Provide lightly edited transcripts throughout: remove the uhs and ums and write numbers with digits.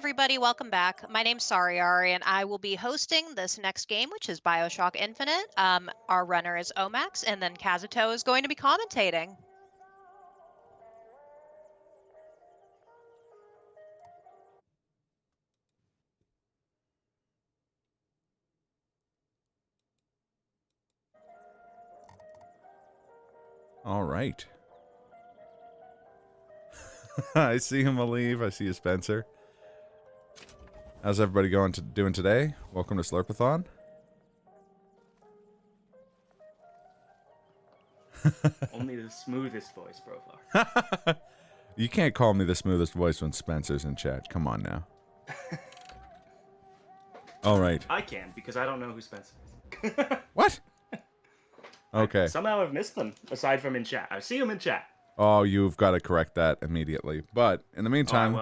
everybody, welcome back. My name's Sariari, and I will be hosting this next game, which is Bioshock Infinite. Our runner is Ohmacs, and then Kazuto is going to be commentating. All right. I see him, Aleve. I see you, Spencer. How's everybody doing today? Welcome to Slurpathon. Only the smoothest voice profile. You can't call me the smoothest voice when Spencer's in chat. Come on now. All right. I can, because I don't know who Spencer is. What? Okay. Somehow I've missed them, aside from in chat. I see them in chat. Oh, you've got to correct that immediately. But in the meantime,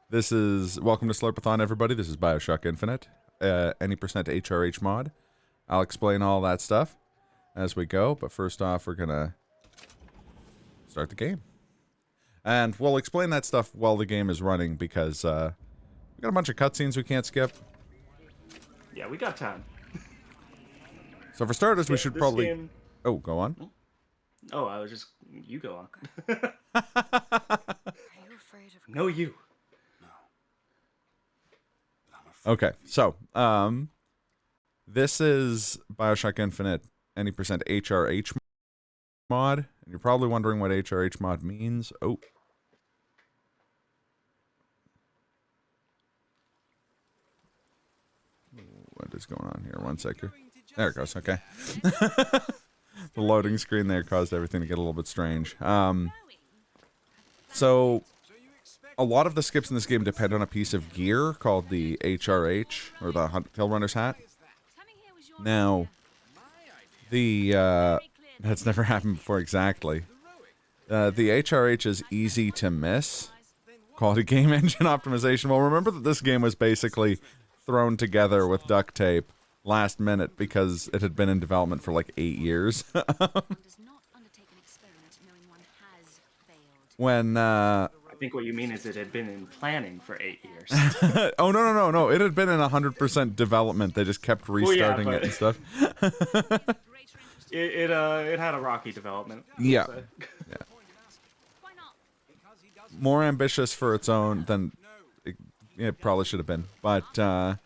this is welcome to Slurpathon, everybody. This is Bioshock Infinite, any percent HRH mod. I'll explain all that stuff as we go. But first off, we're gonna start the game, and we'll explain that stuff while the game is running because we got a bunch of cutscenes we can't skip. Yeah, we got time. So for starters, we should probably. Game... Oh, go on. Oh, I was just. You go on. Are you afraid of... No, you. No. I'm afraid. Okay, so this is Bioshock Infinite any percent HRH mod, and you're probably wondering what HRH mod means. Oh. What is going on here? One second. There it goes. Okay. The loading screen there caused everything to get a little bit strange. So, a lot of the skips in this game depend on a piece of gear called the HRH, or the Hill Runner's Hat. Now, that's never happened before exactly. The HRH is easy to miss. Quality game engine optimization. Well, remember that this game was basically thrown together with duct tape last minute because it had been in development for like 8 years. When I think what you mean is it had been in planning for 8 years. Oh no! It had been in 100% development. They just kept restarting it and stuff. it had a rocky development. Yeah. Yeah. More ambitious for its own than it probably should have been, but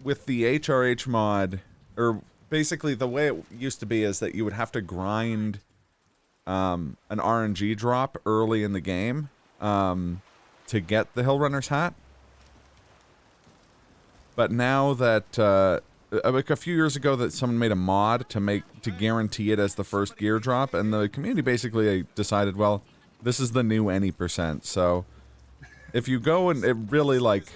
with the HRH mod, or basically the way it used to be is that you would have to grind an RNG drop early in the game to get the Hill Runner's Hat. But now that like a few years ago, that someone made a mod to guarantee it as the first gear drop, and the community basically decided, well, this is the new any percent. So if you go, and it really like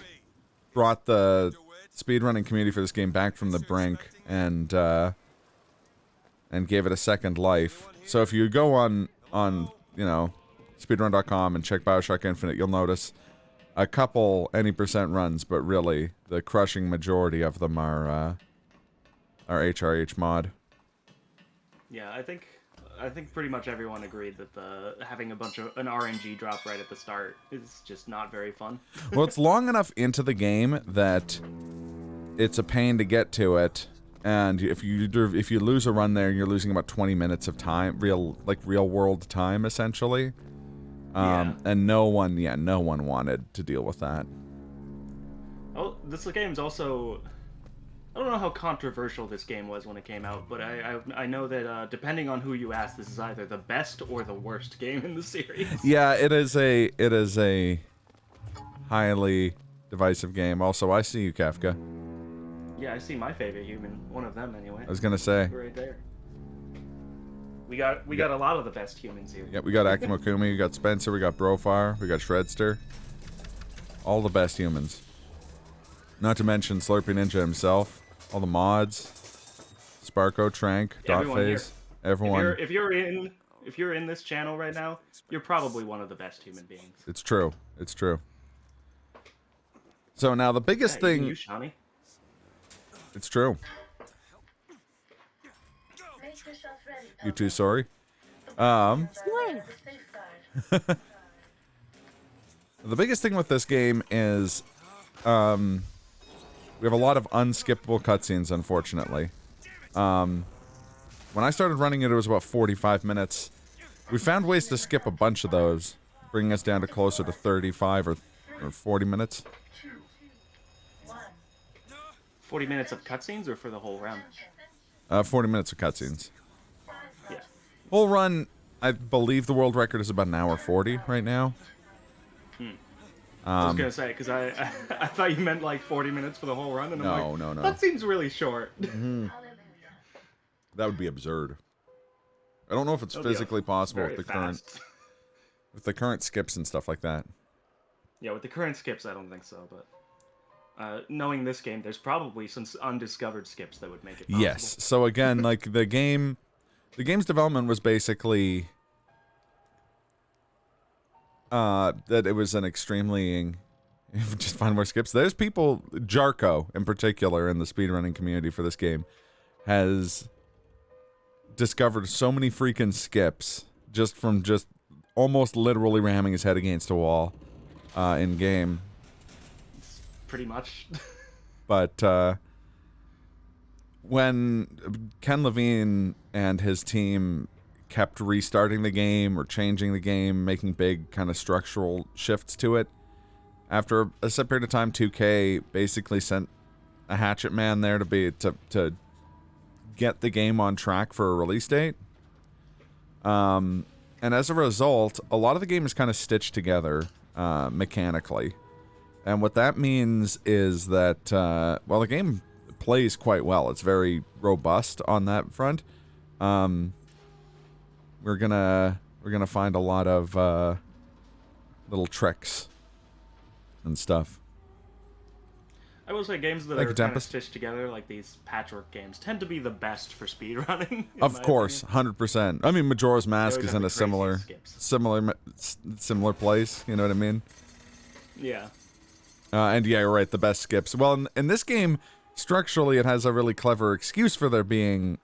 brought the speedrunning community for this game back from the brink and gave it a second life. So if you go on you know, speedrun.com and check Bioshock Infinite, you'll notice a couple any percent runs, but really the crushing majority of them are HRH mod. Yeah, I think pretty much everyone agreed that having an RNG drop right at the start is just not very fun. Well, it's long enough into the game that it's a pain to get to it, and if you lose a run there, you're losing about 20 minutes of time, real world time essentially. Yeah. And no one wanted to deal with that. Oh, this game's also, I don't know how controversial this game was when it came out, but I know that depending on who you ask, this is either the best or the worst game in the series. Yeah, it is a highly divisive game. Also, I see you, Kafka. Yeah, I see my favorite human, one of them anyway. I was gonna say. Right there. We got a lot of the best humans here. Yeah, we got Akimakumi, we got Spencer, we got Brofar, we got Shredster. All the best humans. Not to mention Slurpy Ninja himself. All the mods. Sparko, Trank, Dotface, everyone. If you're in this channel right now, you're probably one of the best human beings. It's true. It's true. So now the biggest thing. You, Shawnee. It's true. You too, sorry. The biggest thing with this game is we have a lot of unskippable cutscenes, unfortunately. When I started running it, it was about 45 minutes. We found ways to skip a bunch of those, bringing us down to closer to 35 or 40 minutes. 40 minutes of cutscenes or for the whole round? 40 minutes of cutscenes. Yeah. Whole run, I believe the world record is about an hour 40 right now. I was gonna say, because I thought you meant like 40 minutes for the whole run, and I'm like, no. that seems really short. That would be absurd. I don't know if it's physically possible with the current skips and stuff like that. Yeah, with the current skips, I don't think so, but knowing this game, there's probably some undiscovered skips that would make it possible. Yes. So again, like the game's development was basically that it was an extremely just find more skips. There's people, Jarko in particular, in the speedrunning community for this game, has discovered so many freaking skips just from almost literally ramming his head against a wall in game. Pretty much. But when Ken Levine and his team kept restarting the game or changing the game, making big kind of structural shifts to it, after a set period of time, 2K basically sent a hatchet man there to get the game on track for a release date. And as a result, a lot of the game is kind of stitched together mechanically. And what that means is that, well, the game plays quite well. It's very robust on that front. We're gonna find a lot of little tricks and stuff. I will say games that are kind of stitched together, like these patchwork games, tend to be the best for speedrunning. Of course, 100%. I mean, Majora's Mask is in a similar place. You know what I mean? Yeah. And yeah, you're right. The best skips. Well, in this game, structurally, it has a really clever excuse for there being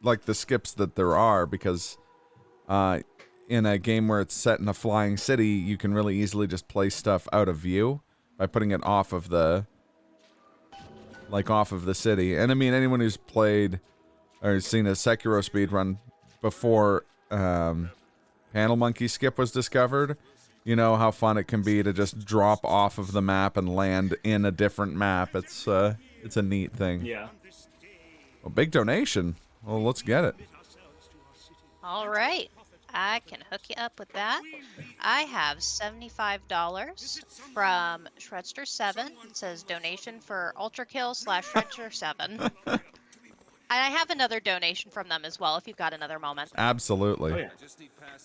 like the skips that there are, because in a game where it's set in a flying city, you can really easily just place stuff out of view by putting it off of the city. And I mean, anyone who's played or seen a Sekiro speedrun before Panel Monkey skip was discovered, you know how fun it can be to just drop off of the map and land in a different map. It's a neat thing. Yeah. Well, big donation. Well, let's get it. All right. I can hook you up with that. I have $75 from Shredster7. It says donation for Ultra Kill / Shredster7. And I have another donation from them as well, if you've got another moment. Absolutely. Oh,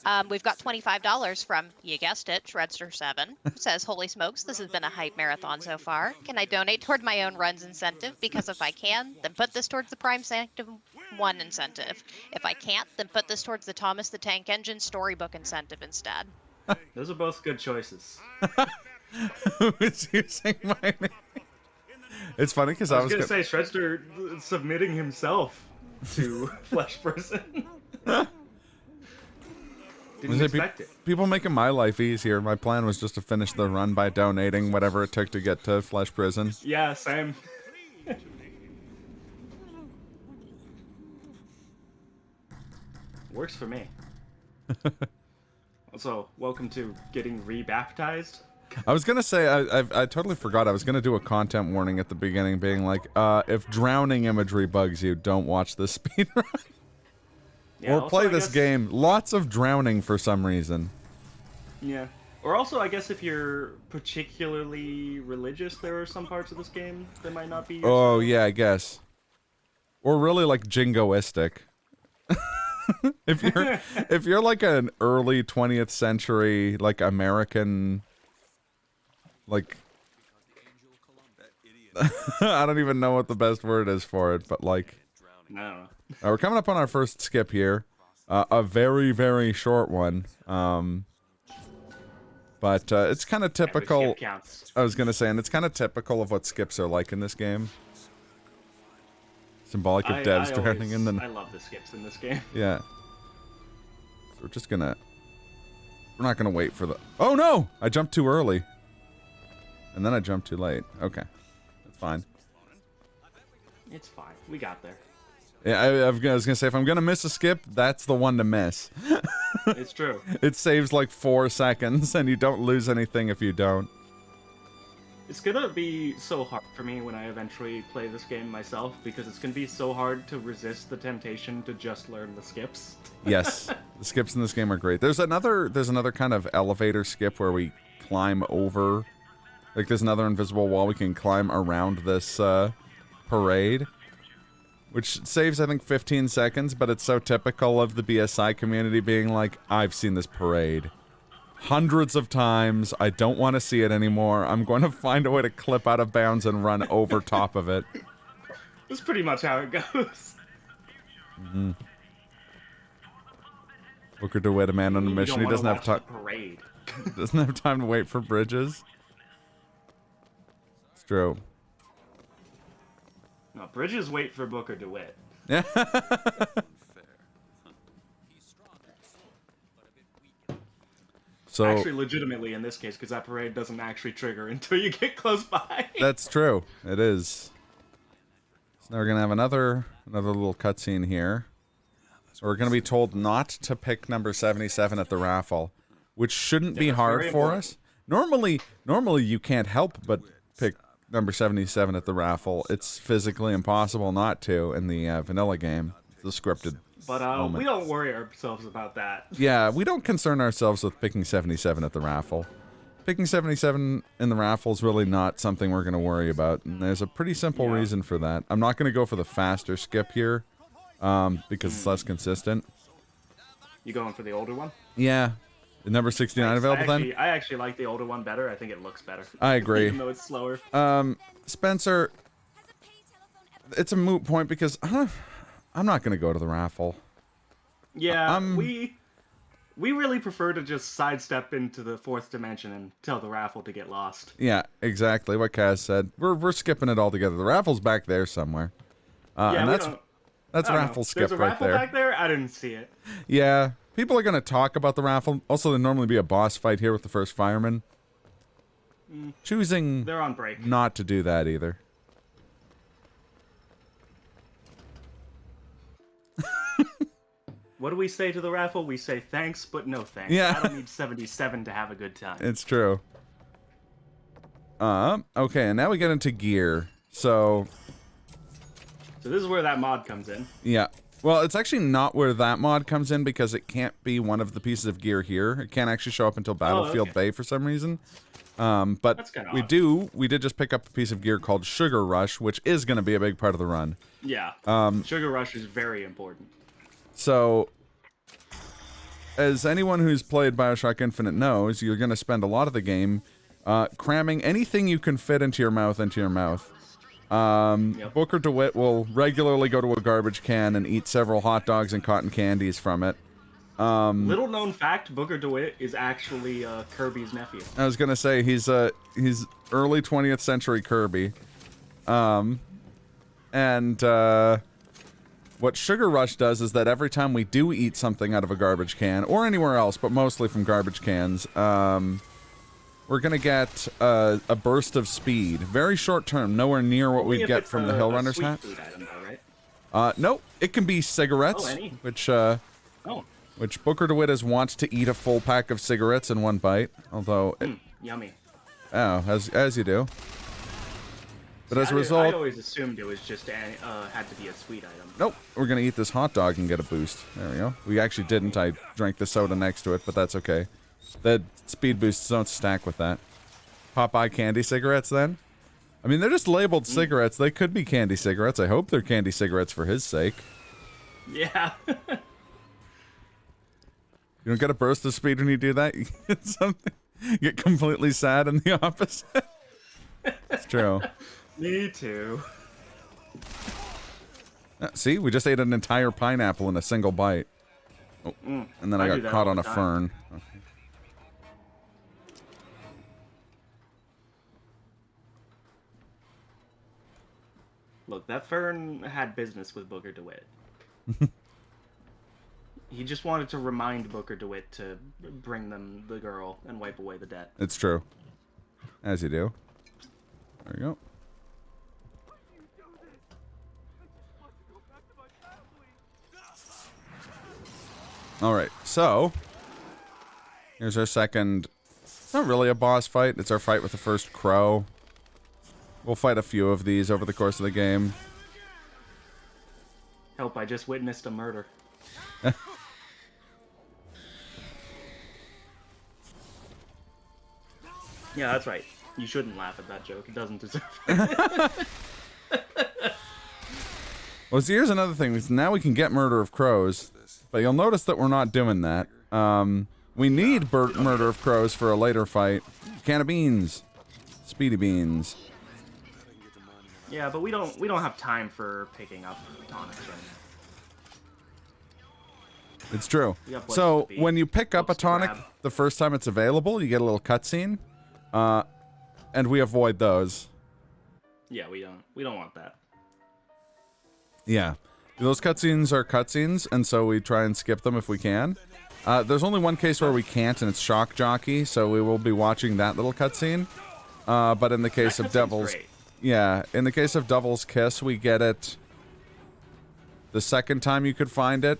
yeah. We've got $25 from, you guessed it, Shredster7. It says, holy smokes, this has been a hype marathon so far. Can I donate toward my own runs incentive? Because if I can, then put this towards the Prime Sanctum 1 incentive. If I can't, then put this towards the Thomas the Tank Engine storybook incentive instead. Those are both good choices. Who is using my name? It's funny because I was gonna say Shredster submitting himself to Flesh Prison. Didn't expect it. People making my life easier. My plan was just to finish the run by donating whatever it took to get to Flesh Prison. Yeah, same. Works for me. Also, welcome to getting rebaptized. I was gonna say I totally forgot. I was gonna do a content warning at the beginning, being like, if drowning imagery bugs you, don't watch this speedrun. Yeah, or play this game. Lots of drowning for some reason. Yeah. Or also, I guess if you're particularly religious, there are some parts of this game that might not be your Oh, style. yeah, I guess. Or really, like, jingoistic. if you're like an early 20th century, like, American, like... I don't even know what the best word is for it, but, like... No. We're coming up on our first skip here. A very, very short one. But it's kind of typical. Every skip counts. I was going to say, and it's kind of typical of what skips are like in this game. Symbolic of devs drowning in the... I love the skips in this game. Yeah. So we're just going to we're not gonna wait for the... Oh no! I jumped too early. And then I jumped too late. Okay. That's fine. It's fine. We got there. Yeah, I was gonna say, if I'm gonna miss a skip, that's the one to miss. It's true. It saves like 4 seconds, and you don't lose anything if you don't. It's gonna be so hard for me when I eventually play this game myself, because it's gonna be so hard to resist the temptation to just learn the skips. Yes, the skips in this game are great. There's another kind of elevator skip where we climb over. Like, there's another invisible wall we can climb around this parade, which saves, I think, 15 seconds, but it's so typical of the BSI community being like, I've seen this parade hundreds of times, I don't want to see it anymore, I'm going to find a way to clip out of bounds and run over top of it. That's pretty much how it goes. Mm-hmm. Booker DeWitt, a man on a mission, he doesn't have time. Parade. Doesn't have time to wait for bridges. It's true. No, bridges wait for Booker DeWitt. Yeah. So, actually, legitimately in this case, because that parade doesn't actually trigger until you get close by. That's true. It is. So now we're gonna have another little cutscene here. So we're gonna be told not to pick number 77 at the raffle, which shouldn't be hard for us. Normally you can't help but pick number 77 at the raffle. It's physically impossible not to in the vanilla game, the scripted. But we don't worry ourselves about that. Yeah, we don't concern ourselves with picking 77 at the raffle. Picking 77 in the raffle is really not something we're going to worry about, and there's a pretty simple reason for that. I'm not going to go for the faster skip here, because it's less consistent. You going for the older one? Yeah. The number 69 available then? I actually like the older one better. I think it looks better. I agree. Even though it's slower. Spencer, it's a moot point because I'm not going to go to the raffle. Yeah, we really prefer to just sidestep into the fourth dimension and tell the raffle to get lost. Yeah, exactly what Kaz said. We're skipping it all together. The raffle's back there somewhere. Yeah, and that's raffle skip There's a right raffle there. back there? I didn't see it. Yeah, people are going to talk about the raffle. Also, there'll normally be a boss fight here with the first fireman. Choosing They're on break. not to do that either. What do we say to the raffle? We say thanks, but no thanks. Yeah. I don't need 77 to have a good time. It's true. Okay, and now we get into gear. So this is where that mod comes in. yeah. Well, it's actually not where that mod comes in because it can't be one of the pieces of gear here. It can't actually show up until Battlefield Bay for some reason. But That's kinda we odd. we did just pick up a piece of gear called Sugar Rush, which is going to be a big part of the run. Yeah. Sugar Rush is very important. So, as anyone who's played Bioshock Infinite knows, you're going to spend a lot of the game cramming anything you can fit into your mouth. Yep. Booker DeWitt will regularly go to a garbage can and eat several hot dogs and cotton candies from it. Little known fact, Booker DeWitt is actually Kirby's nephew. I was going to say, he's early 20th century Kirby. What Sugar Rush does is that every time we do eat something out of a garbage can, or anywhere else, but mostly from garbage cans, we're going to get a burst of speed. Very short term, nowhere near what we'd get from the Hill Runner's hat. Food item, though, right? No, it can be cigarettes, any. which Booker DeWitt is wont to eat a full pack of cigarettes in one bite, although... Yummy. Oh, as you do. But as a result... I always assumed it was just had to be a sweet item. Nope, we're going to eat this hot dog and get a boost. There we go. We actually didn't. I drank the soda next to it, but that's okay. The speed boosts don't stack with that. Popeye candy cigarettes, then? I mean, they're just labeled cigarettes. They could be candy cigarettes. I hope they're candy cigarettes for his sake. Yeah. You don't get a burst of speed when you do that? You get something... You get completely sad in the opposite. It's true. Me too. See, we just ate an entire pineapple in a single bite. Oh, and then I do got that caught all on the a time. fern. Okay. Look, that fern had business with Booker DeWitt. He just wanted to remind Booker DeWitt to bring them the girl and wipe away the debt. It's true. As you do. There you go. Alright, so here's our second. It's not really a boss fight, it's our fight with the first crow. We'll fight a few of these over the course of the game. Help, I just witnessed a murder. Yeah, that's right. You shouldn't laugh at that joke. It doesn't deserve it. Well, see, here's another thing. Now we can get Murder of Crows, but you'll notice that we're not doing that. We need Murder of Crows for a later fight. Can of beans. Speedy beans. Yeah, but we don't have time for picking up tonics right now. It's true. So when you pick up a tonic the first time it's available, you get a little cutscene, and we avoid those. Yeah, we don't want that. Yeah, those cutscenes are cutscenes, and so we try and skip them if we can. There's only one case where we can't, and it's Shock Jockey, so we will be watching that little cutscene. But in the case of Devil's, yeah, in the case of Devil's Kiss, we get it the second time you could find it.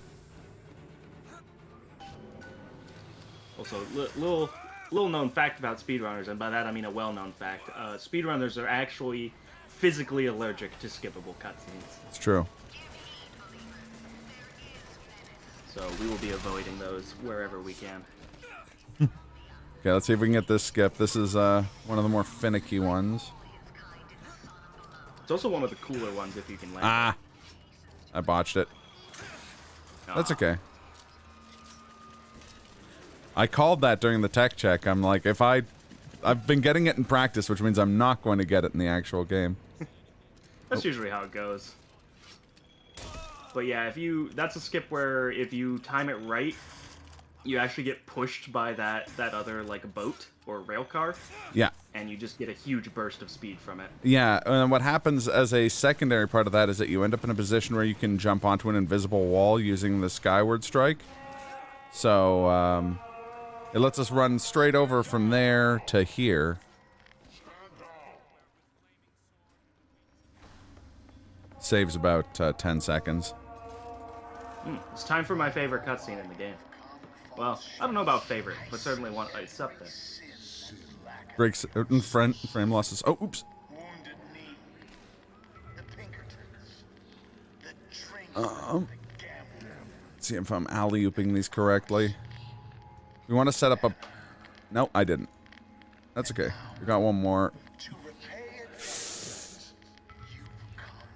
Also, little known fact about speedrunners, and by that I mean a well-known fact. Speedrunners are actually physically allergic to skippable cutscenes. It's true. So we will be avoiding those wherever we can. Okay, let's see if we can get this skip. This is one of the more finicky ones. It's also one of the cooler ones if you can land. Ah! I botched it. That's okay. I called that during the tech check. I'm like, I've been getting it in practice, which means I'm not going to get it in the actual game. That's usually how it goes. But yeah, that's a skip where if you time it right, you actually get pushed by that other like boat or rail car. Yeah. And you just get a huge burst of speed from it. Yeah, and what happens as a secondary part of that is that you end up in a position where you can jump onto an invisible wall using the skyward strike. So, it lets us run straight over from there to here. Saves about 10 seconds. It's time for my favorite cutscene in the game. Well, I don't know about favorite, but certainly one. It's up there. Breaks frame losses. Oh, oops. See if I'm alley-ooping these correctly. We want to set up a... No, I didn't. That's okay. We got one more.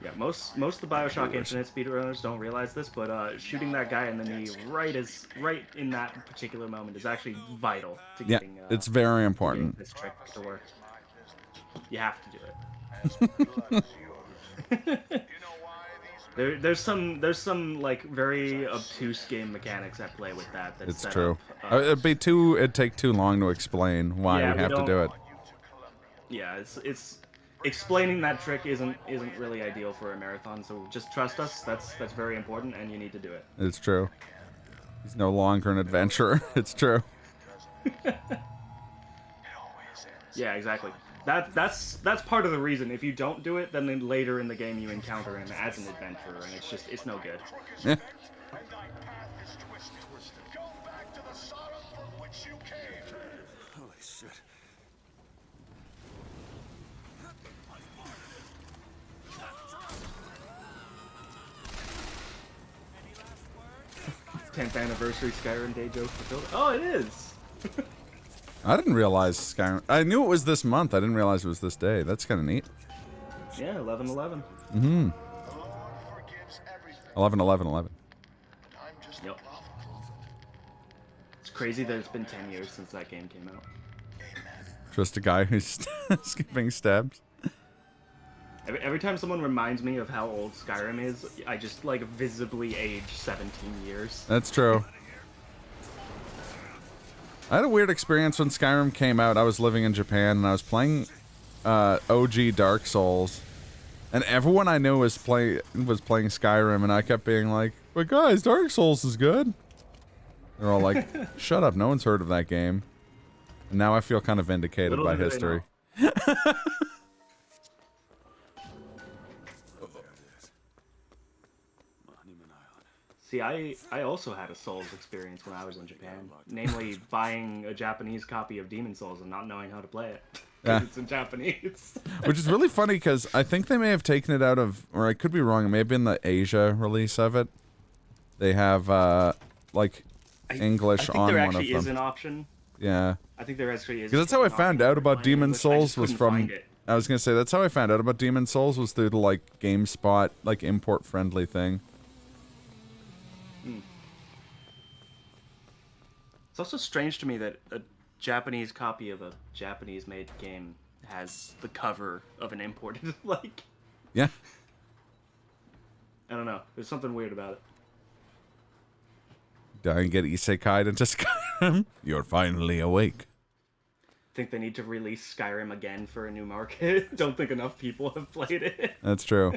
Yeah, most of the Bioshock Infinite speedrunners don't realize this, but shooting that guy in the knee right in that particular moment is actually vital to getting. It's very important. This trick to work. You have to do it. There's some like very obtuse game mechanics at play with that. It's true. It'd take too long to explain why we have to do it. Yeah, it's explaining that trick isn't really ideal for a marathon. So just trust us. That's very important, and you need to do it. It's true. He's no longer an adventurer. It's true. Yeah, exactly. That's part of the reason. If you don't do it, then later in the game you encounter him as an adventurer, and it's no good. Yeah. Holy shit. 10th anniversary Skyrim day joke fulfilled. Oh, it is. I didn't realize Skyrim. I knew it was this month. I didn't realize it was this day. That's kind of neat. Yeah, 11/11. Mm-hmm. 11/11/11. Yep. It's crazy that it's been 10 years since that game came out. Just a guy who's skipping steps. Every time someone reminds me of how old Skyrim is, I just like visibly age 17 years. That's true. I had a weird experience when Skyrim came out. I was living in Japan and I was playing OG Dark Souls, and everyone I knew was playing Skyrim, and I kept being like, "But guys, Dark Souls is good." They're all like, shut up, no one's heard of that game. And now I feel kind of vindicated Little by do they history. See, I also had a Souls experience when I was in Japan. Namely, buying a Japanese copy of Demon Souls and not knowing how to play it. Because it's in Japanese. Which is really funny because I think they may have taken it out of, or I could be wrong, it may have been the Asia release of it. They have, like, English on one of them. I think there actually is an option. Yeah. I think there actually is. Because that's how I found out about Demon Souls was from... I was going to say, that's how I found out about Demon Souls was through the, like, GameSpot, like, import-friendly thing. It's also strange to me that a Japanese copy of a Japanese-made game has the cover of an imported, like... Yeah. I don't know. There's something weird about it. Die and get isekai'd into Skyrim. You're finally awake. Think they need to release Skyrim again for a new market. Don't think enough people have played it. That's true.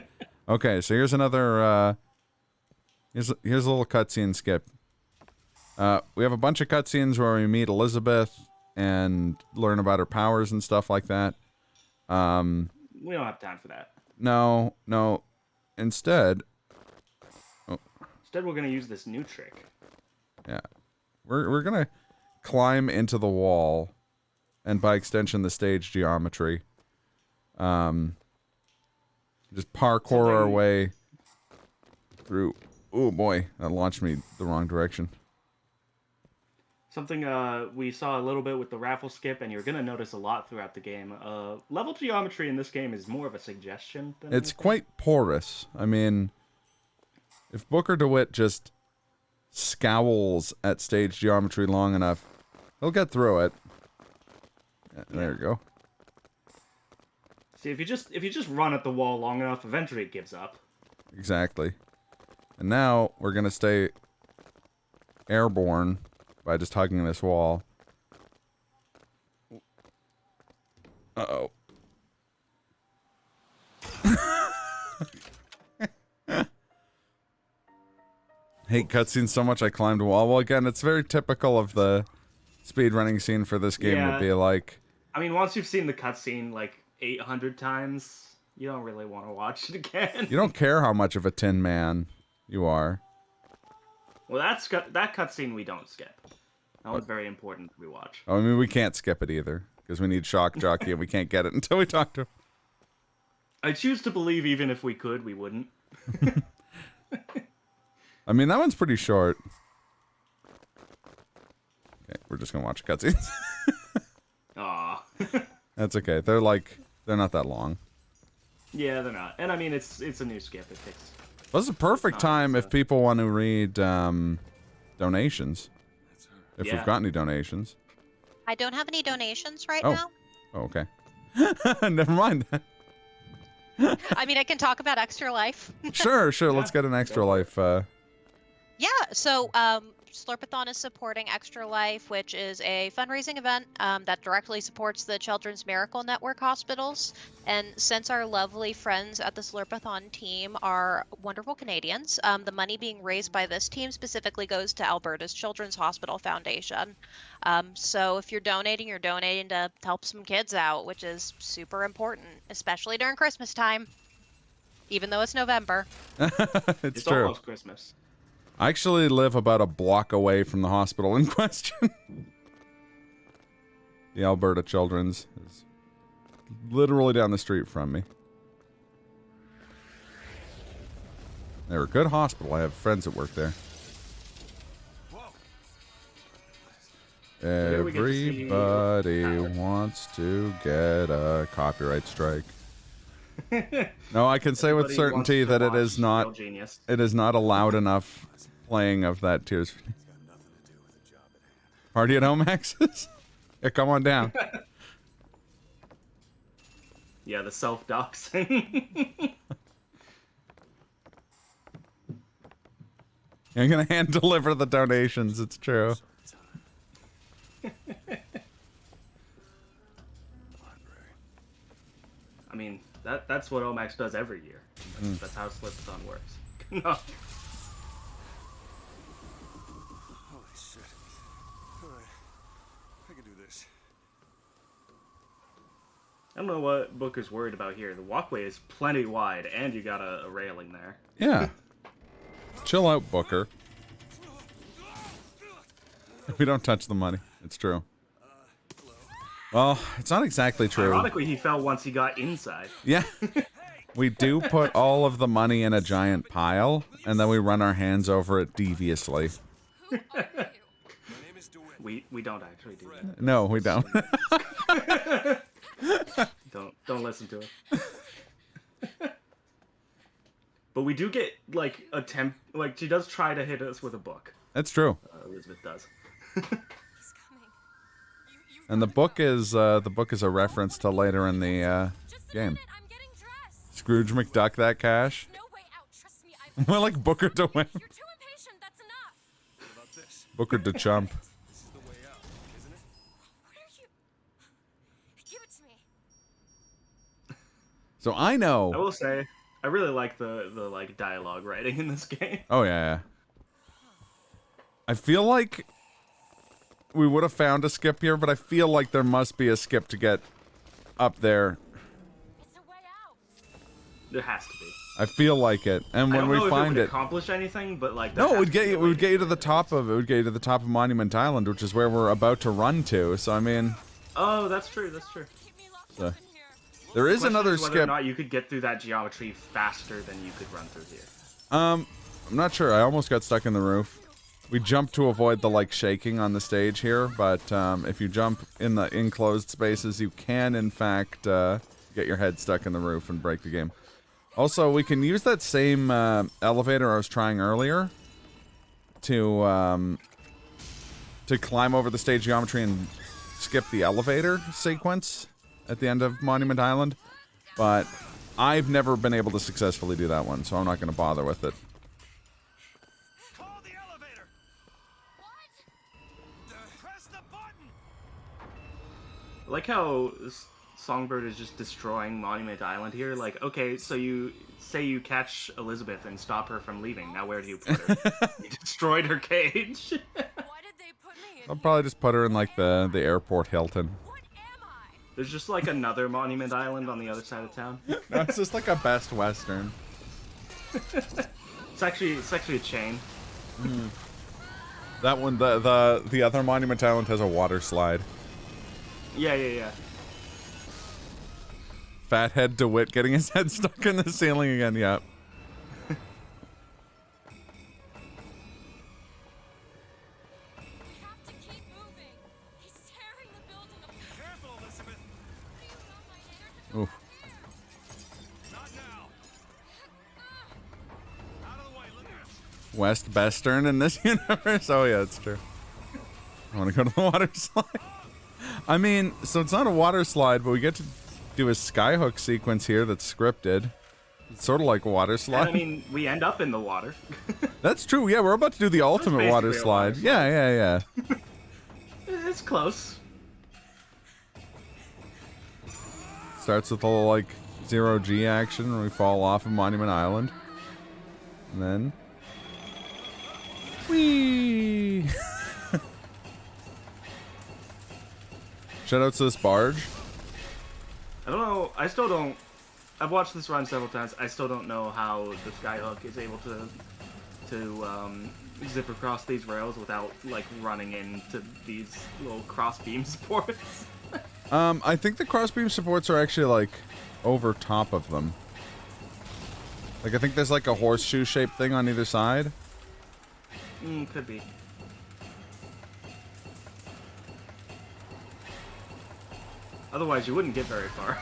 Okay, so here's another, here's a little cutscene skip. We have a bunch of cutscenes where we meet Elizabeth and learn about her powers and stuff like that. We don't have time for that. No. Instead... Instead, we're going to use this new trick. Yeah. We're going to climb into the wall, and by extension, the stage geometry. Just parkour our way through... Oh boy, that launched me the wrong direction. Something we saw a little bit with the raffle skip, and you're going to notice a lot throughout the game. Level geometry in this game is more of a suggestion than It's anything. quite porous. I mean, if Booker DeWitt just scowls at stage geometry long enough, he'll get through it. Yeah, there you go. See, if you just run at the wall long enough, eventually it gives up. Exactly. And now we're going to stay airborne by just hugging this wall. Uh-oh. Hate cutscenes so much I climbed a wall. Well, again, it's very typical of the speedrunning scene for this game to be like... I mean, once you've seen the cutscene like 800 times, you don't really want to watch it again. You don't care how much of a tin man you are. Well, that cutscene we don't skip. That one's very important to rewatch. I mean, we can't skip it either, because we need Shock Jockey and we can't get it until we talk to him. I choose to believe even if we could, we wouldn't. I mean, that one's pretty short. Okay, we're just gonna watch cutscenes. Aw. That's okay. They're not that long. Yeah, they're not. And I mean, it's a new skip. It takes... This is a perfect time if people want to read donations. If we've got any donations. I don't have any donations right Oh. now. Oh, okay. Never mind. I mean, I can talk about Extra Life. Sure. Let's get an Extra Life. Yeah, so Slurpathon is supporting Extra Life, which is a fundraising event that directly supports the Children's Miracle Network hospitals. And since our lovely friends at the Slurpathon team are wonderful Canadians, the money being raised by this team specifically goes to Alberta's Children's Hospital Foundation. So if you're donating to help some kids out, which is super important, especially during Christmas time, even though it's November. It's true. Almost Christmas. I actually live about a block away from the hospital in question. The Alberta Children's is literally down the street from me. They're a good hospital. I have friends that work there. Everybody wants to get a copyright strike. No, I can say with certainty that it is not a loud enough playing of that Tears. Party at Ohmacs? Yeah, come on down. Yeah, the self-doxing. I'm gonna hand deliver the donations, it's true. I mean, that's what Ohmacs does every year. That's how Slurpathon works. No. Holy shit. I don't know what Booker's worried about here. The walkway is plenty wide, and you got a railing there. Yeah. Chill out, Booker. We don't touch the money. It's true. Well, it's not exactly true. Ironically, he fell once he got inside. Yeah. We do put all of the money in a giant pile, and then we run our hands over it deviously. We don't actually do that. No, we don't. Don't listen to it. But we do get like she does try to hit us with a book. That's true. Elizabeth does. And the book is a reference to later in the game. Scrooge McDuck that cash. More like Booker to win. You're too impatient. That's enough. Booker to chump. Give it to me. So I know. I will say, I really like the like dialogue writing in this game. Oh yeah. I feel like we would have found a skip here, but I feel like there must be a skip to get up there. It's a way out. There has to be. I feel like it, and when we find it, it, accomplish anything, but like no, it would get you to the top of it. It would get you to the top of Monument Island, which is where we're about to run to. So I mean, oh, that's true. That's true. Keep me locked So- up in here. there is another Whether or skip. not you could get through that geometry faster than you could run through here. I'm not sure. I almost got stuck in the roof. We jumped to avoid the like shaking on the stage here, but if you jump in the enclosed spaces, you can in fact get your head stuck in the roof and break the game. Also, we can use that same elevator I was trying earlier to climb over the stage geometry and skip the elevator sequence at the end of Monument Island, but I've never been able to successfully do that one, so I'm not going to bother with it. Call the elevator. Press the button. I like how Songbird is just destroying Monument Island here. Like, okay, so you say you catch Elizabeth and stop her from leaving. Now where do you put her? You destroyed her cage. Why did they put me in I'll here? probably just put her in like the airport Hilton. What am I? There's just like another Monument Island on the other side of town. No, it's just like a Best Western. It's actually a chain. That one, the other Monument Island has a water slide. Yeah. Fathead DeWitt getting his head stuck in the ceiling again. Yep. We have to keep moving. He's tearing the building apart. Careful, Elizabeth. Do you know my inner Oof. Not now. Out of the way. Look at West Western in this universe. Oh yeah, it's true. I want to go to the water slide. I mean, so it's not a water slide, but we get to do a skyhook sequence here that's scripted. It's sort of like a water slide. And I mean, we end up in the water. That's true. Yeah, we're about to do the ultimate water basically a water slide. Yeah. It's close. Starts with a little like 0G action when we fall off of Monument Island. And then whee! Shoutouts to this barge. I don't know. I still don't. I've watched this run several times. I still don't know how the skyhook is able to zip across these rails without like running into these little crossbeam supports. I think the crossbeam supports are actually like over top of them. Like I think there's like a horseshoe shaped thing on either side. Could be. Otherwise, you wouldn't get very far.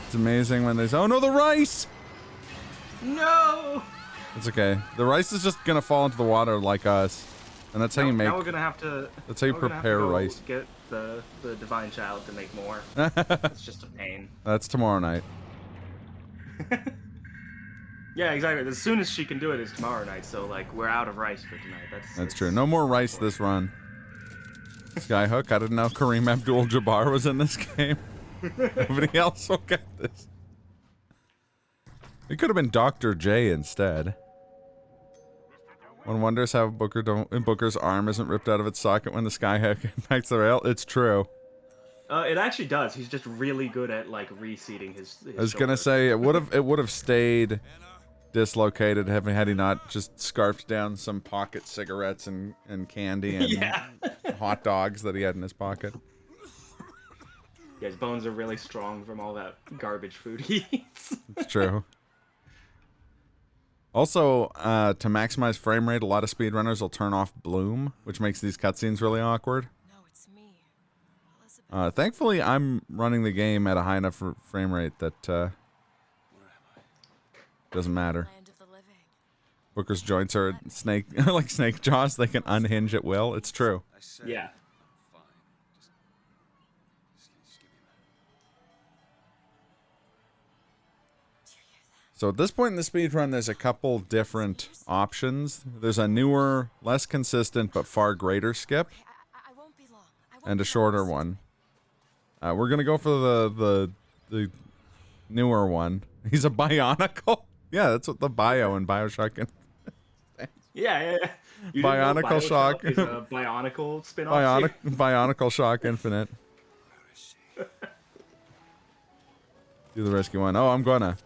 It's amazing when there's oh no, the rice. No. It's okay. The rice is just gonna fall into the water like us, and that's how you make. Now we're gonna have to. That's how you now we're gonna have to prepare go rice. Get the divine child to make more. It's just a pain. That's tomorrow night. Yeah, exactly. As soon as she can do it is tomorrow night. So like we're out of rice for tonight. That's true. No more rice this run. Skyhook. I didn't know Kareem Abdul-Jabbar was in this game. Nobody else will get this. It could have been Dr. J instead. One wonders how Booker's arm isn't ripped out of its socket when the skyhook impacts the rail. It's true. It actually does. He's just really good at like reseating his I was gonna say it would have stayed dislocated had he not just scarfed down some pocket cigarettes and candy and Yeah. hot dogs that he had in his pocket. Yeah, his bones are really strong from all that garbage food he eats. It's true. Also, to maximize frame rate, a lot of speedrunners will turn off Bloom, which makes these cutscenes really awkward. No, it's me. Elizabeth. Thankfully, I'm running the game at a high enough frame rate that doesn't matter. Land of the living. Booker's joints are snake like snake jaws; they can unhinge at will. It's true. Yeah. So at this point in the speedrun, there's a couple different options. There's a newer, less consistent, but far greater skip, I won't be long. and a shorter one. We're gonna go for the newer one. He's a Bionicle. Yeah, that's what the bio in Bioshock. Yeah. You didn't know Bionicle Shock. is a Bionicle spin-off. Bionicle Shock Infinite. Do the rescue one. Oh, I'm gonna.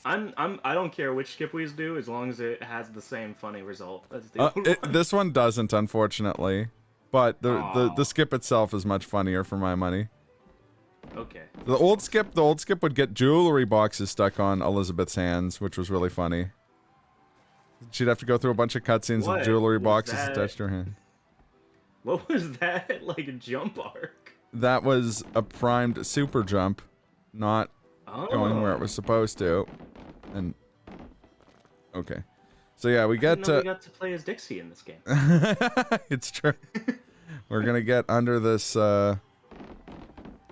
I don't care which skip we do as long as it has the same funny result. That's the This one doesn't, unfortunately, but the skip itself is much funnier for my money. Okay. The old skip would get jewelry boxes stuck on Elizabeth's hands, which was really funny. She'd have to go through a bunch of cutscenes What with jewelry was boxes that? attached to her hand. What was that? Like a jump arc? That was a primed super jump, not going where it was supposed to. And okay, so yeah, we I didn't get know we got to play as Dixie in this game. it's true. We're gonna get under this thing,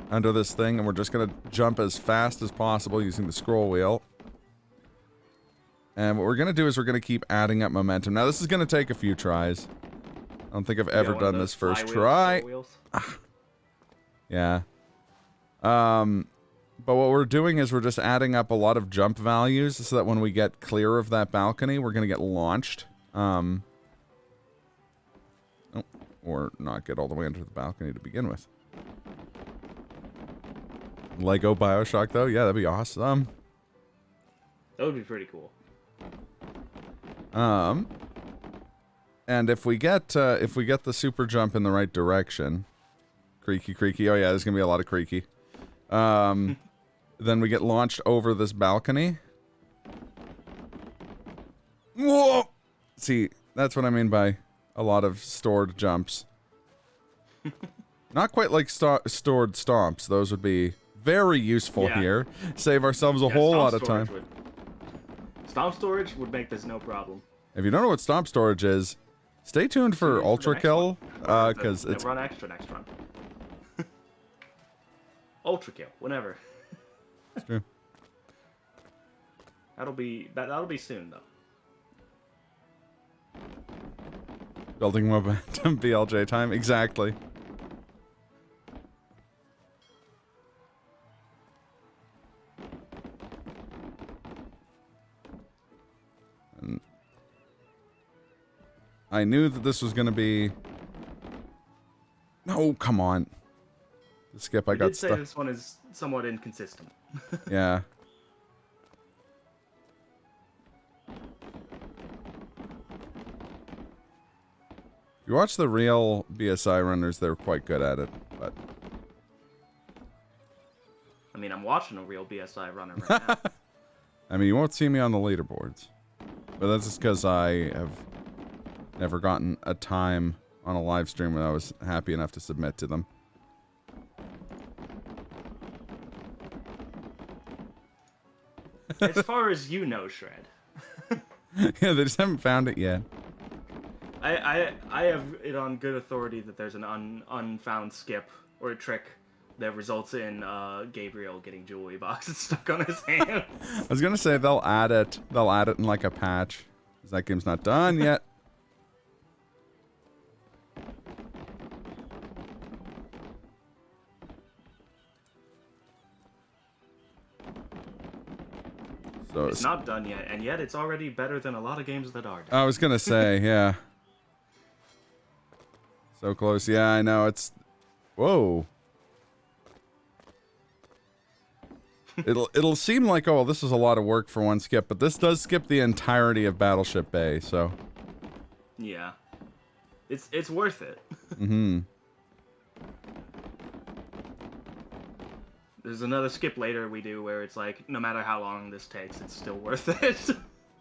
and we're just gonna jump as fast as possible using the scroll wheel. And what we're gonna do is we're gonna keep adding up momentum. Now this is gonna take a few tries. I don't think I've ever Yeah, one of done those this first flywheel try. scroll wheels. Yeah. But what we're doing is we're just adding up a lot of jump values so that when we get clear of that balcony, we're gonna get launched. Or not get all the way into the balcony to begin with. Lego Bioshock, though? Yeah, that'd be awesome. That would be pretty cool. And if we get the super jump in the right direction, creaky. Oh yeah, there's gonna be a lot of creaky. Then we get launched over this balcony. Whoa! See, that's what I mean by a lot of stored jumps. Not quite like stored stomps. Those would be very useful here. Save ourselves a whole lot of time. Stomp storage would make this no problem. If you don't know what stomp storage is, stay tuned for Ultra Kill, because it's run next run. Ultra Kill, whenever. It's true. That'll be soon though. Building momentum, BLJ time, exactly. And I knew that this was going to be... No, come on. The skip, I got did say stuck. this one is somewhat inconsistent. Yeah. If you watch the real BSI runners, they're quite good at it, but... I mean, I'm watching a real BSI runner right now. I mean, you won't see me on the leaderboards. But that's just because I have never gotten a time on a live stream when I was happy enough to submit to them. As far as you know, Shred. Yeah, they just haven't found it yet. I have it on good authority that there's an unfound skip or a trick that results in Gabriel getting jewelry boxes stuck on his hand. I was gonna say they'll add it in like a patch. 'Cause that game's not done yet. So It's not done yet, and yet it's already better than a lot of games that are done. I was gonna say, yeah. So close. Yeah, I know. It's... Whoa. It'll seem like, oh, this is a lot of work for one skip, but this does skip the entirety of Battleship Bay, so. Yeah. It's worth it. Mm-hmm. There's another skip later we do where it's like, no matter how long this takes, it's still worth it.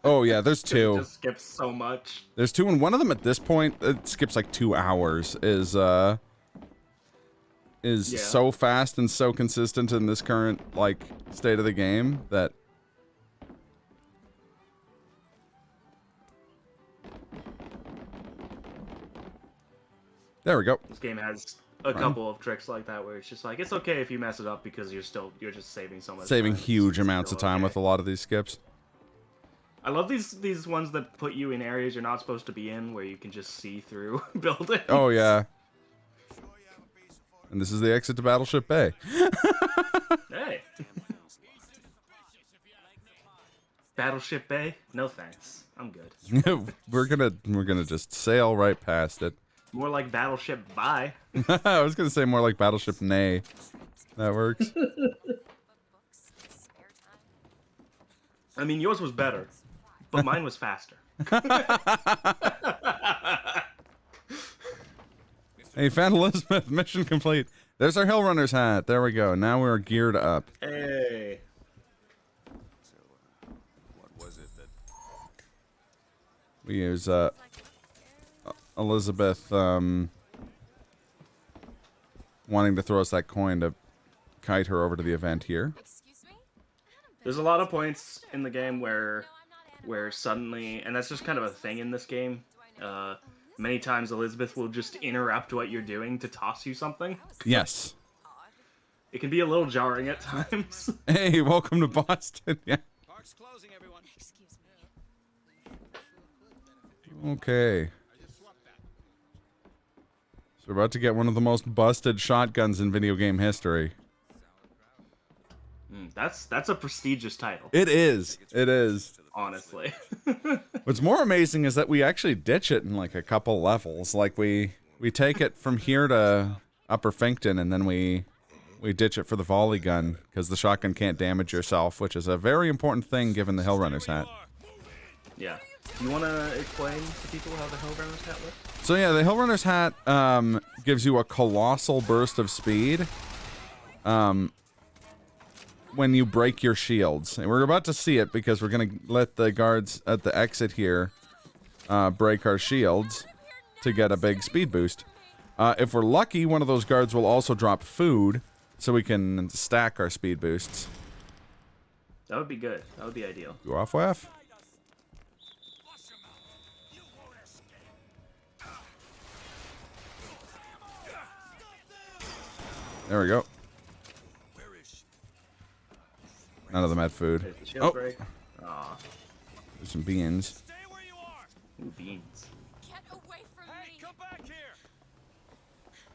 Oh yeah, there's It two. just skips so much. There's two, and one of them at this point, it skips like 2 hours, is Yeah. so fast and so consistent in this current, like, state of the game that... There we go. This game has a couple of tricks like that where it's just like, it's okay if you mess it up because you're just saving so much Saving time. huge It's amounts of still time okay. with a lot of these skips. I love these ones that put you in areas you're not supposed to be in, where you can just see through buildings. Oh yeah. And this is the exit to Battleship Bay. Hey. Battleship Bay? No thanks. I'm good. we're gonna just sail right past it. More like Battleship Bye. I was gonna say more like Battleship Nay. That works. I mean, yours was better, but mine was faster. Hey, found Elizabeth. Mission complete. There's our Hill Runner's hat. There we go. Now we're geared up. Hey. What was it that... We use Elizabeth wanting to throw us that coin to kite her over to the event here. Excuse me? There's a lot of points in the game where suddenly, and that's just kind of a thing in this game, many times Elizabeth will just interrupt what you're doing to toss you something. Yes. It can be a little jarring at times. Hey, welcome to Boston. Yeah. Park's closing, everyone. Excuse me. Okay. So we're about to get one of the most busted shotguns in video game history. That's a prestigious title, It is. It is. honestly. What's more amazing is that we actually ditch it in like a couple levels. Like we take it from here to Upper Finkton, and then we ditch it for the volley gun because the shotgun can't damage yourself, which is a very important thing given the Hill Runner's hat. Yeah. You want to explain to people how the Hill Runner's hat works? So yeah, the Hill Runner's hat gives you a colossal burst of speed when you break your shields. And we're about to see it because we're going to let the guards at the exit here break our shields to get a big speed boost. If we're lucky, one of those guards will also drop food so we can stack our speed boosts. That would be good. That would be ideal. Go off, waff. There we go. None of them had food. There's the shield Oh, break. Aw. there's some beans. Stay where you are. Ooh, beans. Get away from Hey, me. come back here.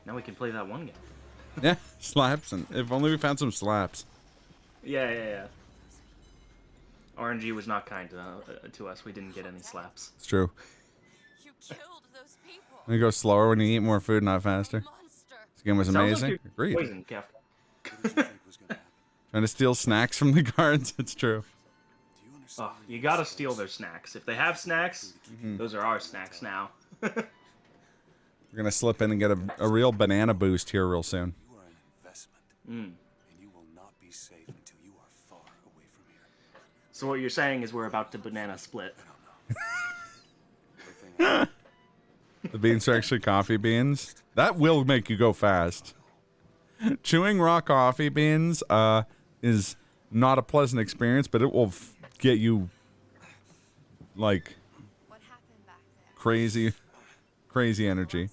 Now we can play that one game. Yeah, slaps. And if only we found some slaps. Yeah. RNG was not kind to us. We didn't get any slaps. It's true. You killed those people. You go slower when you eat more food, not faster. Monster. This game was Sounds like amazing. you're Agreed. Poison, Kef. Trying to steal snacks from the guards. It's true. Oh, you gotta steal their snacks. If they have snacks, those are our snacks now. We're gonna slip in and get a real banana boost here real soon. You are an investment, and you will not be safe until you are far away from here. So what you're saying is we're about to banana split. The beans are actually coffee beans. That will make you go fast. Chewing raw coffee beans is not a pleasant experience, but it will get you like What happened back there? crazy energy.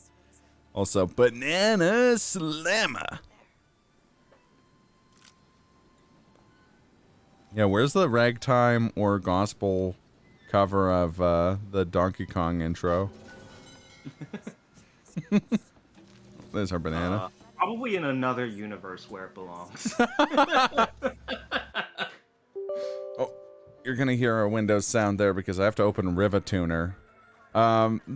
Also, banana slammer. Yeah, where's the ragtime or gospel cover of the Donkey Kong intro? There's our banana. Probably in another universe where it belongs. Oh, you're gonna hear a Windows sound there because I have to open Riva Tuner.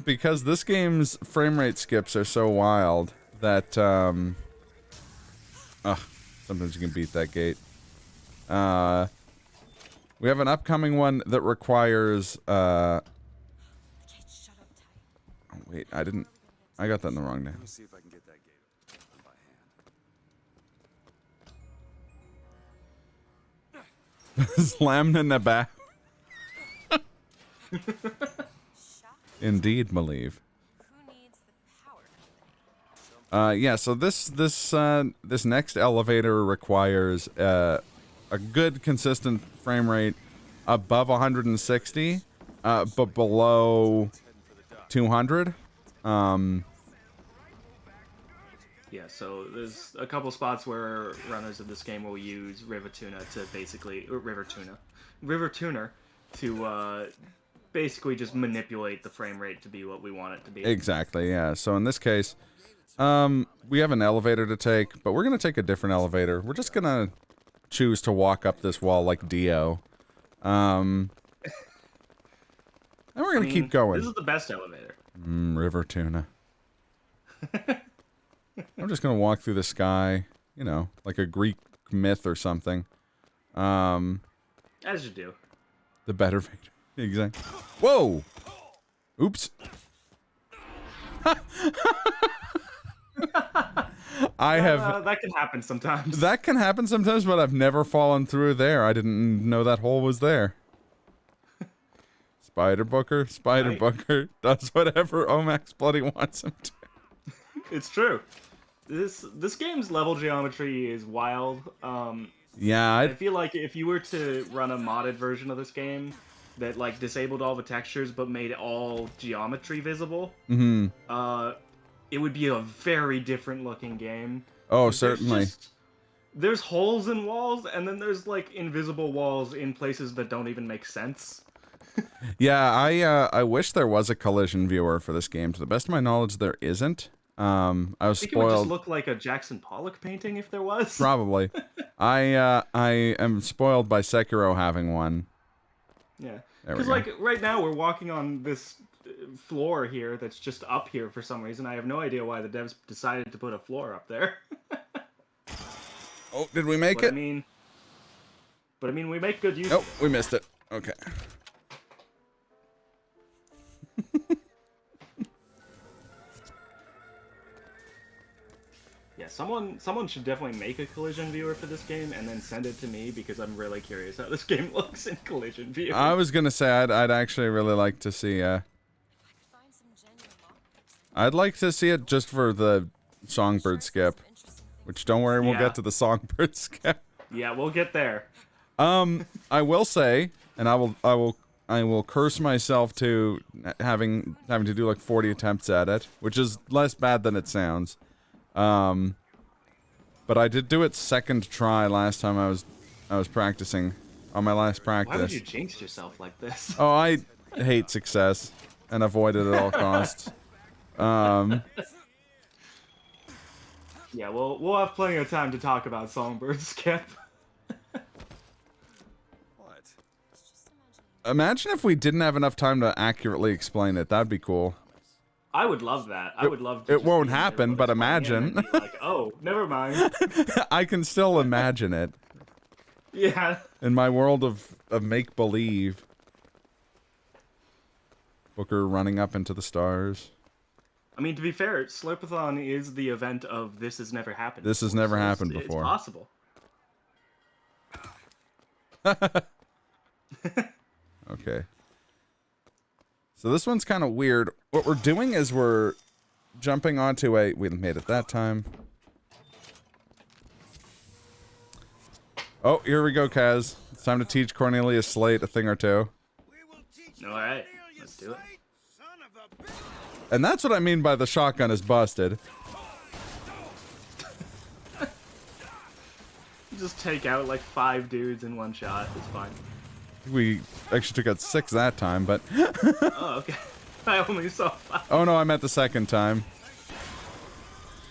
Because this game's frame rate skips are so wild that sometimes you can beat that gate. We have an upcoming one that requires, oh, wait, I got that in the wrong name. Let me see if I can get that gate open by hand. Slammed in the back. Indeed, Malieve. Who needs the power? Yeah, so this next elevator requires a good consistent frame rate above 160, but below 200. Yeah, so there's a couple spots where runners of this game will use River Tuner to basically River Tuner to basically just manipulate the frame rate to be what we want it to be. Exactly, yeah. So in this case, we have an elevator to take, but we're gonna take a different elevator. We're just gonna choose to walk up this wall like Dio. And we're gonna keep going. This is the best elevator. River Tuna. I'm just gonna walk through the sky, you know, like a Greek myth or something. As you do. The better Vader. Exactly. Whoa! Oops. I have... that can happen sometimes. That can happen sometimes, but I've never fallen through there. I didn't know that hole was there. Spider Booker does whatever Ohmacs bloody wants him to. It's true. This game's level geometry is wild. Yeah, I feel like if you were to run a modded version of this game that like disabled all the textures but made all geometry visible, it would be a very different looking game. Oh, certainly. There's holes in walls, and then there's like invisible walls in places that don't even make sense. Yeah, I wish there was a collision viewer for this game. To the best of my knowledge, there isn't. I was think it would just spoiled. look like a Jackson Pollock painting if there was. Probably. I am spoiled by Sekiro having one. Yeah, There we because go. like right now we're walking on this floor here that's just up here for some reason. I have no idea why the devs decided to put a floor up there. Oh, did we make But it? I mean, we make good use. Nope, we missed it. Okay. Yeah, someone should definitely make a collision viewer for this game and then send it to me because I'm really curious how this game looks in collision view. I was gonna say I'd actually really like to see. Find some genuine lockpicks. I'd like to see it just for the songbird skip. Which don't worry, we'll Yeah. get to the songbird skip. Yeah, we'll get there. I will say, and I will curse myself to having to do like 40 attempts at it, which is less bad than it sounds. But I did do it second try last time I was practicing on my last practice. Why would you jinx yourself like this? Oh, I hate success and avoid it at all costs. Yeah, we'll have plenty of time to talk about Songbird Skip. What? Imagine if we didn't have enough time to accurately explain it. That'd be cool. I would love that. I would love to it just won't be in there happen, when but it's playing and imagine. be like, oh, never mind. I can still imagine it Yeah. in my world of make-believe. Booker running up into the stars. I mean, to be fair, Slurpathon is the event of This Has Never Happened. This has before, never so happened it's before. possible. Okay. So this one's kind of weird. What we're doing is we're jumping onto a... We made it that time. Oh, here we go, Kaz. It's time to teach Cornelius Slate a thing or two. Alright, let's do it. And that's what I mean by the shotgun is busted. Just take out like 5 dudes in one shot. It's fine. We actually took out 6 that time, but... Oh, okay. I only saw 5. Oh no, I meant the second time.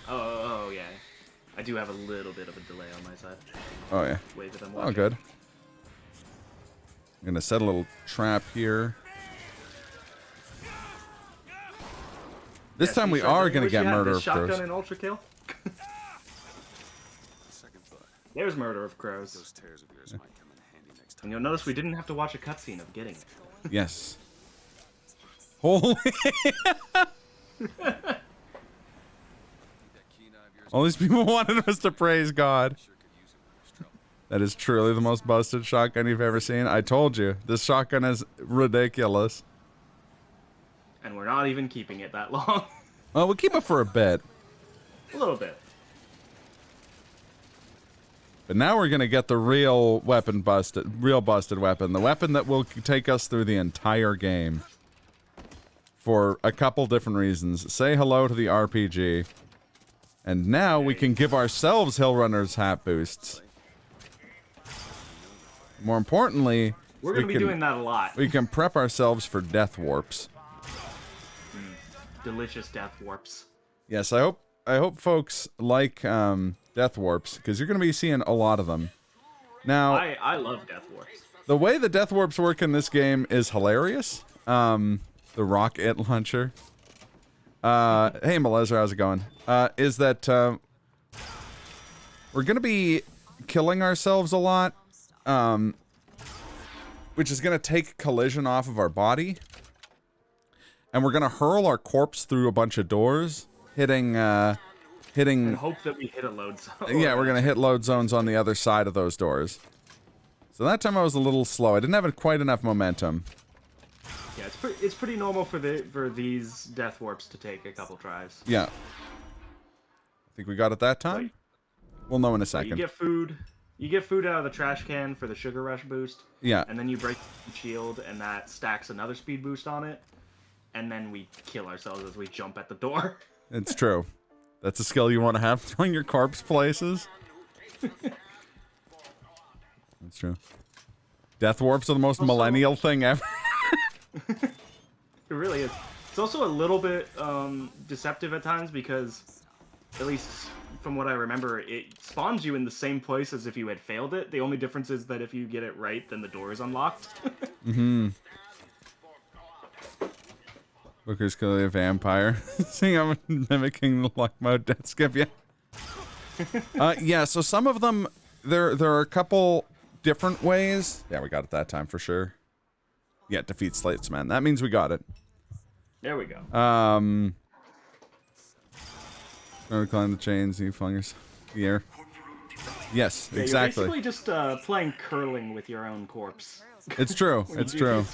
Oh, yeah. I do have a little bit of a delay on my side. Oh yeah. Wait that I'm Oh, watching. good. I'm gonna set a little trap here. This time we are gonna get murdered, of Shotgun course. and ultra kill. Second thought. There's Murder of Crows. Those tears of yours might come in handy next time. And you'll notice we didn't have to watch a cutscene of getting it. Yes. Holy. All these people wanted us to praise God. That is truly the most busted shotgun you've ever seen. I told you, this shotgun is ridiculous. And we're not even keeping it that long. Well, we'll keep it for a bit. A little bit. But now we're gonna get the real busted weapon. The weapon that will take us through the entire game. For a couple different reasons. Say hello to the RPG. And now we can give ourselves Hill Runner's hat boosts. More importantly, We're going to be doing that a lot. We can prep ourselves for death warps. Delicious death warps. Yes, I hope folks like death warps, because you're going to be seeing a lot of them. Now, I love death warps. The way the death warps work in this game is hilarious. The rocket launcher. Hey, Meleza, how's it going? Is that we're going to be killing ourselves a lot. Which is going to take collision off of our body. And we're going to hurl our corpse through a bunch of doors, hitting... And hope that we hit a load zone. Yeah, we're going to hit load zones on the other side of those doors. So that time I was a little slow. I didn't have quite enough momentum. Yeah, it's pretty normal for these death warps to take a couple tries. Yeah. I think we got it that time? We'll know in a second. You get food out of the trash can for the Sugar Rush boost. Yeah. And then you break the shield, and that stacks another speed boost on it. And then we kill ourselves as we jump at the door. It's true. That's a skill you want to have, throwing your corpse places. That's true. Death warps are the most millennial thing ever. It really is. It's also a little bit deceptive at times because, at least from what I remember, it spawns you in the same place as if you had failed it. The only difference is that if you get it right, then the door is unlocked. Mm-hmm. Booker's clearly a vampire. Seeing I'm mimicking the luck mode death skip, yeah. Yeah, so some of them, there are a couple different ways. Yeah, we got it that time for sure. Yeah, defeat Slatesman. That means we got it. There we go. Climb the chains, you flung yourself in the air. Yes, yeah, exactly. You're basically just playing curling with your own corpse. It's true. It's true.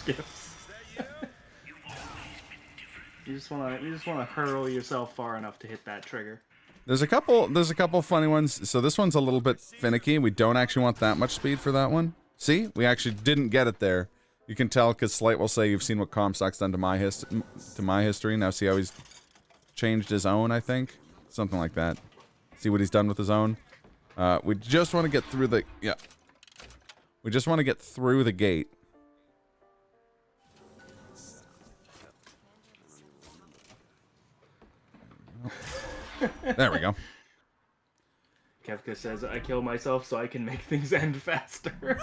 You just wanna hurl yourself far enough to hit that trigger. There's a couple funny ones. So this one's a little bit finicky. We don't actually want that much speed for that one. See, we actually didn't get it there. You can tell because Slate will say, "You've seen what Comstock's done to my history. Now see how he's changed his own." I think something like that. See what he's done with his own. We just want to get through the We just want to get through the gate. There we go. Kefka says, "I kill myself so I can make things end faster."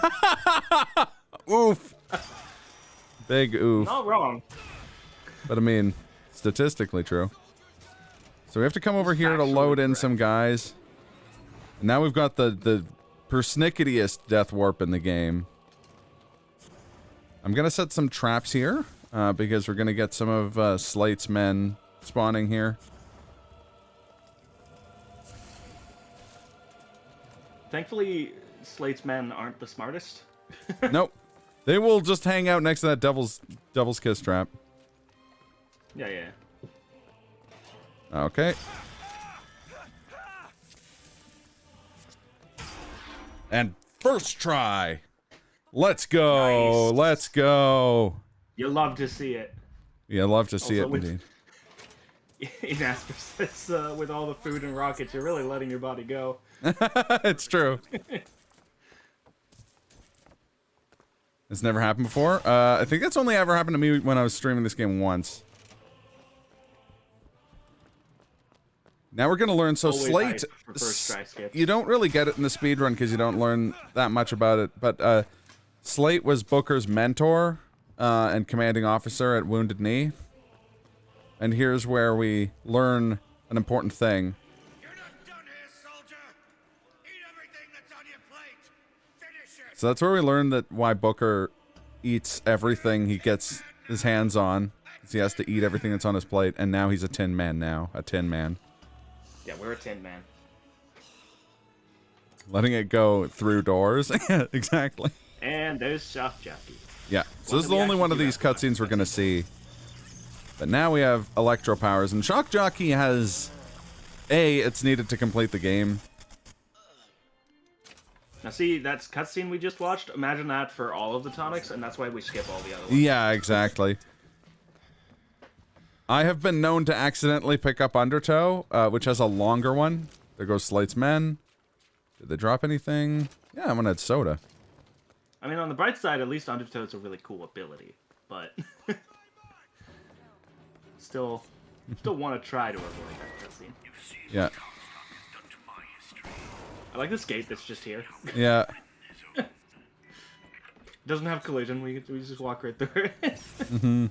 Oof. Big oof. Not wrong. But I mean, statistically true. So we have to come over here to load in some guys. And now we've got the persnicketiest death warp in the game. I'm gonna set some traps here, because we're gonna get some of Slate's men spawning here. Thankfully, Slate's men aren't the smartest. Nope. They will just hang out next to that devil's kiss trap. Yeah. Okay. And first try. Let's go. Nice. Let's go. You love to see it. Yeah, love to see Also it indeed. Inasper says, with all the food and rockets, you're really letting your body go. It's true. It's never happened before. I think that's only ever happened to me when I was streaming this game once. Now we're gonna learn. So Always Slate, for first try skips. you don't really get it in the speedrun because you don't learn that much about it. But Slate was Booker's mentor and commanding officer at Wounded Knee. And here's where we learn an important thing. You're not done here, soldier. Eat everything that's on So that's where we learned that why Booker eats everything he gets his hands on. 'Cause he has to eat everything that's on his plate, and now he's a tin man now. A tin man. Yeah, we're a tin man. Letting it go through doors. Yeah, exactly. And there's Shock Jockey. Yeah, so this is the only one of these cutscenes we're going to see. But now we have electro powers, and Shock Jockey has... it's needed to complete the game. Now see, that's cutscene we just watched. Imagine that for all of the tonics, and that's why we skip all the other ones. Yeah, exactly. I have been known to accidentally pick up Undertow, which has a longer one. There goes Slate's Men. Did they drop anything? Yeah, I'm gonna add soda. I mean, on the bright side, at least Undertow's a really cool ability, but still want to try to avoid that cutscene. Yeah. I like this gate that's just here. Yeah. It doesn't have collision. We just walk right through it. Mm-hmm.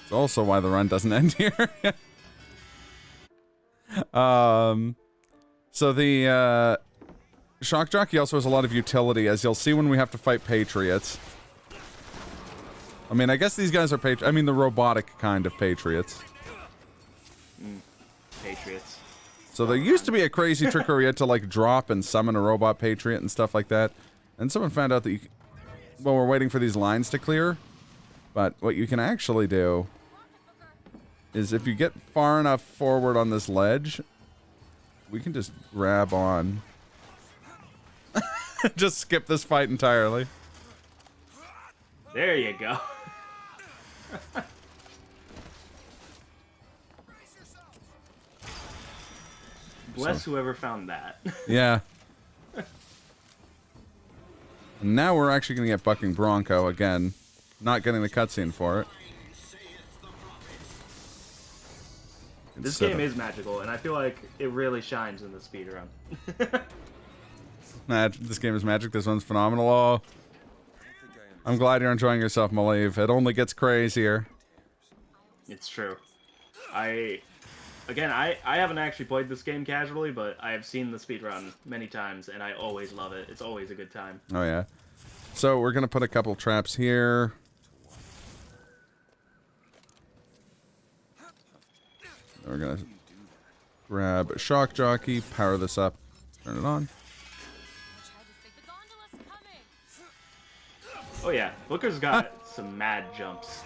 It's also why the run doesn't end here. So the Shock Jockey also has a lot of utility, as you'll see when we have to fight Patriots. I mean, I guess these guys are the robotic kind of Patriots. Patriots. So there used to be a crazy trick where you had to, like, drop and summon a robot Patriot and stuff like that. And someone found out that you... Well, we're waiting for these lines to clear. But what you can actually do is if you get far enough forward on this ledge, we can just grab on. Just skip this fight entirely. There you go. Bless whoever found that. Yeah. And now we're actually going to get Bucking Bronco again. Not getting the cutscene for it. This game is magical, and I feel like it really shines in the speedrun. This game is magic. This one's phenomenal. Oh, I'm glad you're enjoying yourself, Malieve. It only gets crazier. It's true. I haven't actually played this game casually, but I have seen the speedrun many times, and I always love it. It's always a good time. Oh, yeah. So we're going to put a couple traps here. We're going to grab a Shock Jockey, power this up, turn it on. Oh yeah, Booker's got some mad jumps.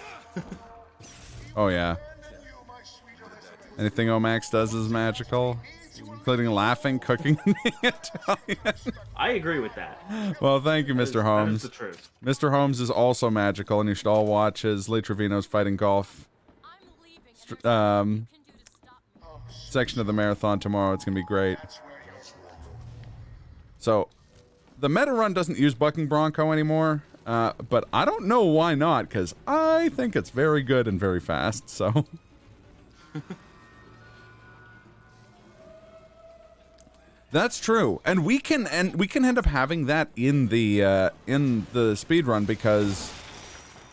Oh yeah. Anything Ohmacs does is magical, including laughing, cooking, and being Italian. I agree with that. Well, thank you, Mr. Holmes. That is the truth. Mr. Holmes is also magical, and you should all watch his Lee Trevino's Fighting Golf section of the marathon tomorrow. It's going to be great. So, the meta run doesn't use Bucking Bronco anymore, but I don't know why not, because I think it's very good and very fast, so... That's true, and we can end up having that in the speed run because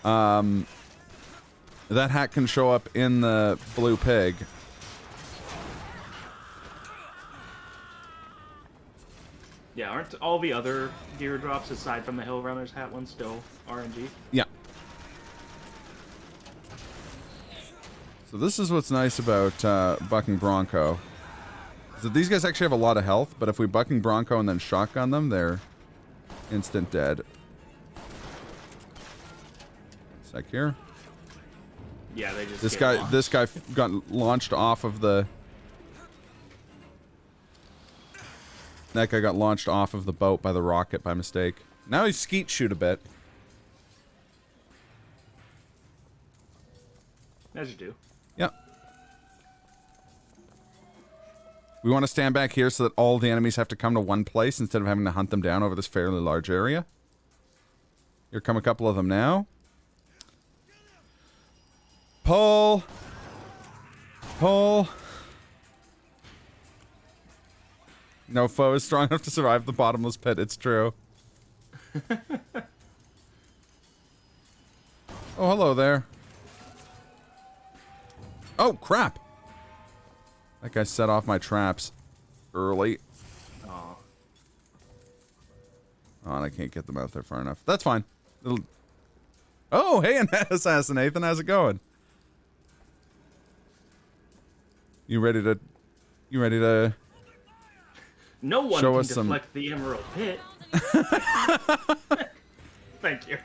that hack can show up in the blue pig. Yeah, aren't all the other gear drops aside from the Hill Runner's hat one still RNG? Yeah. So this is what's nice about Bucking Bronco. So these guys actually have a lot of health, but if we Bucking Bronco and then shotgun them, they're instant dead. Sec here. Yeah, they just This guy got launched off of the... That guy got launched off of the boat by the rocket by mistake. Now he's skeet shoot a bit. As you do. Yep. We want to stand back here so that all the enemies have to come to one place instead of having to hunt them down over this fairly large area. Here come a couple of them now. Pull! Pull! No foe is strong enough to survive the bottomless pit, it's true. Oh, hello there. Oh, crap! That guy set off my traps early. Aw. Oh, and I can't get them out there far enough. That's fine. Oh, hey, Assassin Nathan, how's it going? You ready to No one show can us some... deflect the Emerald Pit. Thank you.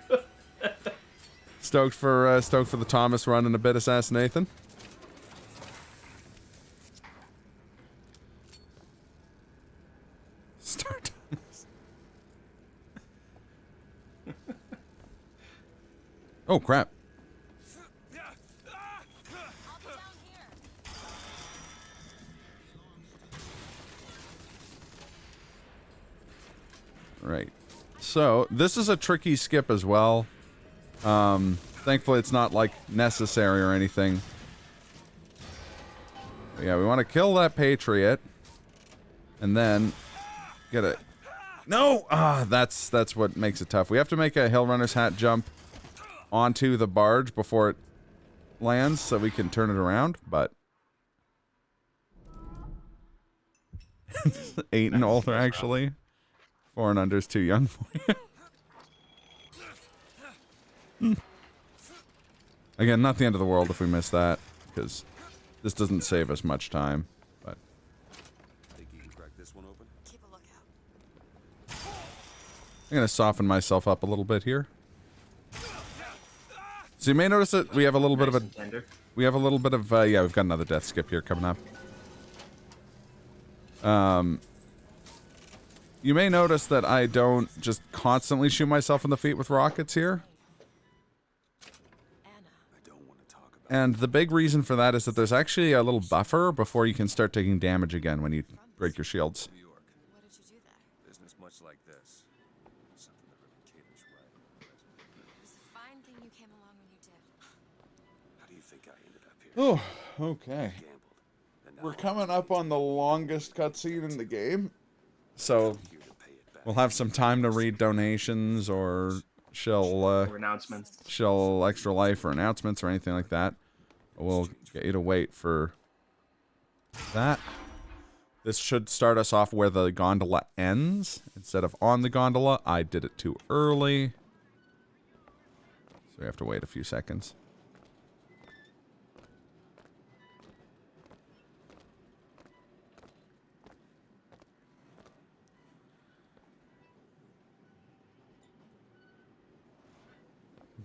Stoked for the Thomas run in a bit, Assassin Nathan? Star Thomas. Oh, crap. Right. So, this is a tricky skip as well. Thankfully it's not, like, necessary or anything. But yeah, we want to kill that Patriot. And then get it. No! Ah, that's what makes it tough. We have to make a Hill Runner's hat jump onto the barge before it lands so we can turn it around, but... 8 and older, actually. 4 and under's too young for you. Again, not the end of the world if we miss that, because this doesn't save us much time, but... Think you can crack this one open? Keep a lookout. I'm gonna soften myself up a little bit here. So you may notice that we have a little bit of a... We have a little bit of, yeah, we've got another death skip here coming up. You may notice that I don't just constantly shoot myself in the feet with rockets here. And the big reason for that is that there's actually a little buffer before you can start taking damage again when you break your shields. New York. What did you do there? Business much like this. Something that really caters right. It was a fine thing you came along when you did. How do you think I ended up here? Oh, okay. Gambled. And now We're coming up on the longest cutscene in the game. So, I'm here to pay it back. we'll have some time to read donations or Or announcements. shell extra life or announcements or anything like that. We'll get you to wait for that. This should start us off where the gondola ends instead of on the gondola. I did it too early, so we have to wait a few seconds.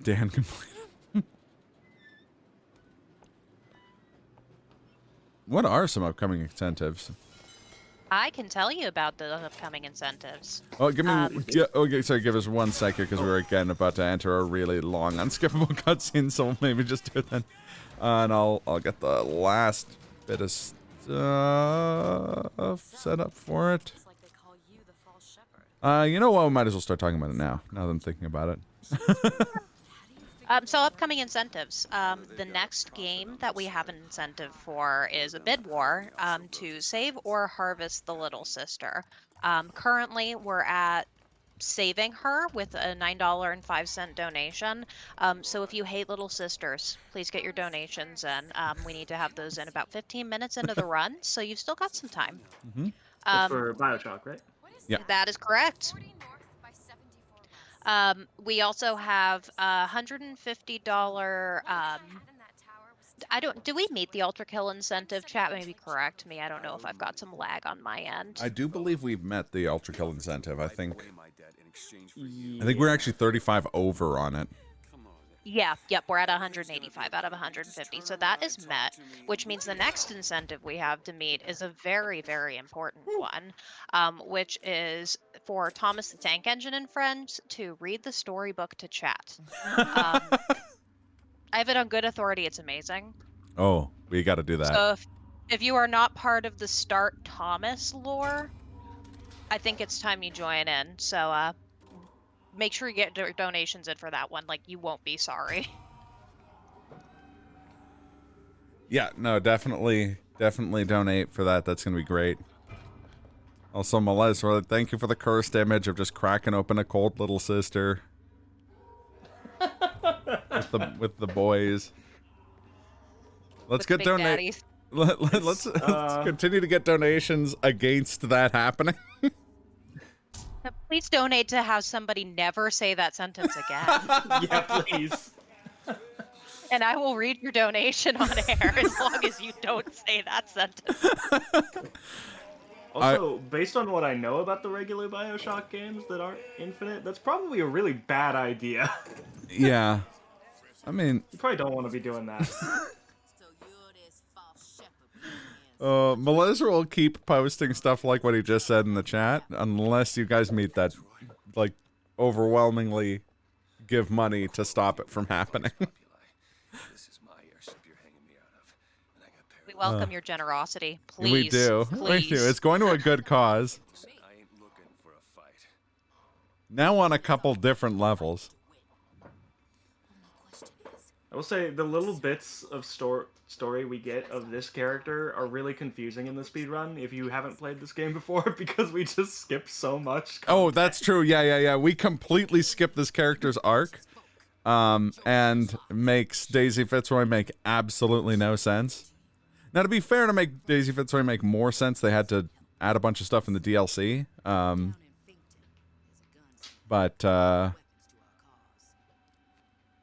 Dan completed. What are some upcoming incentives? I can tell you about the upcoming incentives. Oh, give me. Yeah, okay, sorry, give us 1 second because we were again about to enter a really long, unskippable cutscene. So we'll maybe just do it then, and I'll get the last bit of stuff set up for it. It's like they call you the false shepherd. You know what? We might as well start talking about it now. Now that I'm thinking about it. So upcoming incentives. The next game that we have an incentive for is a bid war to save or harvest the little sister. Currently, we're at saving her with a $9.05 donation. So if you hate little sisters, please get your donations in. We need to have those in about 15 minutes into the run, so you've still got some time. That's for Bioshock, right? What is Yeah. That is correct. 40 north by 74 west? We also have a $150. Had in that tower was Do we meet the ultra kill incentive? Chat, maybe correct me. I don't know if I've got some lag on my end. I do believe we've met the ultra kill incentive. I think Away my debt in exchange for you. we're actually 35 over on it. Come on. Yeah, yep, we're at 185 out of 150, so that is met, which means the next incentive we have to meet is a very, very important one, which is for Thomas the Tank Engine and friends to read the storybook to chat. I have it on good authority, it's amazing. Oh, we got to do that. So if you are not part of the Start Thomas lore, I think it's time you join in, so make sure you get donations in for that one, like, you won't be sorry. Yeah, no, definitely donate for that. That's gonna be great. Also, Melez, thank you for the cursed image of just cracking open a cold little sister with the boys. Let's With get Big donate. Daddies. Let's continue to get donations against that happening. Please donate to have somebody never say that sentence again. Yeah, please. And I will read your donation on air as long as you don't say that sentence. Also, based on what I know about the regular Bioshock games that aren't infinite, that's probably a really bad idea. Yeah. I mean, You probably don't want to be doing that. Melissa will keep posting stuff like what he just said in the chat, unless you guys meet that, like, overwhelmingly give money to stop it from happening. This is my airship you're hanging me out of, and I got We paranoid. welcome your generosity. Please. We do. Please. We do. It's going to a good cause. I ain't looking for a fight. Now on a couple different levels. I will say, the little bits of story we get of this character are really confusing in the speedrun if you haven't played this game before, because we just skip so much content. Oh, that's true. Yeah. We completely skip this character's arc. And makes Daisy Fitzroy make absolutely no sense. Now, to be fair, to make Daisy Fitzroy make more sense, they had to add a bunch of stuff in the DLC. But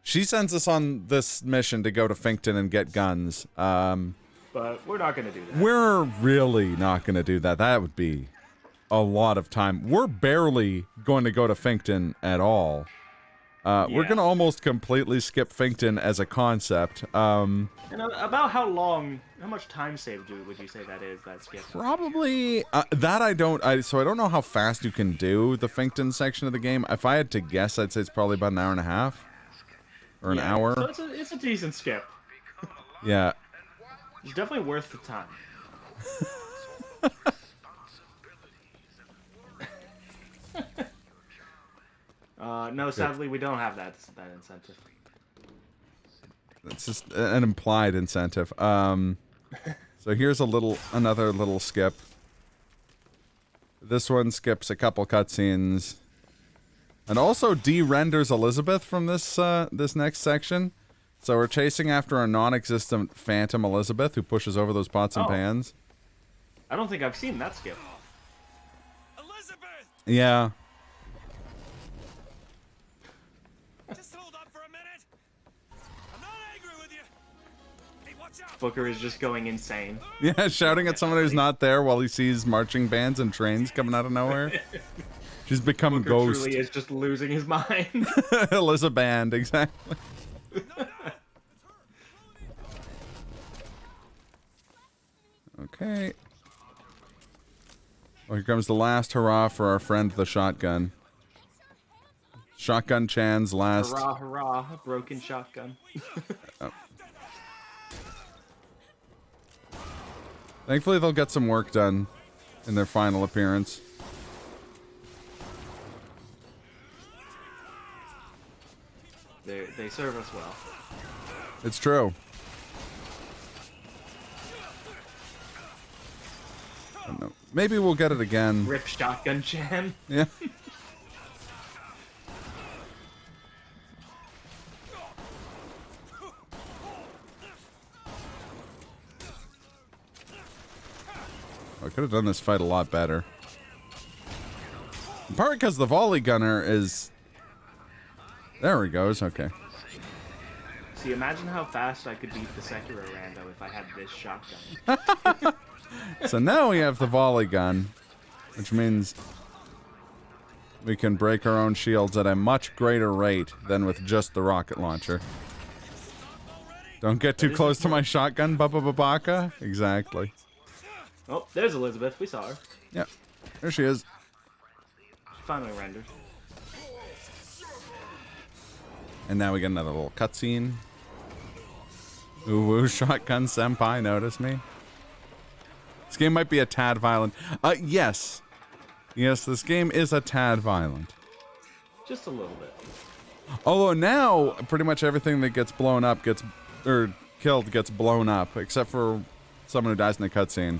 she sends us on this mission to go to Finkton and get guns. But we're not going to do that. We're really not going to do that. That would be a lot of time. We're barely going to go to Finkton at all. We're going to almost completely skip Finkton as a concept. And about how much time saved would you say that is, that skip? Probably, that I don't know how fast you can do the Finkton section of the game. If I had to guess, I'd say it's probably about an hour and a half. Or an hour. So it's a decent skip. Yeah. It's definitely worth the time. No, sadly, we don't have that incentive. It's just an implied incentive. So here's another little skip. This one skips a couple cutscenes. And also de-renders Elizabeth from this this next section. So we're chasing after a non-existent phantom Elizabeth who pushes over those pots and pans. I don't think I've seen that skip. Elizabeth! Yeah. Just hold up for a minute. I'm not angry with you. Hey, watch out. Booker is just going insane. Yeah, shouting at someone who's not there while he sees marching bands and trains coming out of nowhere. She's become Booker ghost. truly is just losing his mind. Elizabeth, exactly. Okay. Well, here comes the last hurrah for our friend the shotgun. Shotgun Chan's last. Hurrah, hurrah, broken shotgun. Oh. Thankfully, they'll get some work done in their final appearance. They serve us well. It's true. I don't know. Maybe we'll get it again. Rip Shotgun Chan. Yeah. I could have done this fight a lot better. In part because the volley gunner is... There he goes, okay. See, imagine how fast I could beat the Sekiro rando if I had this shotgun. So now we have the volley gun, which means we can break our own shields at a much greater rate than with just the rocket launcher. Don't get too close to my shotgun, Baba Babaka. Exactly. Oh, there's Elizabeth. We saw her. Yep. There she is. Finally rendered. And now we get another little cutscene. Ooh, woo, shotgun senpai, notice me. This game might be a tad violent. Yes. Yes, this game is a tad violent. Just a little bit. Although now, pretty much everything that gets blown up or killed gets blown up, except for someone who dies in a cutscene.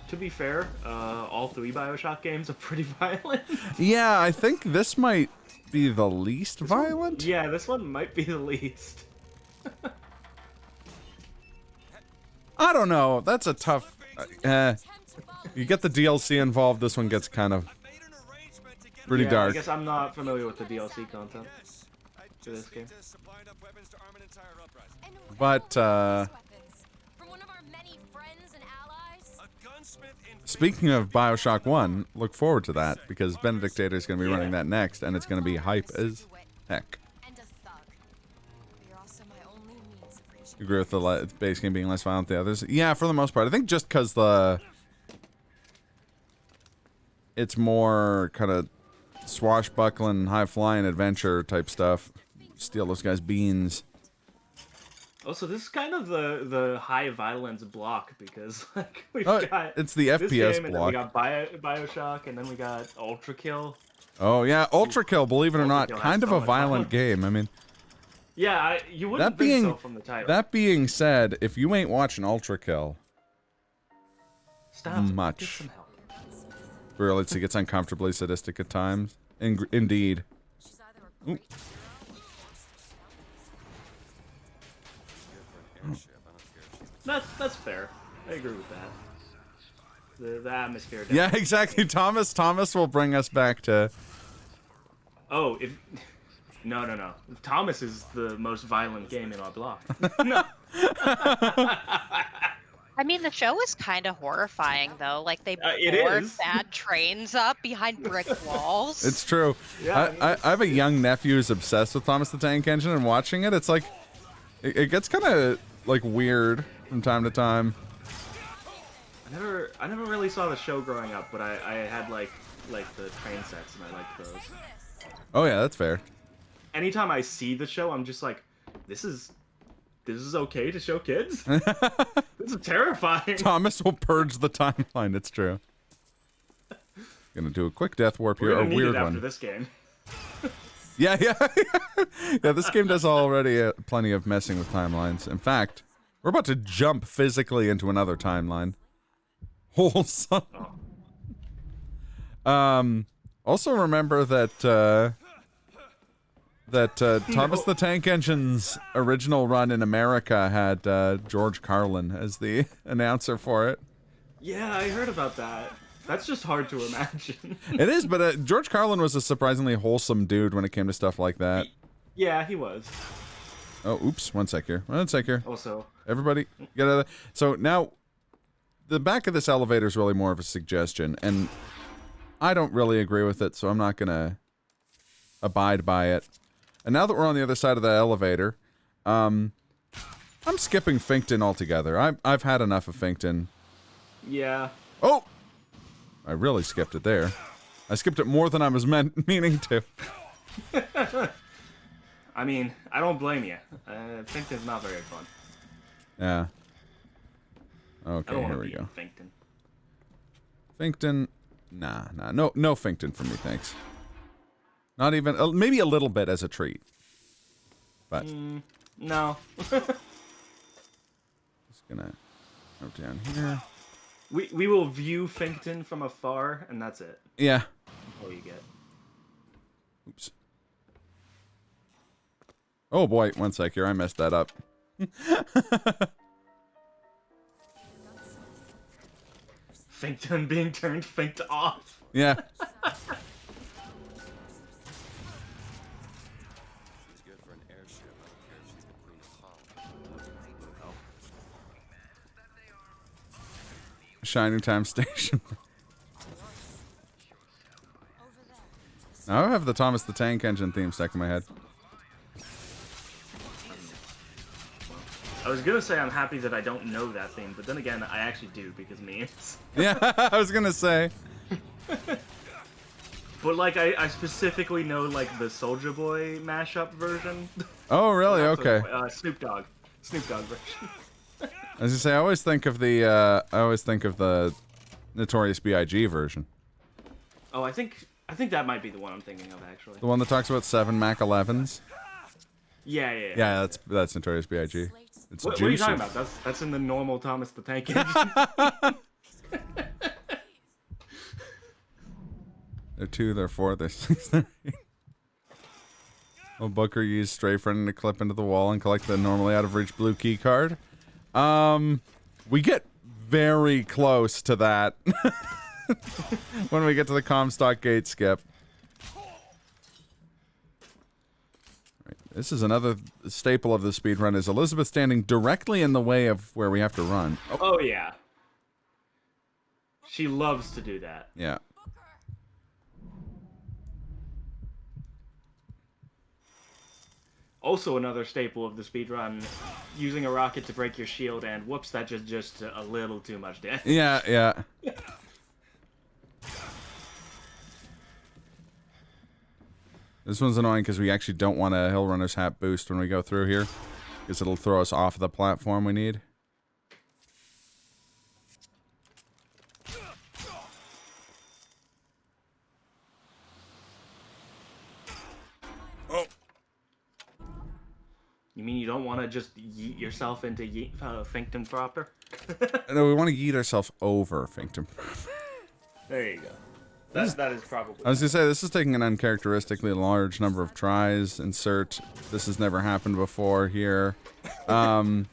To be fair, all 3 Bioshock games are pretty violent. Yeah, I think this might be the least violent. Yeah, this one might be the least. I don't know. That's a tough... You get the DLC involved, this one gets kind of pretty dark. I guess I'm not familiar with the DLC content for this game. But, From one of our many friends and allies. speaking of Bioshock 1, look forward to that, because Benedict Data is going to be running that next, and it's going to be hype as heck. And a thug. But you're also my only means of reaching. You agree with the base game being less violent than the others? Yeah, for the most part. I think just because it's more kind of swashbuckling, high-flying adventure type stuff. Steal those guys' beans. Also, this is kind of the high violence block because like we've Oh, got it's the this FPS game, and then block. we got Bioshock, and then we got Ultra Kill. Oh yeah, Ultra Kill. Believe it or not, Ultra Kill kind has of so a much violent violence. game. I mean, Yeah, you wouldn't think so from the title. that being said, if you ain't watching Ultra Kill, Stop. Get much. some help. Really, it gets uncomfortably sadistic at times. Indeed. She's either a great That's fair. I agree with that. The atmosphere. Yeah, exactly. Thomas will bring us back to. Oh, if no. Thomas is the most violent game in our block. No. I mean, the show is kind of horrifying, though. Like, they It board is. bad trains up behind brick walls. It's true. Yeah, I have a young nephew who's obsessed with Thomas the Tank Engine, and watching it, it's like it gets kind of like weird from time to time. I never really saw the show growing up, but I had like the train sets and I liked those. Oh yeah, that's fair. Anytime I see the show, I'm just like, this is okay to show kids? This is terrifying. Thomas will purge the timeline. It's true. Gonna do a quick death warp We're here, a gonna need weird it after one. this game. Yeah. Yeah, this game does already plenty of messing with timelines. In fact, we're about to jump physically into another timeline. Wholesome. Also remember that Thomas the Tank Engine's original run in America had George Carlin as the announcer for it. Yeah, I heard about that. That's just hard to imagine. It is, but George Carlin was a surprisingly wholesome dude when it came to stuff like that. Yeah, he was. Oh, oops. One sec here. Also, Everybody, get out of there. So now, the back of this elevator is really more of a suggestion, and I don't really agree with it, so I'm not going to abide by it. And now that we're on the other side of the elevator, I'm skipping Finkton altogether. I've had enough of Finkton. yeah. Oh! I really skipped it there. I skipped it more than I was meaning to. I mean, I don't blame you. Finkton's not very fun. Yeah. I Okay, don't want here to we be go. in Finkton. Finkton, nah, no Finkton for me, thanks. Not even, maybe a little bit as a treat. But, No. just gonna go down here. We will view Finkton from afar, and that's it. Yeah. All you get. Oops. Oh boy, one sec here, I messed that up. Finkton being turned finked off. Yeah. She's good for an airship. I don't care if she's the queen of Holland. Shining Time Station. Now I have the Thomas the Tank Engine theme stuck in my head. I was gonna say I'm happy that I don't know that theme, but then again, I actually do because memes. Yeah, I was gonna say. But like, I specifically know like the Soulja Boy mashup version. Oh, really? Not Okay. Soulja Boy, Snoop Dogg version. As you say, I always think of the Notorious B.I.G. version. Oh, I think that might be the one I'm thinking of actually. The one that talks about 7 Mac 11s. Yeah. Yeah, that's Notorious B.I.G. It's What are you juicy. talking about? That's in the normal Thomas the Tank Engine. They're 2, they're 4, they're 6, they're 8. Will Booker use Stray Friend to clip into the wall and collect the normally out of reach blue key card? We get very close to that. When we get to the Comstock gate skip. Right, this is another staple of the speedrun, is Elizabeth standing directly in the way of where we have to run. Oh yeah. She loves to do that. Yeah. Also another staple of the speedrun, using a rocket to break your shield, and whoops, that just a little too much damage. Yeah, yeah. This one's annoying because we actually don't want a Hill Runner's hat boost when we go through here, because it'll throw us off the platform we need. Oh. You mean you don't want to just yeet yourself into Finkton proper? No, we want to yeet ourselves over Finkton. There you go. That is probably. I was gonna say, this is taking an uncharacteristically large number of tries. Insert. This has never happened before here. But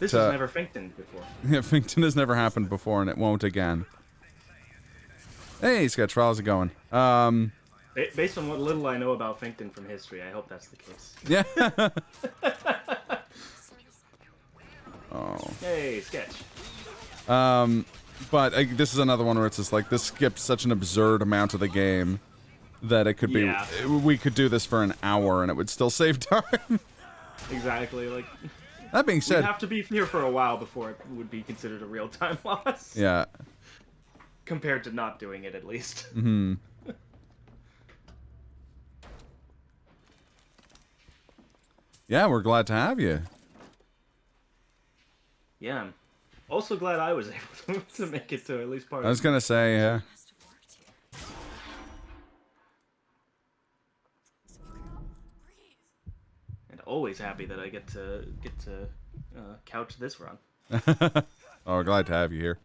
this has never Finkton before. Yeah, Finkton has never happened before, and it won't again. Hey, Sketch, how's it going? Based on what little I know about Finkton from history, I hope that's the case. Yeah. Oh. Hey, Sketch. But this is another one where it's just like, this skips such an absurd amount of the game that it could be. Yeah. We could do this for an hour and it would still save time. Exactly. Like. That being said, we'd have to be here for a while before it would be considered a real time loss. Yeah. Compared to not doing it, at least. Mm-hmm. Yeah, we're glad to have you. Yeah, I'm also glad I was able to make it to at least part of it. I was gonna say, yeah. And always happy that I get to couch this run. Oh, we're glad to have you here.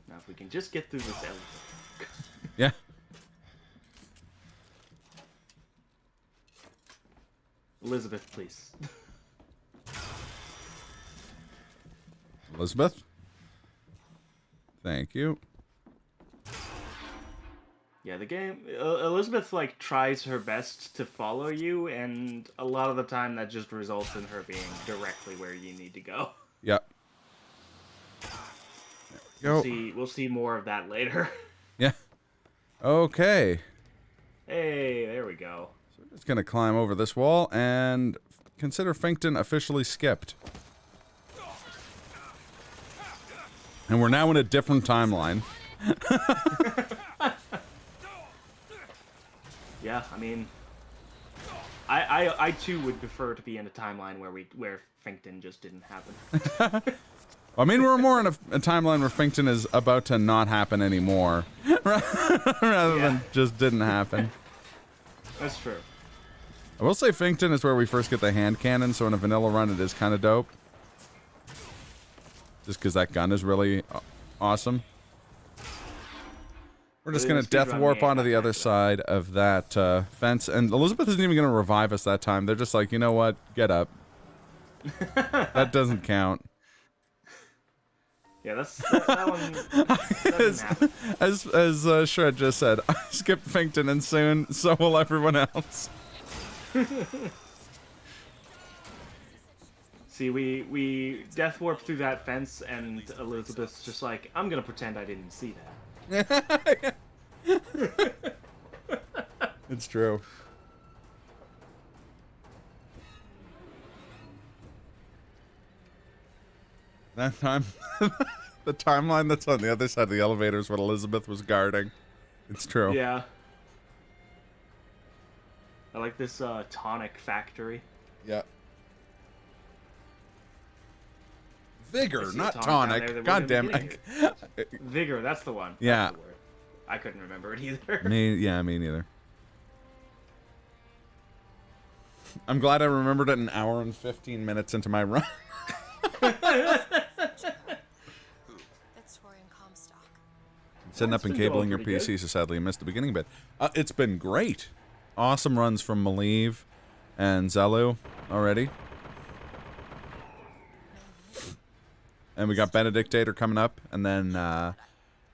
Now, if we can just get through this elevator. Yeah. Elizabeth, please. Elizabeth? Thank you. Yeah, the game... Elizabeth, like, tries her best to follow you, and a lot of the time that just results in her being directly where you need to go. Yep. There we go. We'll see more of that later. Yeah. Okay. Hey, there we go. So we're just gonna climb over this wall and consider Finkton officially skipped. And we're now in a different timeline. Yeah, I mean, I too would prefer to be in a timeline where Finkton just didn't happen. I mean, we're more in a timeline where Finkton is about to not happen anymore, rather than just didn't happen. That's true. I will say Finkton is where we first get the hand cannon, so in a vanilla run it is kind of dope. Just because that gun is really awesome. We're just going to death warp onto the other side of that fence, and Elizabeth isn't even going to revive us that time. They're just like, you know what? Get up. That doesn't count. Yeah, that one doesn't happen. As Shred just said, I skipped Finkton, and soon so will everyone else. See, we death warp through that fence, and Elizabeth's just like, I'm gonna pretend I didn't see that. It's true. That time, the timeline that's on the other side of the elevator is what Elizabeth was guarding. It's true. Yeah. I like this tonic factory. Yeah. Vigor, not tonic. tonic. God damn it. Vigor, that's the one. Yeah. That's the word. I couldn't remember it either. Me neither. I'm glad I remembered it an hour and 15 minutes into my run. That's Tori and Comstock. Setting up and been going cabling your pretty PC, good. so sadly I missed the beginning bit. It's been great. Awesome runs from Malieve and Zelu already. And we got Benedictator coming up, and then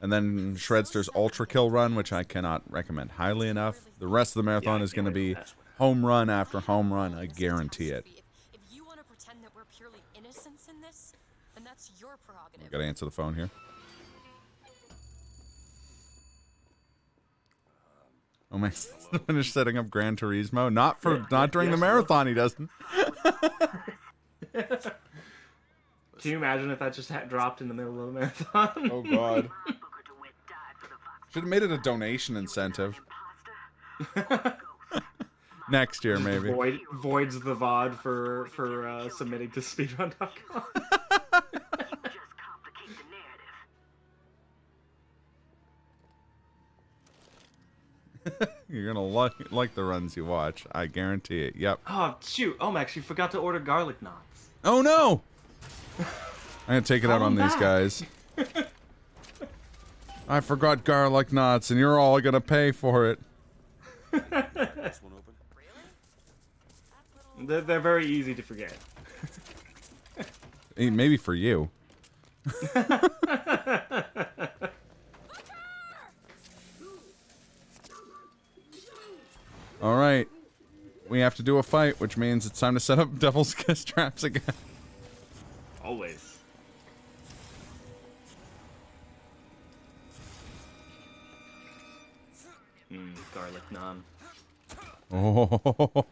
Shredster's Ultra Kill run, which I cannot recommend highly enough. The rest of the marathon is going to be home run after home run. I guarantee it. If you want to pretend that we're purely innocents in this, then that's your prerogative. Got to answer the phone here. Oh my! Finished setting up Gran Turismo. Not during the marathon. He doesn't. Can you imagine if that just dropped in the middle of the marathon? Oh god. Should have made it a donation incentive. Next year, maybe. Voids the VOD for submitting to speedrun.com. You're gonna like the runs you watch. I guarantee it. Yep. Oh shoot, Ohmacs, you forgot to order garlic knots. Oh no! I'm gonna take it out on Call these him guys. I forgot garlic knots, and you're all gonna pay for it. This one open? They're very easy to forget. Maybe for you. All right, we have to do a fight, which means it's time to set up Devil's Kiss traps again. Always. Garlic naan. Oh,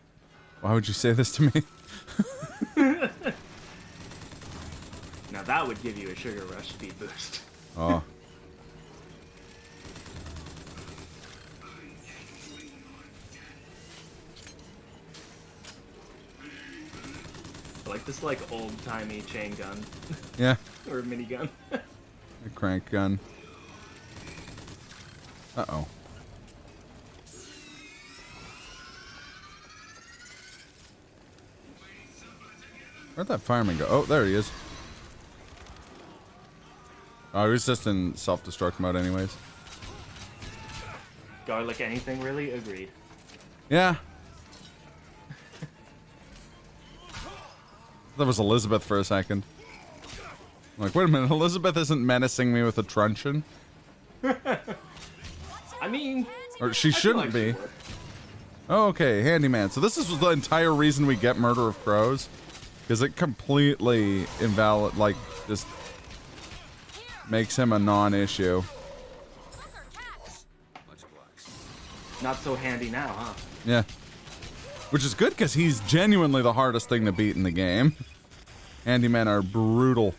why would you say this to me? Now that would give you a sugar rush speed boost. Oh. Like this, old-timey chain gun Yeah, or minigun. a crank gun. Uh-oh. Where'd that fireman go? Oh, there he is. Oh, he was just in self-destruct mode anyways. Garlic anything, really? Agreed. Yeah. That was Elizabeth for a second. I'm like, wait a minute, Elizabeth isn't menacing me with a truncheon? I mean, Or she I feel shouldn't like be. she would. Oh, okay, handyman. So this is the entire reason we get Murder of Crows? Because it completely invalid, just makes him a non-issue. Not so handy now, huh? Yeah. Which is good, because he's genuinely the hardest thing to beat in the game. Handymen are brutal.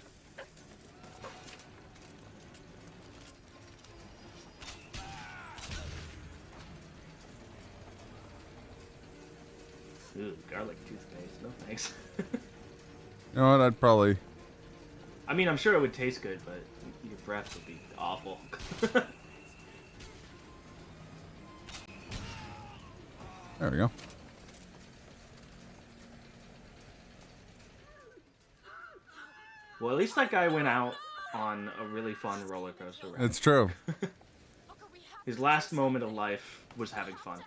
Ooh, garlic toothpaste. No thanks. You know what, I'd probably... I mean, I'm sure it would taste good, but your breath would be awful. There we go. Well, at least that guy went out on a really fun roller coaster ride. It's true. His last moment of life was having fun.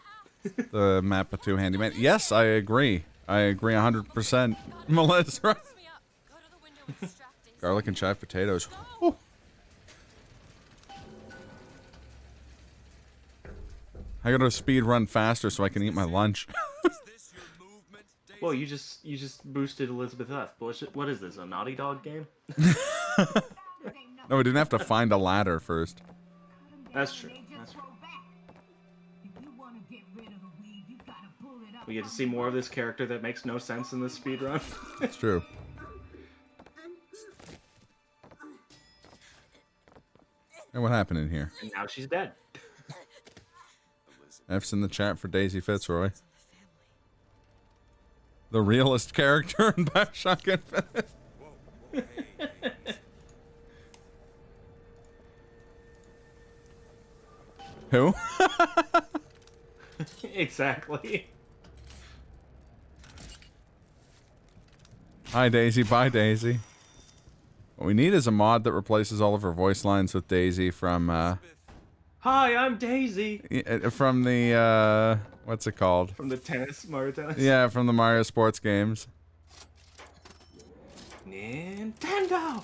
The Mappa 2 handyman. Yes, I agree. I agree 100%. Melissa, right? Me up. Go to the window and distract Daisy. Garlic and chive potatoes. Whew. I gotta speed run faster so I can eat my lunch. Well, you just boosted Elizabeth F. What is this, a Naughty Dog game? No, we didn't have to find a ladder first. That's true. That's true. We get to see more of this character that makes no sense in this speedrun. It's true. And what happened in here? And now she's dead. F's in the chat for Daisy Fitzroy. The realest character in Bioshock Infinite. Who? Exactly. Hi, Daisy. Bye, Daisy. What we need is a mod that replaces all of her voice lines with Daisy from Hi, I'm Daisy. From the what's it called? From the Mario Tennis. Yeah, from the Mario sports games. Nintendo.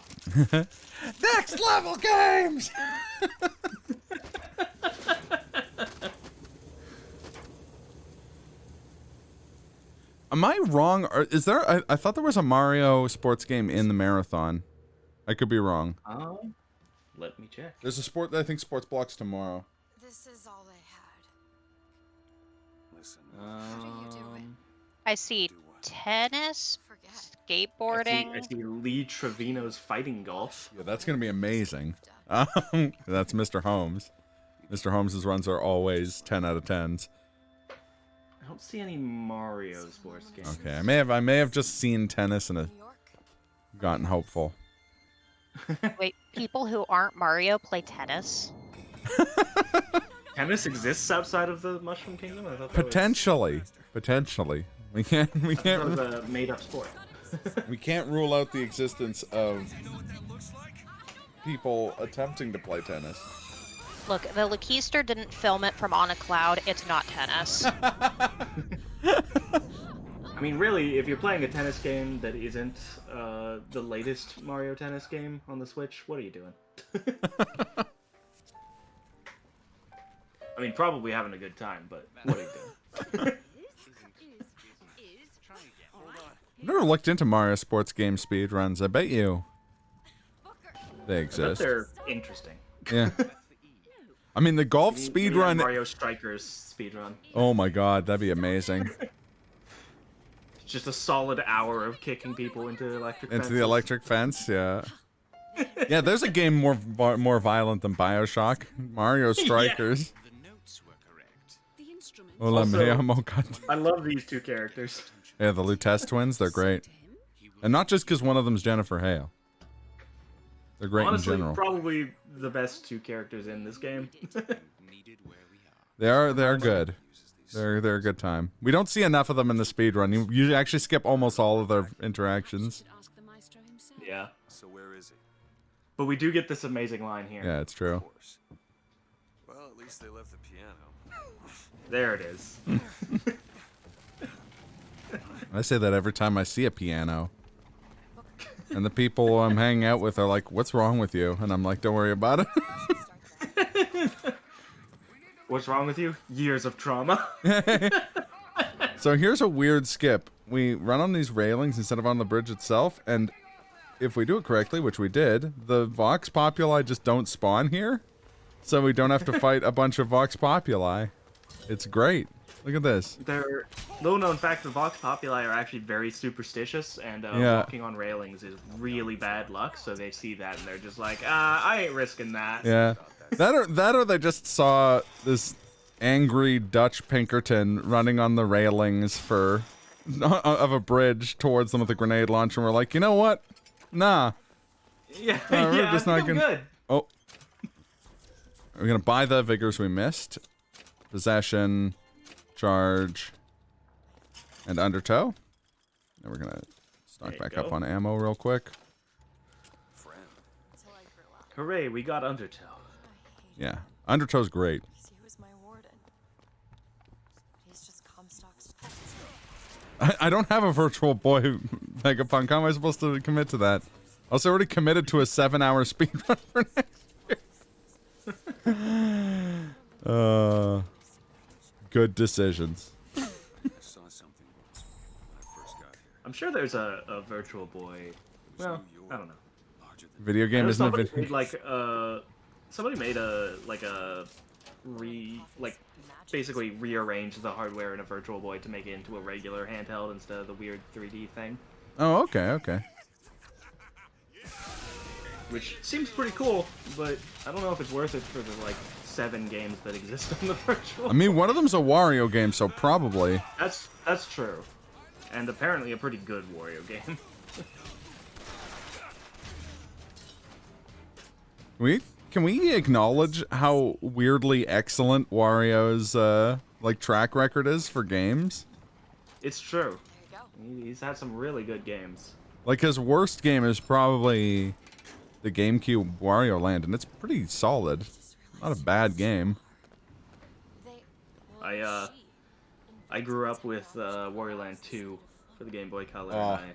Next level games. Am I wrong? Or is there? I thought there was a Mario sports game in the marathon. I could be wrong. Let me check. There's a sport. I think Sports Block's tomorrow. This is all they had. Listen, What are you doing? I see tennis, Forget. skateboarding. I see Lee Trevino's fighting golf. Yeah, that's gonna be amazing. That's Mr. Holmes. Mr. Holmes' runs are always 10 out of 10s. I don't see any Mario sports games. Okay, I may have just seen tennis and New York? gotten hopeful. Wait, people who aren't Mario play tennis? Tennis exists outside of the Mushroom Kingdom? I thought that Potentially. We can't was a made-up sport. we can't rule out the existence of people attempting to play tennis. Look, the Lakeister didn't film it from on a cloud. It's not tennis. I mean, really, if you're playing a tennis game that isn't the latest Mario Tennis game on the Switch, what are you doing? I mean, probably having a good time, but what are you doing? I've never looked into Mario sports game speedruns. I bet you they I bet exist. they're interesting. Yeah. I mean, the golf Maybe speedrun. Mario Strikers speedrun. Oh my god, that'd be amazing. It's just a solid hour of kicking people into electric Into the fences. electric fence, yeah. Yeah, there's a game more violent than Bioshock. Mario Strikers. the notes were correct. The instrument. Hola, Also- me llamo Cat- I love these two characters. Yeah, the Lutece twins, they're great. And not just because one of them's Jennifer Hale. They're great Honestly, in general. probably the best two characters in this game. Needed where we are. They're good. They're a good time. We don't see enough of them in the speedrun. You actually skip almost all of their interactions. Should ask the maestro himself. Yeah. So where is he? But we do get this amazing line here. Yeah, it's true. Of course. Well, at least they left the piano. There it is. I say that every time I see a piano. And the people I'm hanging out with are like, "What's wrong with you?" And I'm like, "Don't worry about it." What's wrong with you? Years of trauma. So here's a weird skip. We run on these railings instead of on the bridge itself, and if we do it correctly, which we did, the Vox Populi just don't spawn here. So we don't have to fight a bunch of Vox Populi. It's great. Look at this. They're little known fact: the Vox Populi are actually very superstitious, and Yeah. walking on railings is really bad luck. So they see that and they're just like, I ain't risking that. Yeah. That or they just saw this angry Dutch Pinkerton running on the railings of a bridge towards them with a grenade launcher, and we're like, you know what? Nah. Yeah, we're yeah, just I not feel gonna- good. Oh. We're gonna buy the vigors we missed. Possession, charge, and undertow. And we're gonna There stock you back go. up on ammo real quick. Friend. Until I grew up. Hooray, we got Undertow. Yeah. Undertow's great. He was my warden. He's just Comstock's. I don't have a virtual boy Megapunk. How am I supposed to commit to that? I was already committed to a 7-hour speedrun for next year. Good decisions. I saw something when I first got here. I'm sure there's a Virtual Boy. Well, I don't know. Larger than Video I game know isn't a somebody video. made somebody made basically rearranged the hardware in a Virtual Boy to make it into a regular handheld instead of the weird 3D thing, Oh, okay. which seems pretty cool. But I don't know if it's worth it for the 7 games that exist on the Virtual. I mean, one of them's a Wario game, so probably. That's true, and apparently a pretty good Wario game. Can we acknowledge how weirdly excellent Wario's track record is for games? It's true. There you go. He's had some really good games. Like his worst game is probably the GameCube Wario Land, and it's pretty solid. Not a bad game. I grew up with Warrior Land 2 for the Game Boy Color. Oh, And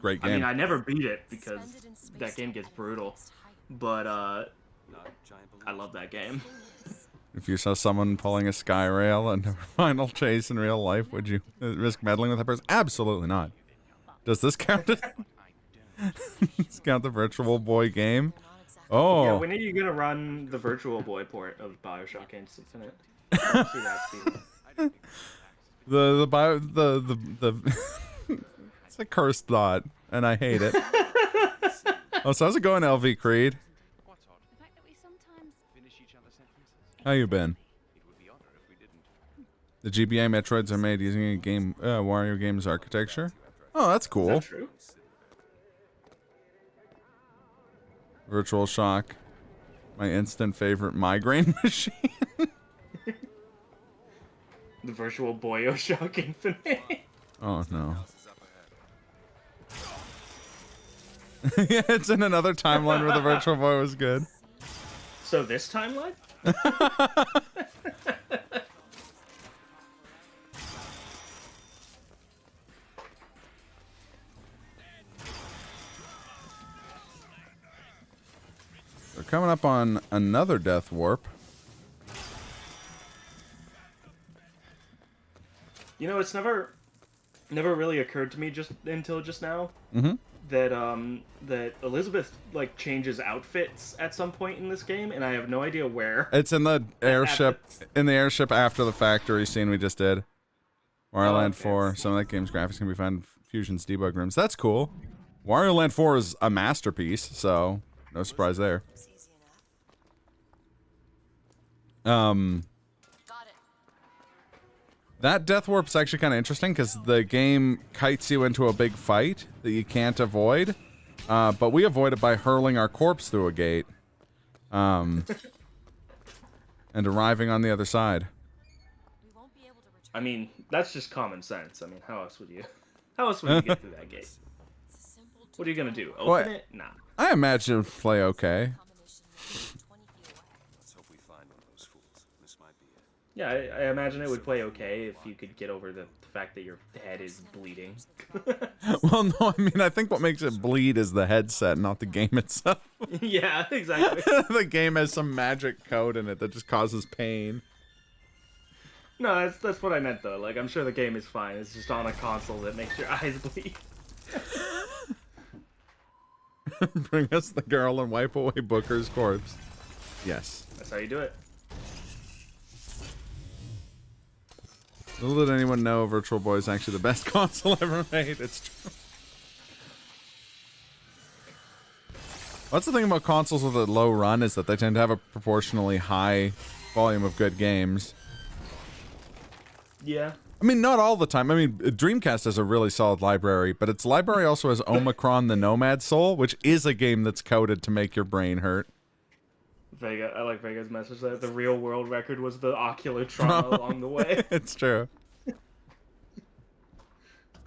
great game. I mean, I never beat it because that game gets brutal, but I love that game. If you saw someone pulling a sky rail in a Final Chase in real life, would you risk meddling with that person? Absolutely not. Does this count? Does this count the Virtual Boy game? Oh. Yeah, when are you gonna run the Virtual Boy port of Bioshock Infinite? I don't see that speed. The it's a cursed thought, and I hate it. Oh, so how's it going, LV Creed? How you been? The GBA Metroids are made using a game Wario Games architecture. Oh, that's cool. Is that true? Virtual Shock, my instant favorite migraine machine. The Virtual Bioshock Infinite. Oh no. Yeah, it's in another timeline where the Virtual Boy was good. So this timeline? We're coming up on another death warp. You know, it's never really occurred to me until just now Mm-hmm. that Elizabeth like changes outfits at some point in this game, and I have no idea where. It's in the airship. In the airship after the factory scene we just did. Wario Land 4. Some of that game's graphics can be found in Fusion's debug rooms. That's cool. Wario Land 4 is a masterpiece, so no surprise there. That death warp's actually kind of interesting because the game kites you into a big fight that you can't avoid, but we avoid it by hurling our corpse through a gate, and arriving on the other side. I mean, that's just common sense. I mean, how else would you get through that gate? What are you gonna do? Open it? Nah. I imagine it would play okay. Let's hope we find one of those fools. This might be it. Yeah, I imagine it would play okay if you could get over the fact that your head is bleeding. Well, no, I mean, I think what makes it bleed is the headset, not the game itself. Yeah, exactly. The game has some magic code in it that just causes pain. No, that's what I meant though. Like, I'm sure the game is fine. It's just on a console that makes your eyes bleed. Bring us the girl and wipe away Booker's corpse. Yes. That's how you do it. Little did anyone know Virtual Boy is actually the best console ever made. It's true. That's the thing about consoles with a low run is that they tend to have a proportionally high volume of good games. Yeah. I mean, not all the time. I mean, Dreamcast has a really solid library, but its library also has Omicron the Nomad Soul, which is a game that's coded to make your brain hurt. Vega, I like Vega's message that the real world record was the ocular trauma along the way. It's true.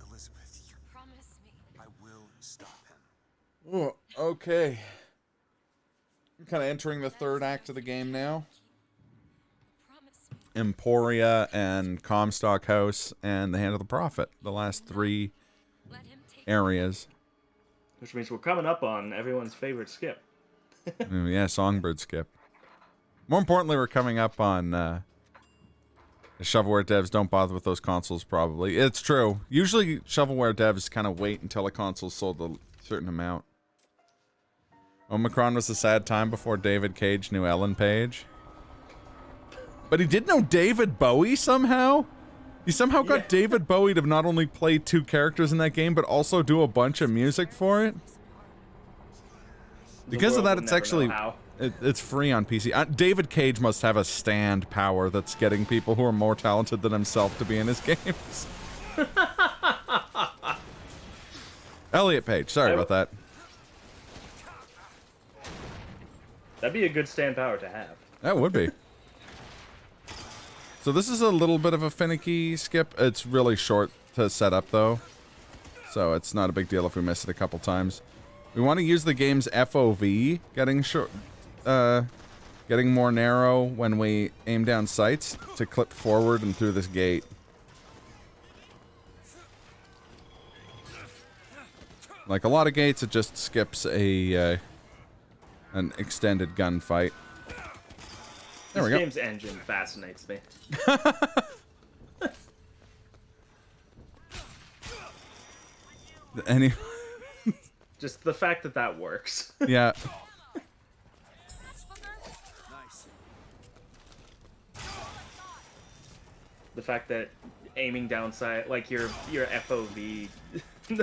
Elizabeth, you Promise me. I will stop him. Oh, okay. I'm kind of entering the third act of the game now. Promise me. Emporia and Comstock House and the Hand of the Prophet, the last three Let him take areas. Which means we're coming up on everyone's favorite skip. Yeah, Songbird skip. More importantly, we're coming up on the shovelware devs don't bother with those consoles, probably. It's true. Usually, shovelware devs kind of wait until a console's sold a certain amount. Omicron was a sad time before David Cage knew Ellen Page. But he did know David Bowie somehow? He somehow got David Bowie to not only play two characters in that game, but also do a bunch of music for it. Because of that, it's actually it's free on PC. David Cage must have a stand power that's getting people who are more talented than himself to be in his games. Elliot Page, sorry about that. That'd be a good stand power to have. That would be. So this is a little bit of a finicky skip. It's really short to set up though, so it's not a big deal if we miss it a couple times. We want to use the game's FOV, getting getting more narrow when we aim down sights to clip forward and through this gate. Like a lot of gates, it just skips a an extended gunfight. There we go. This game's engine fascinates me. Any? Just the fact that that works. Yeah. The fact that aiming down sight, like your FOV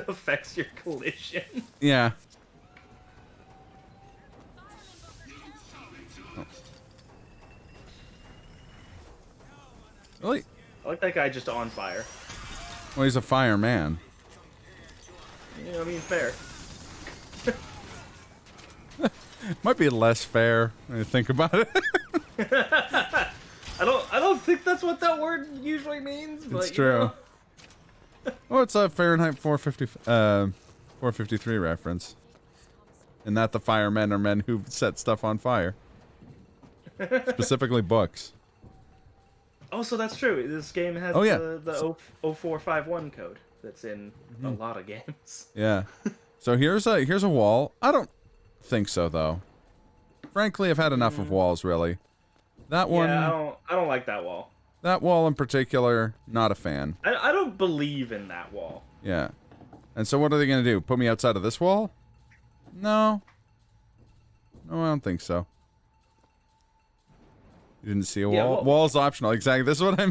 affects your collision. Yeah. Oh. Really? I like that guy just on fire. Well, he's a fireman. You know, I mean, fair. Might be less fair when you think about it. I don't think that's what that word usually means. But, It's true. Oh, it's a Fahrenheit 453 reference. And that the firemen are men who set stuff on fire. Specifically books. Oh, so that's true. This game has Oh, yeah. the 0451 code that's in a lot of games. Yeah. So here's a wall. I don't think so though. Frankly, I've had enough of walls really. That one. Yeah, I don't like that wall. That wall in particular, not a fan. I don't believe in that wall. Yeah. And so what are they gonna do? Put me outside of this wall? No. No, I don't think so. You didn't see a wall? Yeah, well, Wall's optional. Exactly. This is what I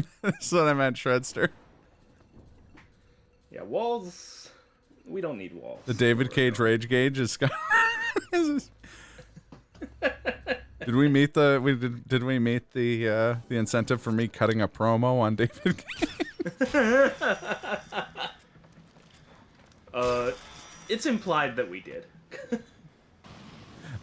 meant, Shredster. Yeah, walls. We don't need walls. The David Cage rage gauge is. Did we meet the did we meet the incentive for me cutting a promo on David Cage? It's implied that we did.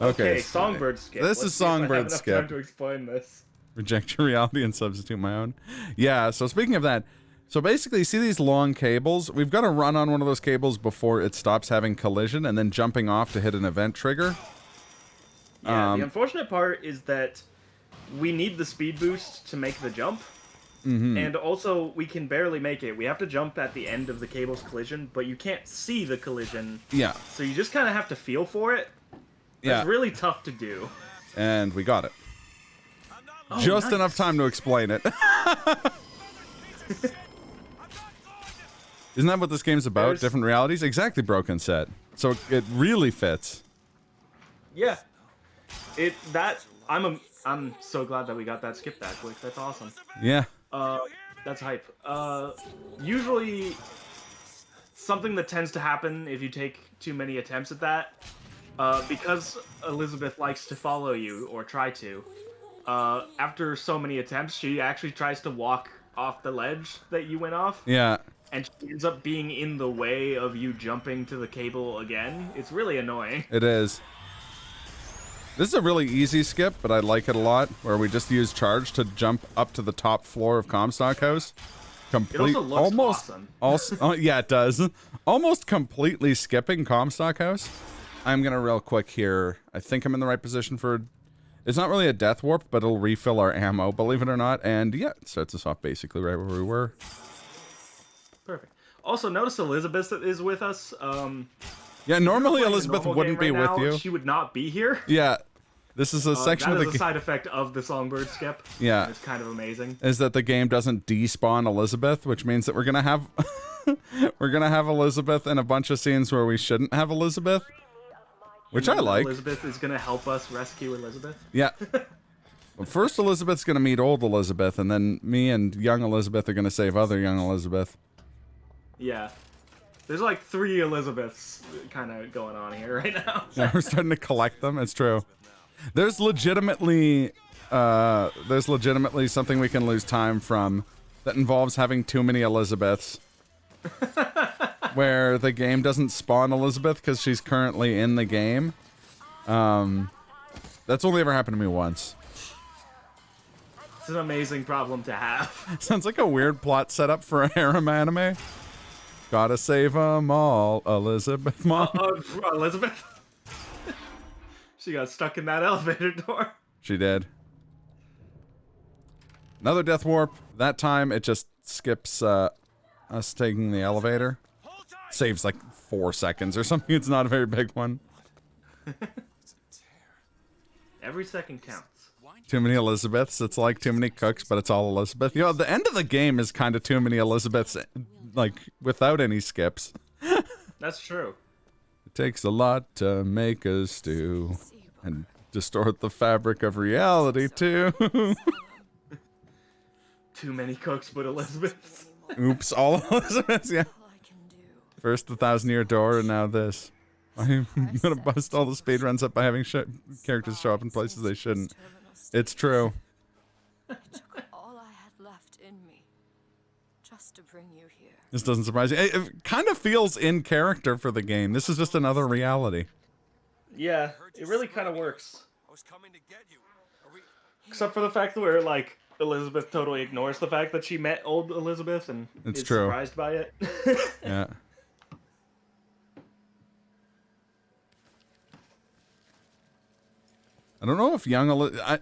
Okay, Songbird skip. This Let's is see if I have Songbird enough skip. time to explain this. Reject your reality and substitute my own. Yeah, so speaking of that, so basically, see these long cables? We've got to run on one of those cables before it stops having collision and then jumping off to hit an event trigger. Yeah, the unfortunate part is that we need the speed boost to make the jump. And also, we can barely make it. We have to jump at the end of the cable's collision, but you can't see the collision. Yeah. So you just kind of have to feel for it. Yeah. It's really tough to do. And we got it. Oh, Just nice. enough time to explain it. Isn't that what this game's about? There's- Different realities? Exactly, Broken Set. So it really fits. Yeah. I'm so glad that we got that skip that quick. That's awesome. Yeah. That's hype. Usually, something that tends to happen if you take too many attempts at that, because Elizabeth likes to follow you, or try to, after so many attempts, she actually tries to walk off the ledge that you went off, Yeah. and she ends up being in the way of you jumping to the cable again. It's really annoying. It is. This is a really easy skip, but I like it a lot, where we just use charge to jump up to the top floor of Comstock House. It also looks awesome. Yeah, it does. Almost completely skipping Comstock House. I'm gonna real quick here. I think I'm in the right position for. It's not really a death warp, but it'll refill our ammo, believe it or not. And yeah, it starts us off basically right where we were. Perfect. Also, notice Elizabeth is with us. Yeah, normally Playing a Elizabeth normal wouldn't be game right with now, you. She would not be here. Yeah, this is a section that of is the a game. side effect of the Songbird skip. Yeah. It's kind of amazing. Is that the game doesn't despawn Elizabeth, which means that we're gonna have Elizabeth in a bunch of scenes where we shouldn't have Elizabeth, which I like. Elizabeth is gonna help us rescue Elizabeth. Yeah. Well, first Elizabeth's gonna meet old Elizabeth, and then me and young Elizabeth are gonna save other young Elizabeth. Yeah. There's like 3 Elizabeths kind of going on here right now. Yeah, we're starting to collect them. It's true. There's legitimately something we can lose time from that involves having too many Elizabeths. Where the game doesn't spawn Elizabeth because she's currently in the game. That's only ever happened to me once. It's an amazing problem to have. Sounds like a weird plot setup for a harem anime. Gotta save them all, Elizabeth. Mom. Elizabeth? She got stuck in that elevator door. She did. Another death warp. That time it just skips us taking the elevator. Hold tight. Saves like 4 seconds or something. It's not a very big one. Every second counts. Too many Elizabeths. It's like too many cooks, but it's all Elizabeth. You know, the end of the game is kind of too many Elizabeths, like without any skips. That's true. It takes a lot to make a stew and distort the fabric of reality too. Too many cooks, but Elizabeths. Oops, all Elizabeths. Yeah. First the 1,000-year door, and now this. I'm gonna bust all the speedruns up by having characters show up in places they shouldn't. It's true. I took all I had left in me just to bring you here. This doesn't surprise you. It kind of feels in character for the game. This is just another reality. Yeah, it really kind of works. I was coming to get you. Are we? Except for the fact where, like, Elizabeth totally ignores the fact that she met old Elizabeth and It's is true. surprised by it. Yeah. I don't know if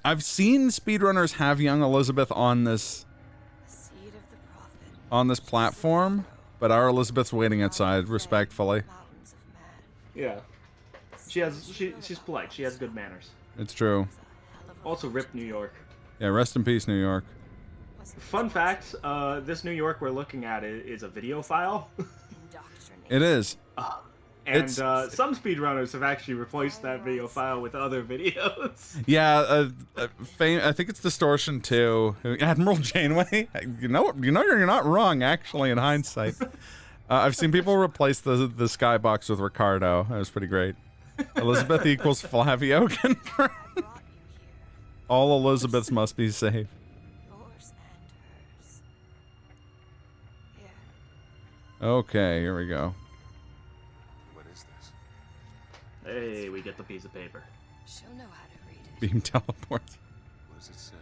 I've seen speedrunners have young Elizabeth on this Seed of the prophet. on this platform, but our Elizabeth's waiting outside respectfully. Mountains of man. Yeah. She's polite. She has good manners. It's true. Also, rip New York. Yeah, rest in peace, New York. Fun fact, this New York we're looking at is a video file. Indoctrinate. It is. And some speedrunners have actually replaced that video file with other videos. Yeah, I think it's Distortion 2. Admiral Janeway. You're not wrong, actually, in hindsight. I've seen people replace the skybox with Ricardo. That was pretty great. Elizabeth equals Flavio confirmed. Brought you here. All Elizabeths must be saved. Yours and hers. Here. Okay, here we go. What is this? Hey, we get the piece of paper. She'll know how to read it. Beam teleports. What does it say?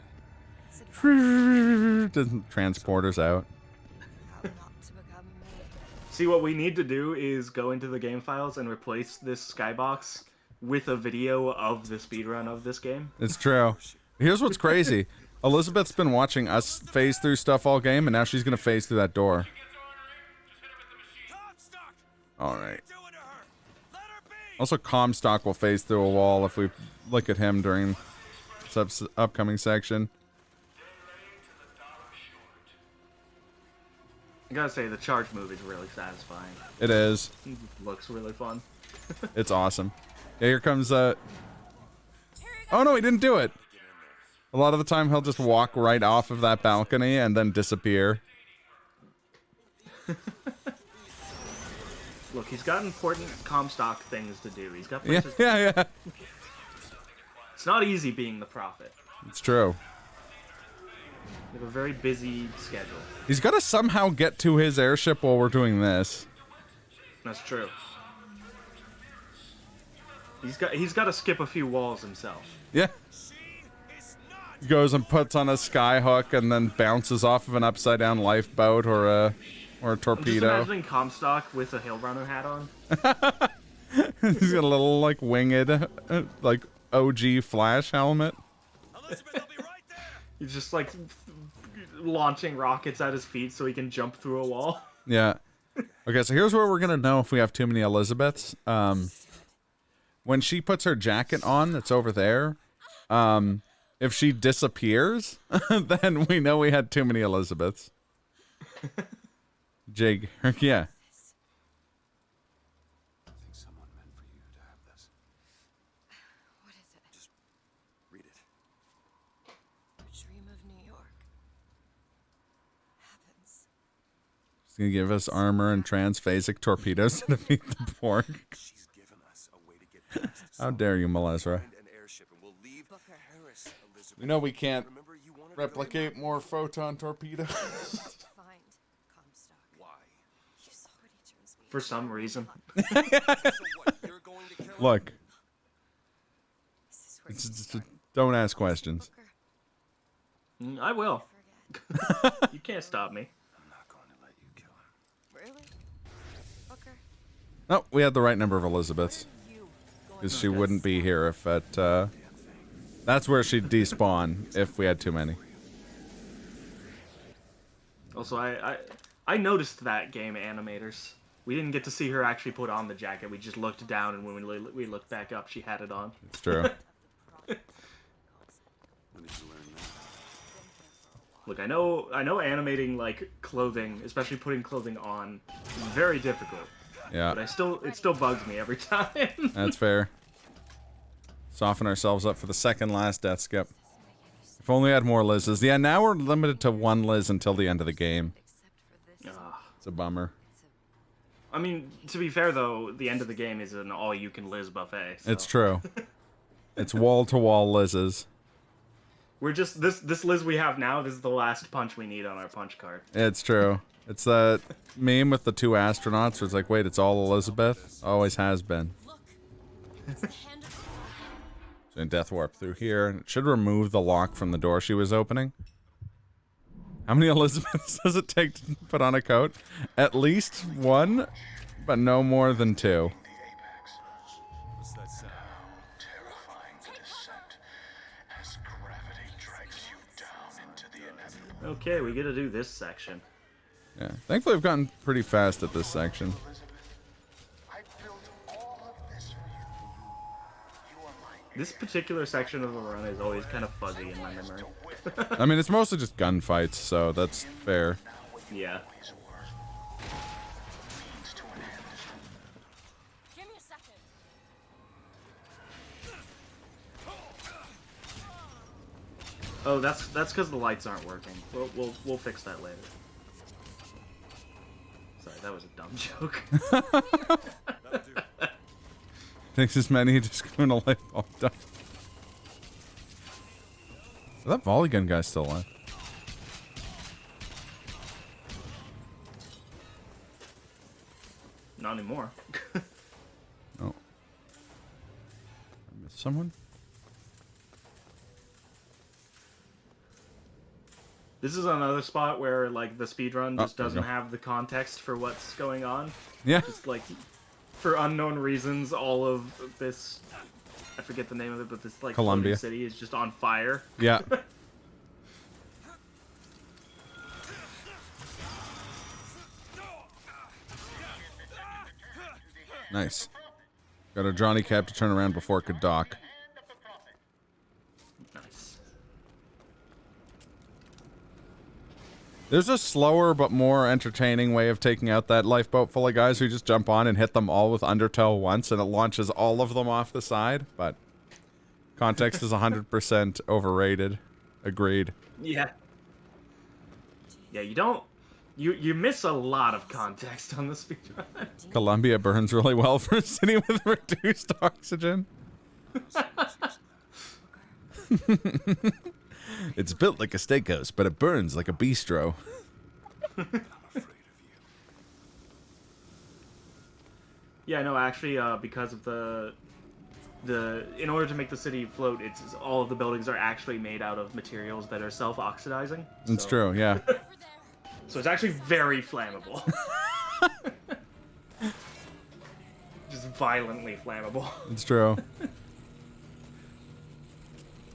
It's advice Doesn't transporters out. how not to become me. See, what we need to do is go into the game files and replace this skybox with a video of the speedrun of this game. It's true. Here's what's crazy. Elizabeth's been watching us phase through stuff all game, and now she's gonna phase through that door. Comstock! All right. Doing to her. Let her be. Also, Comstock will phase through a wall if we look at him during this upcoming section. I gotta say, the charge move is really satisfying. It is. It looks really fun. It's awesome. Yeah, here comes Oh no, he didn't do it. A lot of the time, he'll just walk right off of that balcony and then disappear. Look, he's got important Comstock things to do. He's got Yeah, places. yeah. It's not easy being the prophet. It's true. We have a very busy schedule. He's got to somehow get to his airship while we're doing this. That's true. He's got to skip a few walls himself. Yeah. She is not. He goes and puts on a sky hook and then bounces off of an upside down lifeboat or a I'm just torpedo. imagining Comstock with a Hailrunner hat on. He's got a little like winged, like OG Flash helmet. Elizabeth will be right there. He's just like launching rockets at his feet so he can jump through a wall. Yeah. Okay, so here's where we're gonna know if we have too many Elizabeths. When she puts her jacket on, that's over there. If she disappears, then we know we had too many Elizabeths. Jake, yeah. I think someone meant for you to have this. What is it? Just read it. A dream of New York. Happens. She's gonna give us armor and transphasic torpedoes to defeat the Borg. She's given us a way to get past. How dare you, Malezra? Find an airship and we'll leave Paris, Elizabeth. We know we can't Remember, you wanted replicate more photon torpedoes. Find Comstock. Why? You saw what he turns me For some reason. So what? You're going to kill him? Look, This is where it's you just, start. don't ask questions. Booker, I will. forget. You can't stop me. I'm not going to let you kill him. Really? Booker, No, we had the right number of Elizabeths. you going Because she wouldn't be here if it, that's where she'd despawn if we had too many. Also, I noticed that game animators. We didn't get to see her actually put on the jacket. We just looked down, and when we looked back up, she had it on. It's true. When did you learn that? Look, I know animating like clothing, especially putting clothing on, is very difficult. Yeah. But it still bugs me every time. That's fair. Soften ourselves up for the second last death skip. If only I had more Lizzes. Yeah, now we're limited to one Liz until the end of the game. It's a bummer. I mean, to be fair though, the end of the game is an all-you-can-Liz buffet. So. It's true. It's wall-to-wall Lizzes. We're just this Liz we have now. This is the last punch we need on our punch card. It's true. It's that meme with the two astronauts where it's like, wait, it's all Elizabeth? Always has been. So death warp through here. It should remove the lock from the door she was opening. How many Elizabeths does it take to put on a coat? At least one, but no more than two. What's that sound? Terrifying the descent as gravity drags you down into the inevitable. Okay, we get to do this section. Yeah. Thankfully, I've gotten pretty fast at this section. Elizabeth, I built all of this for you. You are my This particular section of the run is always kind of fuzzy in my memory. I mean, it's mostly just gunfights, so that's fair. Yeah. Give me a second. Oh, that's because the lights aren't working. We'll fix that later. Sorry, that was a dumb joke. Takes as many just going to light bulb down. Is that volley gun guy still alive? Not anymore. Oh. I missed someone? This is another spot where like the speedrun just there we doesn't go. have the context for what's going on. Yeah. Just like for unknown reasons, all of this, I forget the name of it, but this like Columbia. floating city is just on fire. Yeah. Nice. Got a Johnny Cap to turn around before it could dock. Nice. There's a slower but more entertaining way of taking out that lifeboat full of guys who just jump on and hit them all with undertow once and it launches all of them off the side, but context is 100% overrated. Agreed. Yeah. Yeah, you miss a lot of context on the speedrun. Columbia burns really well for a city with reduced oxygen. It's built like a steakhouse, but it burns like a bistro. I'm afraid of you. Yeah, no, actually, because of in order to make the city float, it's all of the buildings are actually made out of materials that are self-oxidizing. It's so- true, yeah. So it's actually very flammable. Just violently flammable. It's true.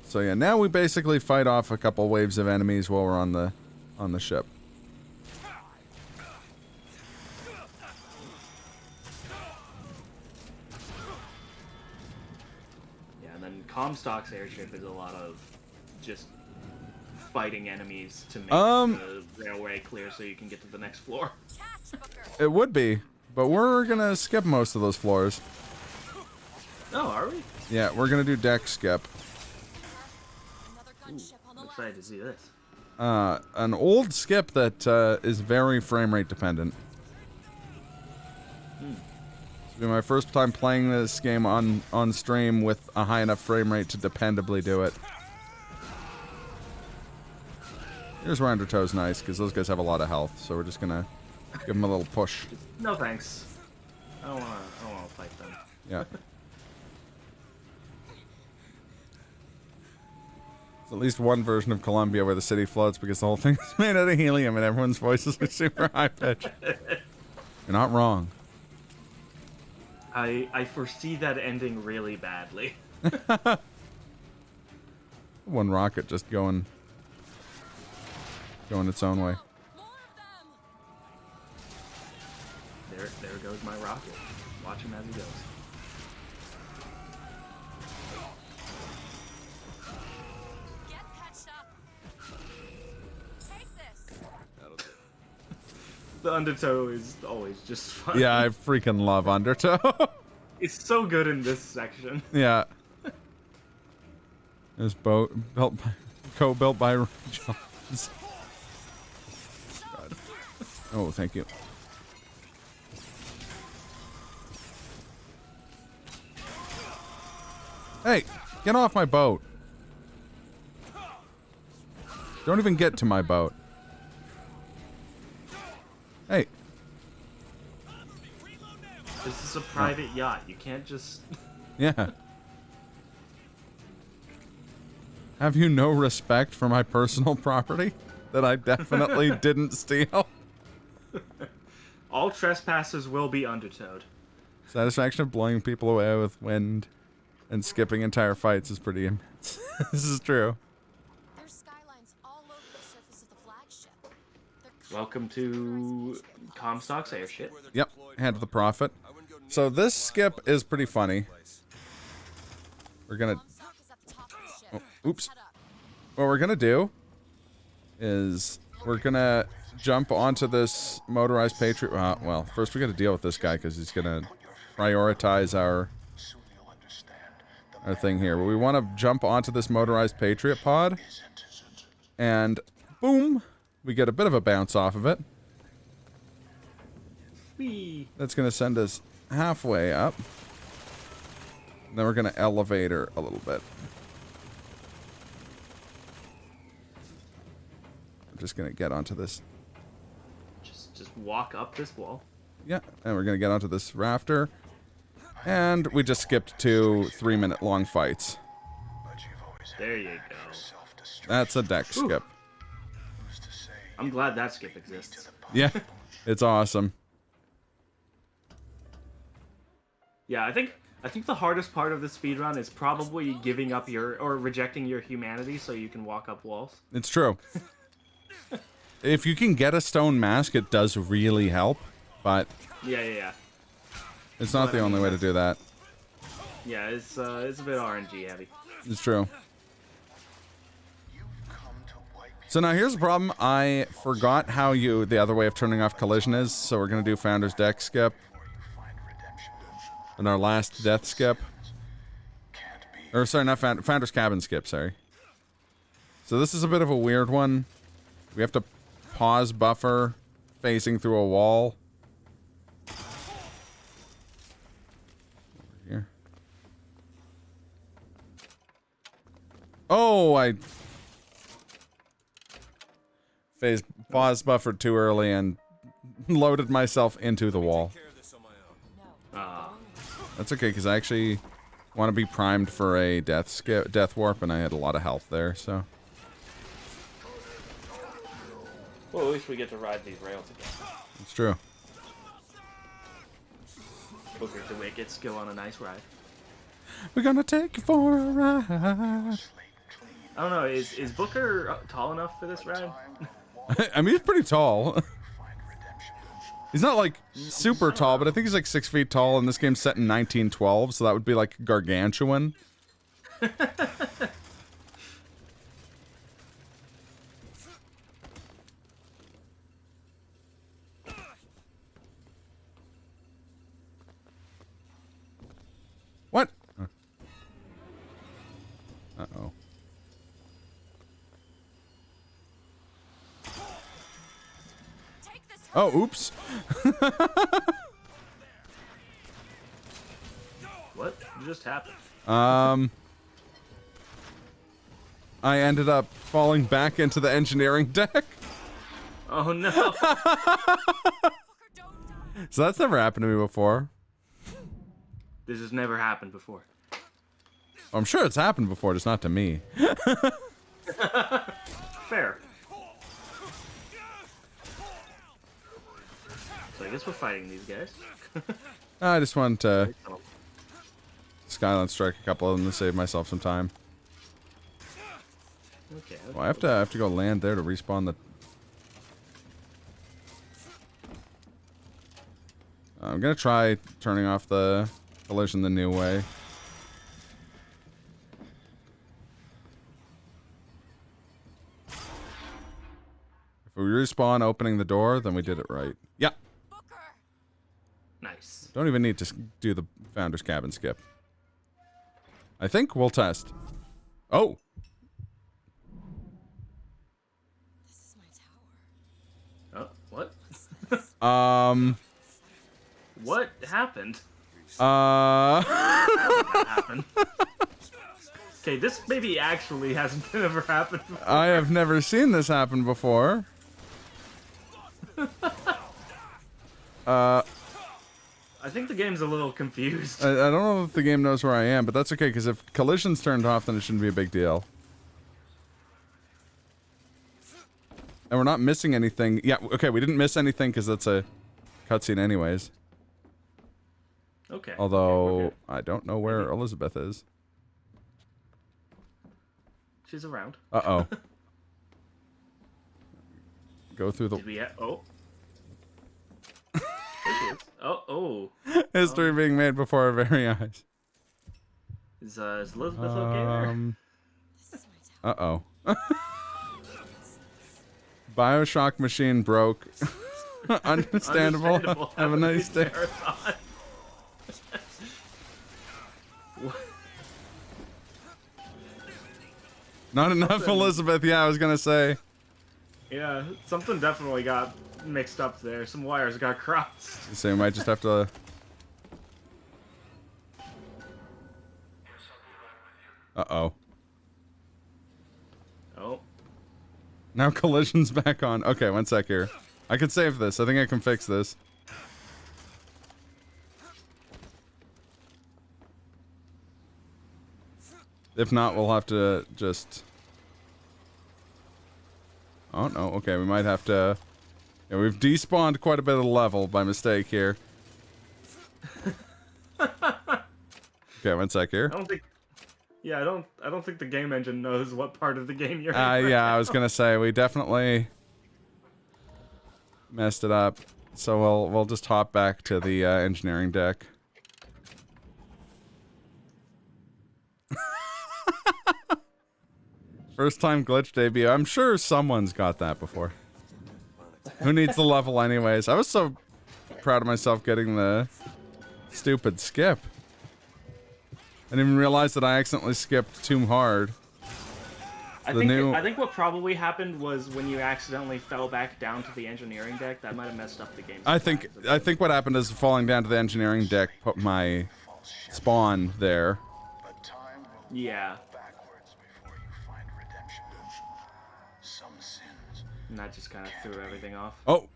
So yeah, now we basically fight off a couple waves of enemies while we're on the ship. Yeah, and then Comstock's airship is a lot of just fighting enemies to make the railway clear so you can get to the next floor. It would be, but we're gonna skip most of those floors. Oh, are we? Yeah, we're gonna do deck skip. Another gunship on the I'm left. excited to see this. An old skip that is very frame rate dependent. It's been my first time playing this game on stream with a high enough frame rate to dependably do it. Here's where Undertow's nice, because those guys have a lot of health, so we're just gonna give them a little push. No thanks. I don't wanna fight them. Yeah. There's at least one version of Columbia where the city floats because the whole thing is made out of helium and everyone's voices are super high pitched. You're not wrong. I foresee that ending really badly. One rocket just going its own way. More of them. There goes my rocket. Watch him as he goes. Get catched up. Take this. That'll do. The Undertow is always just fun. Yeah, I freaking love Undertow. It's so good in this section. Yeah. This boat co-built by Ray Jones. God. Oh, thank you. Hey, get off my boat. Don't even get to my boat. Hey. This is a private yacht. You can't just... Yeah. Have you no respect for my personal property that I definitely didn't steal? All trespassers will be undertowed. Satisfaction of blowing people away with wind and skipping entire fights is pretty immense. This is true. There's skylines all over the surface of the flagship. Welcome to Comstock's airship. Yep, hand of the prophet. So this skip is pretty funny. We're gonna... Comstock is at the top of the ship. Oh, oops. Head up. What we're gonna do is we're gonna jump onto this motorized Patriot. Well, first we gotta deal with this guy because he's gonna prioritize our thing here. But we want to jump onto this motorized Patriot pod, and boom, we get a bit of a bounce off of it. Whee! That's gonna send us halfway up. And then we're gonna elevate her a little bit. I'm just gonna get onto this. Just walk up this wall. Yeah, and we're gonna get onto this rafter. And we just skipped 2 3-minute long fights. There you go. That's a deck skip. I'm glad that skip exists. Yeah, it's awesome. Yeah, I think the hardest part of the speedrun is probably giving up or rejecting your humanity so you can walk up walls. It's true. If you can get a stone mask, it does really help, but Yeah. it's not the only way to do that. Yeah, it's a bit RNG heavy. It's true. So now here's the problem. I forgot how the other way of turning off collision is, so we're going to do Founder's Deck skip. And our last death skip. Or sorry, not Founder's Cabin skip, sorry. So this is a bit of a weird one. We have to pause buffer facing through a wall. Over here. Oh, I pause buffered too early and loaded myself into the wall. That's okay, because I actually want to be primed for a death warp, and I had a lot of health there, so. Well, at least we get to ride these rails again. It's true. Booker DeWitt gets to go on a nice ride. We're gonna take you for a ride. I don't know, is Booker tall enough for this ride? I mean, he's pretty tall. He's not like super tall, but I think he's like 6 feet tall, and this game's set in 1912, so that would be like gargantuan. What? Uh-oh. Oh, oops. What just happened? I ended up falling back into the engineering deck. Oh no. So that's never happened to me before. This has never happened before. I'm sure it's happened before, just not to me. Fair. So I guess we're fighting these guys. I just wanted to Skyline strike a couple of them to save myself some time. Okay. Well, I have to go land there to respawn the... I'm gonna try turning off the collision the new way. If we respawn opening the door, then we did it right. Yeah. Nice. Don't even need to do the founder's cabin skip. I think we'll test. Oh. This is my tower. Oh, what? What What happened? What happened? Okay, this maybe actually hasn't ever happened before. I have never seen this happen before. I think the game's a little confused. I don't know if the game knows where I am, but that's okay, because if collision's turned off, then it shouldn't be a big deal. And we're not missing anything. Yeah, okay, we didn't miss anything, because that's a cutscene anyways. Okay. Although, Okay, I don't know where Elizabeth is. she's around. Uh-oh. Go through the... Did we oh. There she is. Oh. History being made before our very eyes. Is Elizabeth okay there? Uh-oh. Bioshock machine broke. Understandable. Have a nice day. Not enough Elizabeth, yeah, I was gonna say. Yeah, something definitely got mixed up there. Some wires got crossed. So we might just have to... Uh-oh. Oh. Now collision's back on. Okay, one sec here. I can save this. I think I can fix this. If not, we'll have to just... Oh, no. Okay, we might have to... Yeah, we've despawned quite a bit of the level by mistake here. Okay, one sec here. I don't think... Yeah, I don't think the game engine knows what part of the game you're in right Yeah, now. I was gonna say, we definitely messed it up. So we'll just hop back to the engineering deck. First time glitch debut. I'm sure someone's got that before. Who needs the level anyways? I was so proud of myself getting the stupid skip. I didn't even realize that I accidentally skipped too hard. I think what probably happened was when you accidentally fell back down to the engineering deck, that might have messed up the game. I think what happened is falling down to the engineering deck put my spawn there. Yeah. And that just kind of threw everything off. Oh!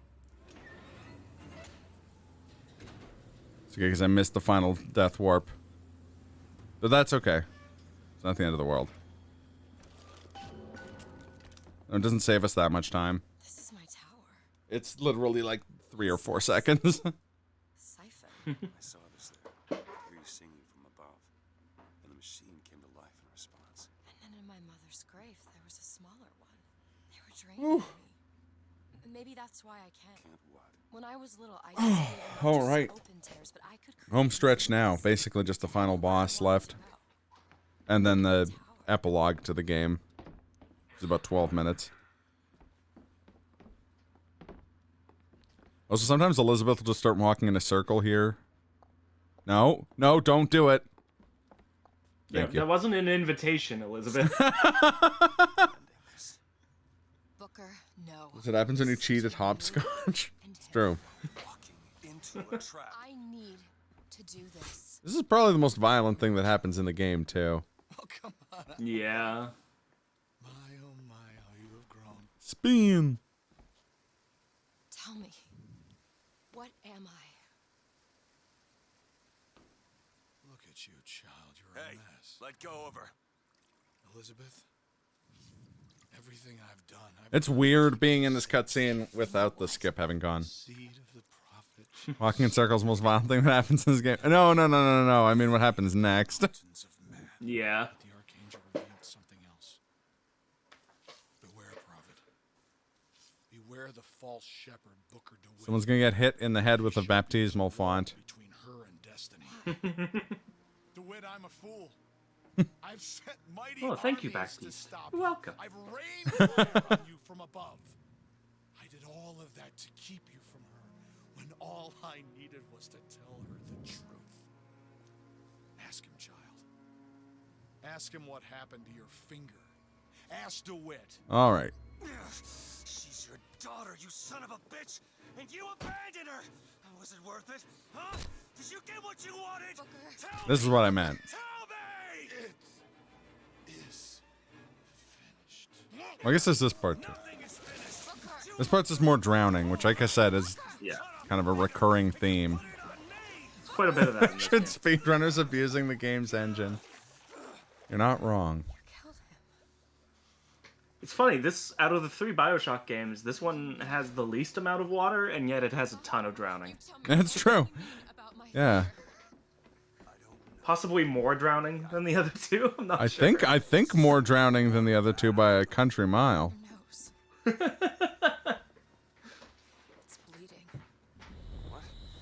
It's okay, because I missed the final death warp. But that's okay. It's not the end of the world. It doesn't save us that much time. This is my tower. It's literally like 3 or 4 seconds. Siphon. I saw this there. I hear you singing from above. And the machine came to life in response. And then in my mother's grave, there was a smaller one. They were draining me. Maybe that's why I can't. Can't what? When I was little, I used to All right. open tears, but I could Home stretch now. Basically just the final boss left. And then the epilogue to the game. It's about 12 minutes. Also, sometimes Elizabeth will just start walking in a circle here. No, don't do it. Thank you. That wasn't an invitation, Elizabeth. Booker, no. That's what happens when you cheat at hopscotch. It's true. Walking into a trap. I need to do this. This is probably the most violent thing that happens in the game, too. Oh, come on. Yeah. My, oh my, how you have grown. Spin. Tell me, what am I? Look at you, child. You're a mess. Let go of her. Elizabeth, everything I've done. It's weird being in this cutscene without the skip having gone. Seed of the prophet. Walking in circles is the most violent thing that happens in this game. No. I mean, what happens next? Sons of man. Yeah. The archangel revealed something else. Beware, prophet. Beware the false shepherd, Booker DeWitt. Someone's gonna get hit in the head with a baptismal font. Between her and destiny. DeWitt, I'm a fool. I've sent mighty Oh, thank you, armies to Baptiste. stop You're welcome. I've rained fire on you from above. I did all of that to keep you from her, when all I needed was to tell her the truth. Ask him, child. Ask him what happened to your finger. Ask DeWitt. All right. She's your daughter, you son of a bitch, and you abandoned her. Was it worth it? Huh? Did you get what you wanted? Tell This is what I meant. Tell me! It is finished. Well, I guess there's this part too. Nothing is finished. This part's just more drowning, which, like I said, is Yeah. kind of a recurring theme. It's quite a bit of that in this Should game. speedrunners abusing the game's engine? You're not wrong. Killed him. It's funny, this out of the 3 Bioshock games, this one has the least amount of water, and yet it has a ton of drowning. That's true. About my Yeah. Possibly more drowning than the other 2. I'm not sure. I think more drowning than the other 2 by a country mile. nose. It's bleeding.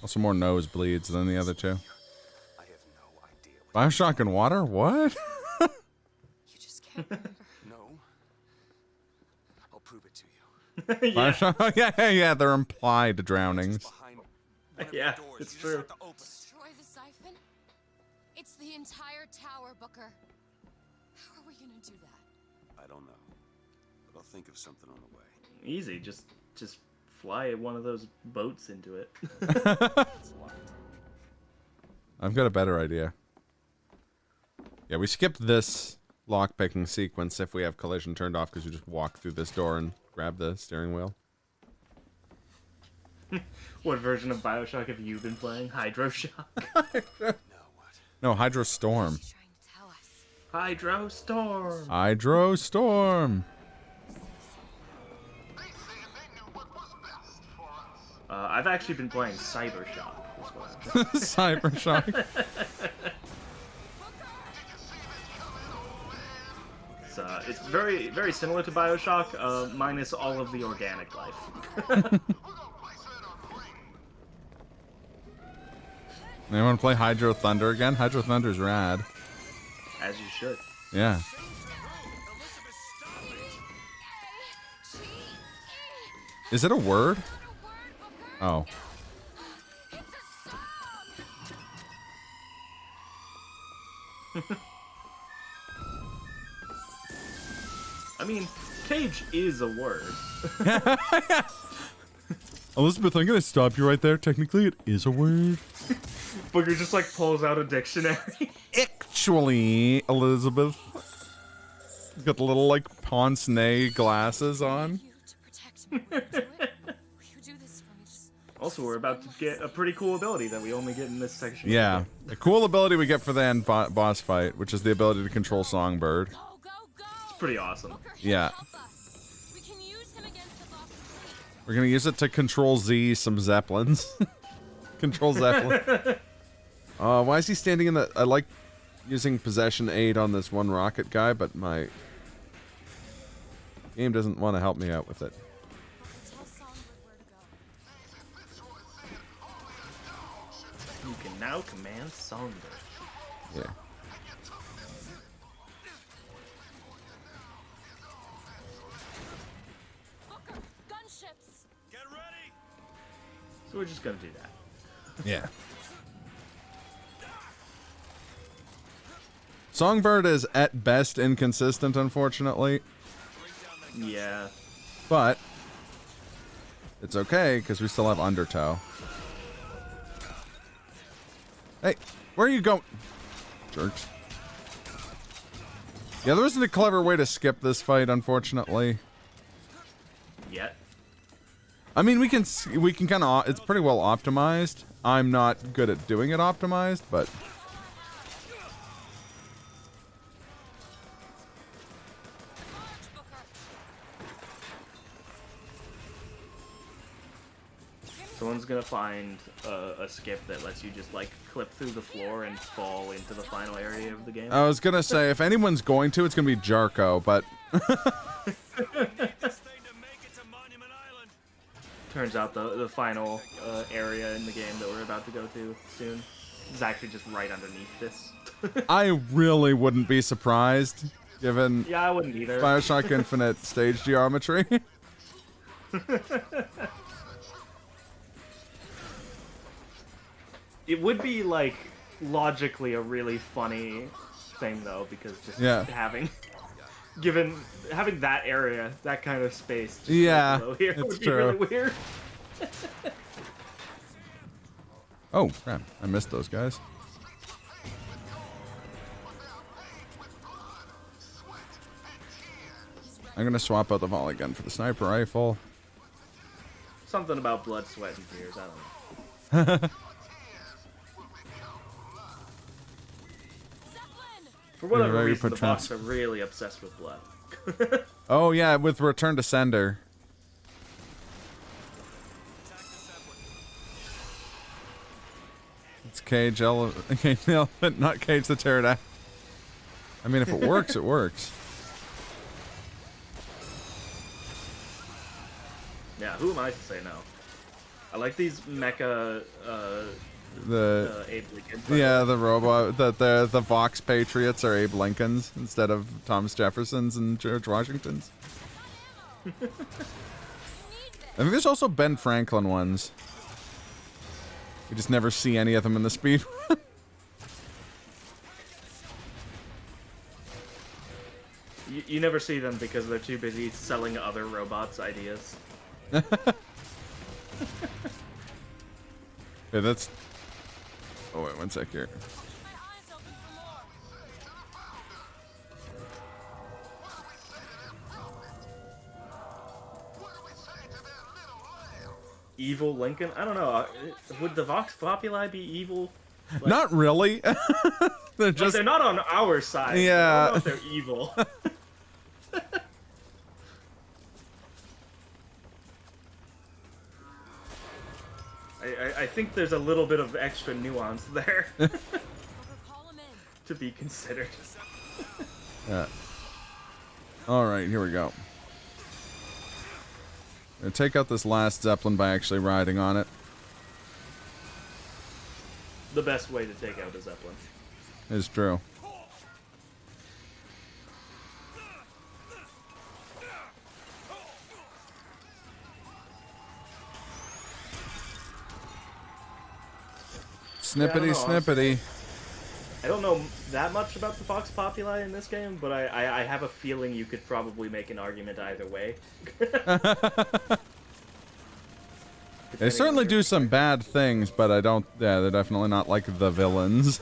Also more nosebleeds than the other 2. I have no idea. Bioshock and water? What? You just can't remember. No. I'll prove it to you. Yeah, Bioshock? Yeah, they're implied drownings. Behind one of Yeah, the doors. it's You true. just have to open it. Destroy the siphon? It's the entire tower, Booker. How are we gonna do that? I don't know, but I'll think of something on the way. easy. Just fly one of those boats into it. I've got a better idea. Yeah, we skipped this lockpicking sequence if we have collision turned off because you just walk through this door and grab the steering wheel. What version of Bioshock have you been playing? Hydroshock? Now what? No, Hydro Storm. She's trying to tell us. Hydro Storm! Hydro Storm. I've actually been playing Cybershock as well. Cybershock. It's very, very similar to Bioshock, minus all of the organic life. Anyone play Hydro Thunder again? Hydro Thunder's rad. As you should. Yeah. Is it a word? Oh. It's a song! I mean, cage is a word. Elizabeth, I'm gonna stop you right there. Technically, it is a word. Booker just like pulls out a dictionary. Actually, Elizabeth. Got the little, like, pince-nez glasses on. You to protect me. Do it. Will you do this for me? Just Also, we're about to get a pretty cool ability that we only get in this section. Yeah. A cool ability we get for the end boss fight, which is the ability to control Songbird. go, go, go! Pretty awesome. Booker, he'll Yeah. help us. We can use him against the boss's fleet. We're gonna use it to control Z some Zeppelins. Control Zeppelin. Why is he standing in the... I like using possession aid on this one rocket guy, but my game doesn't want to help me out with it. Tell Songbird where to go. You can now command Songbird. Yeah. Booker, gunships! Get ready! So we're just gonna do that. Yeah. Songbird is at best inconsistent, unfortunately, Yeah. but it's okay because we still have Undertow. Hey, where are you going? Jerks. Yeah, there isn't a clever way to skip this fight, unfortunately. Yet. I mean, we can kind of, it's pretty well optimized. I'm not good at doing it optimized, but Charge, Booker! Someone's gonna find a skip that lets you just like clip through the floor and fall into the final area of the game. I was gonna say if anyone's going to, it's gonna be Jarko, but This thing to make it to Monument Island. turns out the final area in the game that we're about to go to soon is actually just right underneath this. I really wouldn't be surprised, given Yeah, I wouldn't either. Bioshock Infinite stage geometry. It would be, like, logically a really funny thing, though, because just having that area, that kind of space, just right below here it's would be true. really weird. Oh, crap. I missed those guys. I'm gonna swap out the volley gun for the sniper rifle. Something about blood, sweat, and tears, I don't know. For whatever reason, the Vox are really obsessed with blood. Oh, yeah, with Return to Sender. It's Cage the Elephant, not Cage the Pterodactyl. I mean, if it works, it works. Yeah, who am I to say no? I like these mecha, Abe Lincoln. Yeah, the robot, the Vox Patriots are Abe Lincolns instead of Thomas Jeffersons and George Washingtons. I think there's also Ben Franklin ones. We just never see any of them in the speed. You never see them because they're too busy selling other robots ideas. Yeah, that's... Oh, wait, one sec here. Evil Lincoln? I don't know. Would the Vox Populi be evil? Like, not really. They're just... they're not on our side. Yeah. I don't know if they're evil. I think there's a little bit of extra nuance there to be considered. Yeah. All right, here we go. I'm gonna take out this last Zeppelin by actually riding on it. The best way to take out a Zeppelin. Is true. Snippety, snippety. I don't know that much about the Vox Populi in this game, but I have a feeling you could probably make an argument either way. They certainly do some bad things, but I don't... Yeah, they're definitely not like the villains.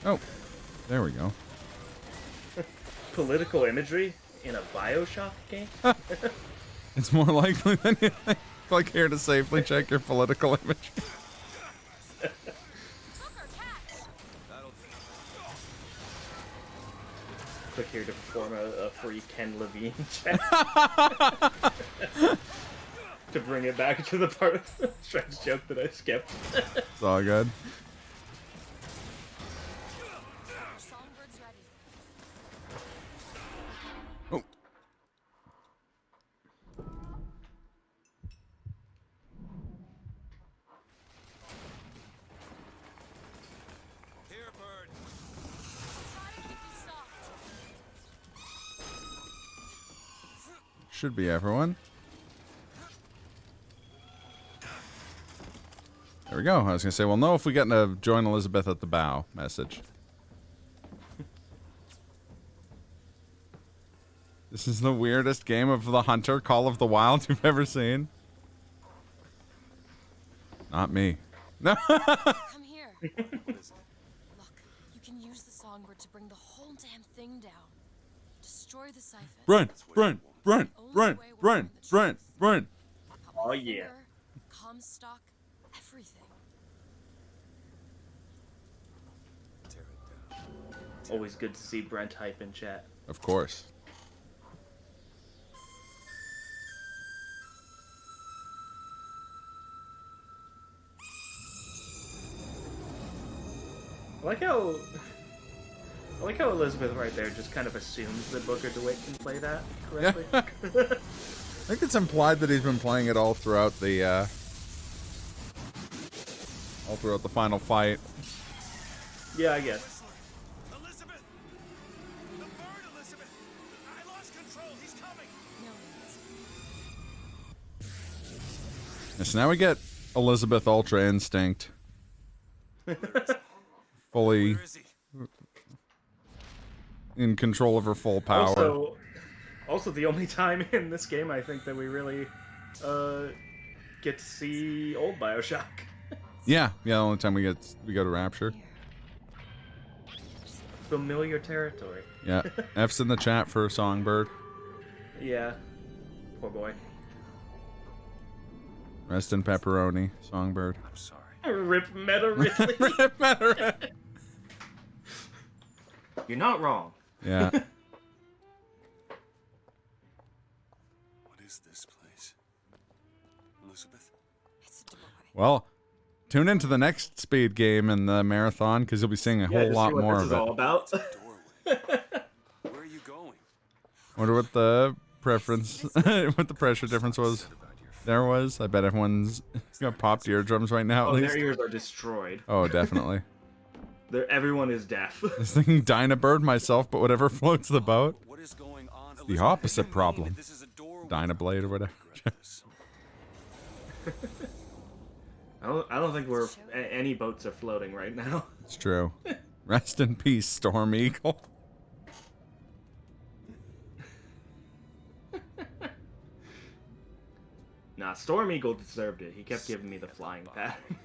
Oh, there we go. Political imagery in a Bioshock game? It's more likely than you think. Click here to safely check your political image. Click here to perform a free Ken Levine check. To bring it back to the part of the Shred's joke that I skipped. It's all good. Oh. Should be everyone. There we go. I was gonna say, we'll know if we get to join Elizabeth at the bow message. This is the weirdest game of the Hunter Call of the Wild you've ever seen. Not me. No. Come here. Look, you can use the songbird to bring the whole damn thing down. Destroy the siphon. Run! Oh yeah. Comstock, everything. Always good to see Brent hype in chat. Of course. I like how I like how Elizabeth right there just kind of assumes that Booker DeWitt can play that correctly. I think it's implied that he's been playing it all throughout the final fight. Yeah, I guess. Elizabeth! The bird, Elizabeth! I lost control. He's coming. And so now we get Elizabeth Ultra Instinct. Fully Where is he? in control of her full power. Also the only time in this game I think that we really get to see old Bioshock. Yeah, the only time we go to Rapture. Familiar territory. Yeah, F's in the chat for Songbird. Yeah. Poor boy. Rest in pepperoni, Songbird. I'm sorry. Rip Meta Ridley. Rip Meta. You're not wrong. Yeah. What is this place? Elizabeth? Well, tune into the next speed game in the marathon because you'll be seeing a whole to lot see what more this of is it. all about. Doorway. Where are you going? Wonder what the preference, what the pressure difference was. There was. I bet everyone's got popped eardrums right now. At Oh, least. their ears are destroyed. Oh, definitely. Everyone is deaf. I was thinking Dynabird myself, but whatever floats the boat. What is going on? The opposite problem. This is a doorway. Dynablade or whatever. I don't think any boats are floating right now. It's true. Rest in peace, Storm Eagle. Nah, Storm Eagle deserved it. He kept giving me the flying pattern.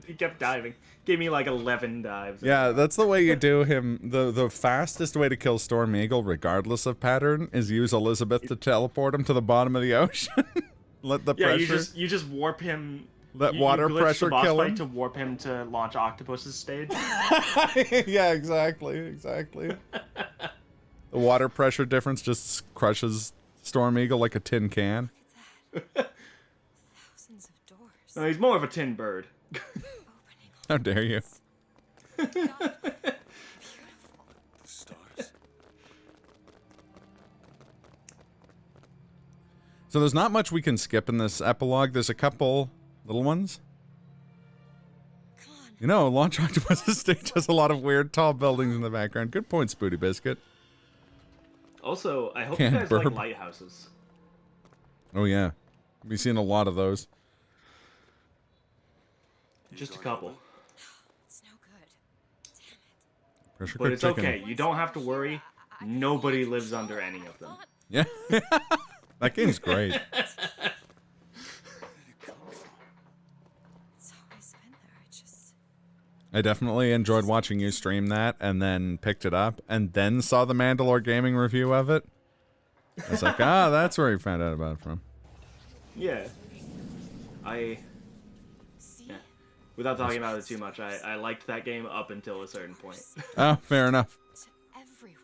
He kept diving. Gave me like 11 dives. Yeah, that's the way you do him. The fastest way to kill Storm Eagle, regardless of pattern, is use Elizabeth to teleport him to the bottom of the ocean. Let the pressure. you just warp him. Let you water glitch pressure the boss kill fight him. to warp him to launch Octopus's stage. Yeah, exactly. The water pressure difference just crushes Storm Eagle like a tin can. Thousands of doors. No, he's more of a tin bird. How dare you? The stars. So there's not much we can skip in this epilogue. There's a couple little ones. Come on. You know, Launch Octopus's stage has a lot of weird tall buildings in the background. Good point, Spooty Biscuit. Also, I hope Can't you guys like burp. lighthouses. Oh yeah, we've seen a lot of those. Just a couple. It's no good. Damn it. Pressure But cooked it's chicken. okay. You don't have to worry. Nobody lives under any of them. Yeah, that game's great. It's always been there. I just. I definitely enjoyed watching you stream that, and then picked it up, and then saw the Mandalore Gaming review of it. I was like, that's where you found out about it from. Yeah. See? Without talking about it too much, I liked that game up until a certain point. Oh, fair enough. To everywhere.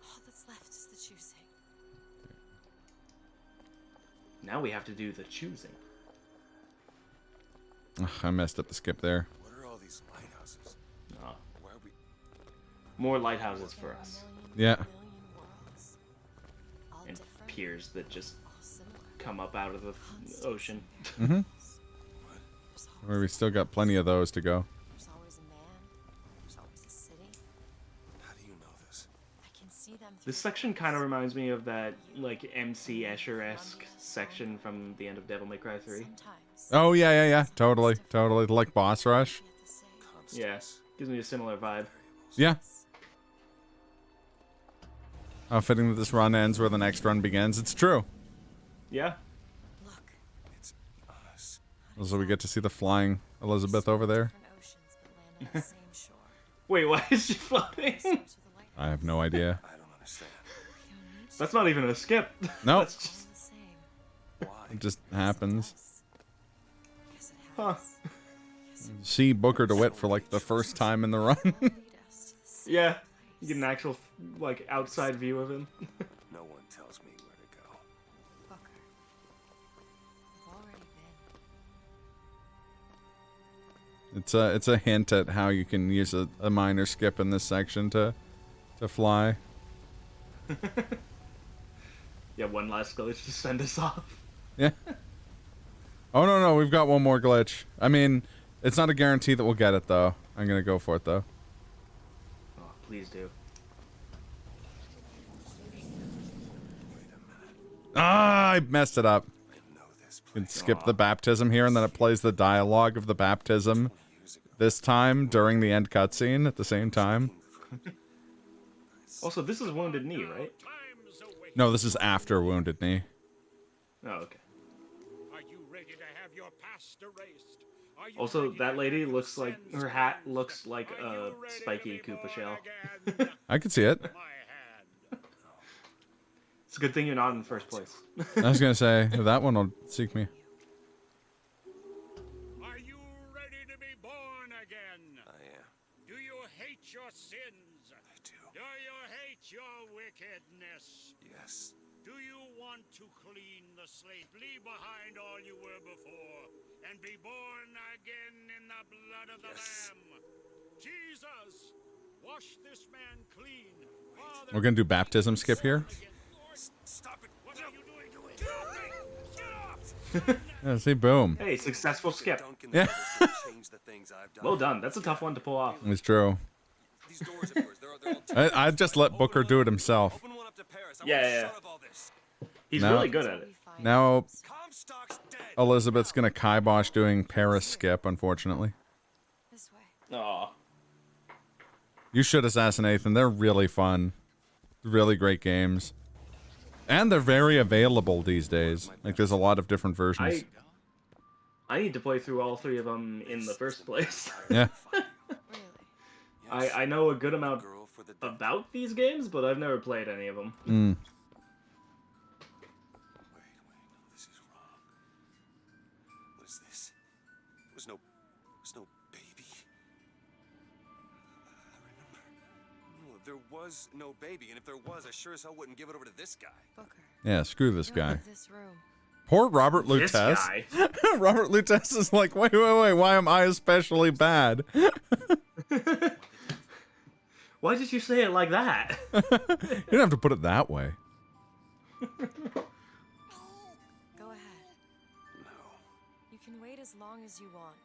All that's left is the choosing. Now we have to do the choosing. Ugh, I messed up the skip there. What are all these lighthouses? Oh, Why are we? more lighthouses for us. Yeah. Worlds. All And different, piers that just all similar. come up out of the ocean. Mm-hmm. There's Where always, we still got plenty of those to go. there's always a man. There's always a city. How do you know this? I can see them through This section kind of reminds me of that, like, MC Escher-esque section from the end of Devil May Cry 3. sometimes. Oh yeah. Totally. Like Boss Rush. Yet the same. Yeah, gives me a similar vibe. Yeah. How fitting that this run ends where the next run begins. It's true. Yeah? Look. It's us. Also, we get to see the flying Elizabeth over there. Different oceans, but land on the same shore. Wait, why is she floating? Starts with a light. I have no idea. I don't understand. We don't need to. That's not even a skip. No. That's just... All the same. Why? It just happens. Because it Huh. has. See Booker DeWitt for like the first time in the run. Lead us to the same Yeah. You place. get an actual, like, outside view of him. No one tells me where to go. Booker. We've already been. It's a hint at how you can use a minor skip in this section to fly. Yeah, one last glitch to send us off. Yeah. Oh no, we've got one more glitch. I mean, it's not a guarantee that we'll get it though. I'm gonna go for it though. Oh, please do. Ah, I messed it up. You can skip the baptism here, and then it plays the dialogue of the baptism this time during the end cutscene at the same time. Also, this is Wounded Knee, right? No, this is after Wounded Knee. Oh, okay. Are you ready to have your past erased? Are you Also, ready to that have lady your looks like sins her hat cleansed? looks like Are a you ready to spiky be Koopa born shell. again? I could see it. My hand. It's a good thing you're not in first place. I was gonna say that one will seek me. Are you ready to be born again? I am. Do you hate your sins? I do. Do you hate your wickedness? Yes. Do you want to clean the slate, leave behind all you were before, and be born again in the blood of the Yes. Lamb? Jesus, wash this man clean. Father, We're gonna do baptism skip here. Stop it. what are you doing to it? Get off me! Yeah, see, boom. Hey, successful skip. Duncan Yeah. change the things I've done. Well done. That's a tough one to pull off. It's true. These doors of yours, they're all I'd just let Booker do it himself. Open one up to Paris. I Yeah, want yeah. a shot of all this. He's No. really good at it. Now Comstock's dead. Elizabeth's gonna kibosh doing Paris skip, unfortunately. This way. Aw. You should assassinate them. They're really fun. Really great games. And they're very available these days. Like, there's a lot of different versions. I need to play through all three of them in the first place. Yeah. Really? I know a good amount Girl for the dead. about these games, but I've never played any of them. Mm. Wait, no, this is wrong. What is this? There's no baby. I remember. No, there was no baby, and if there was, I sure as hell wouldn't give it over to this guy. Booker. Yeah, screw this You guy. love this room. Poor Robert This Lutece. guy. Robert Lutece is like, wait, why am I especially bad? Why did you say it like that? You don't have to put it that way. Go ahead. No. You can wait as long as you want.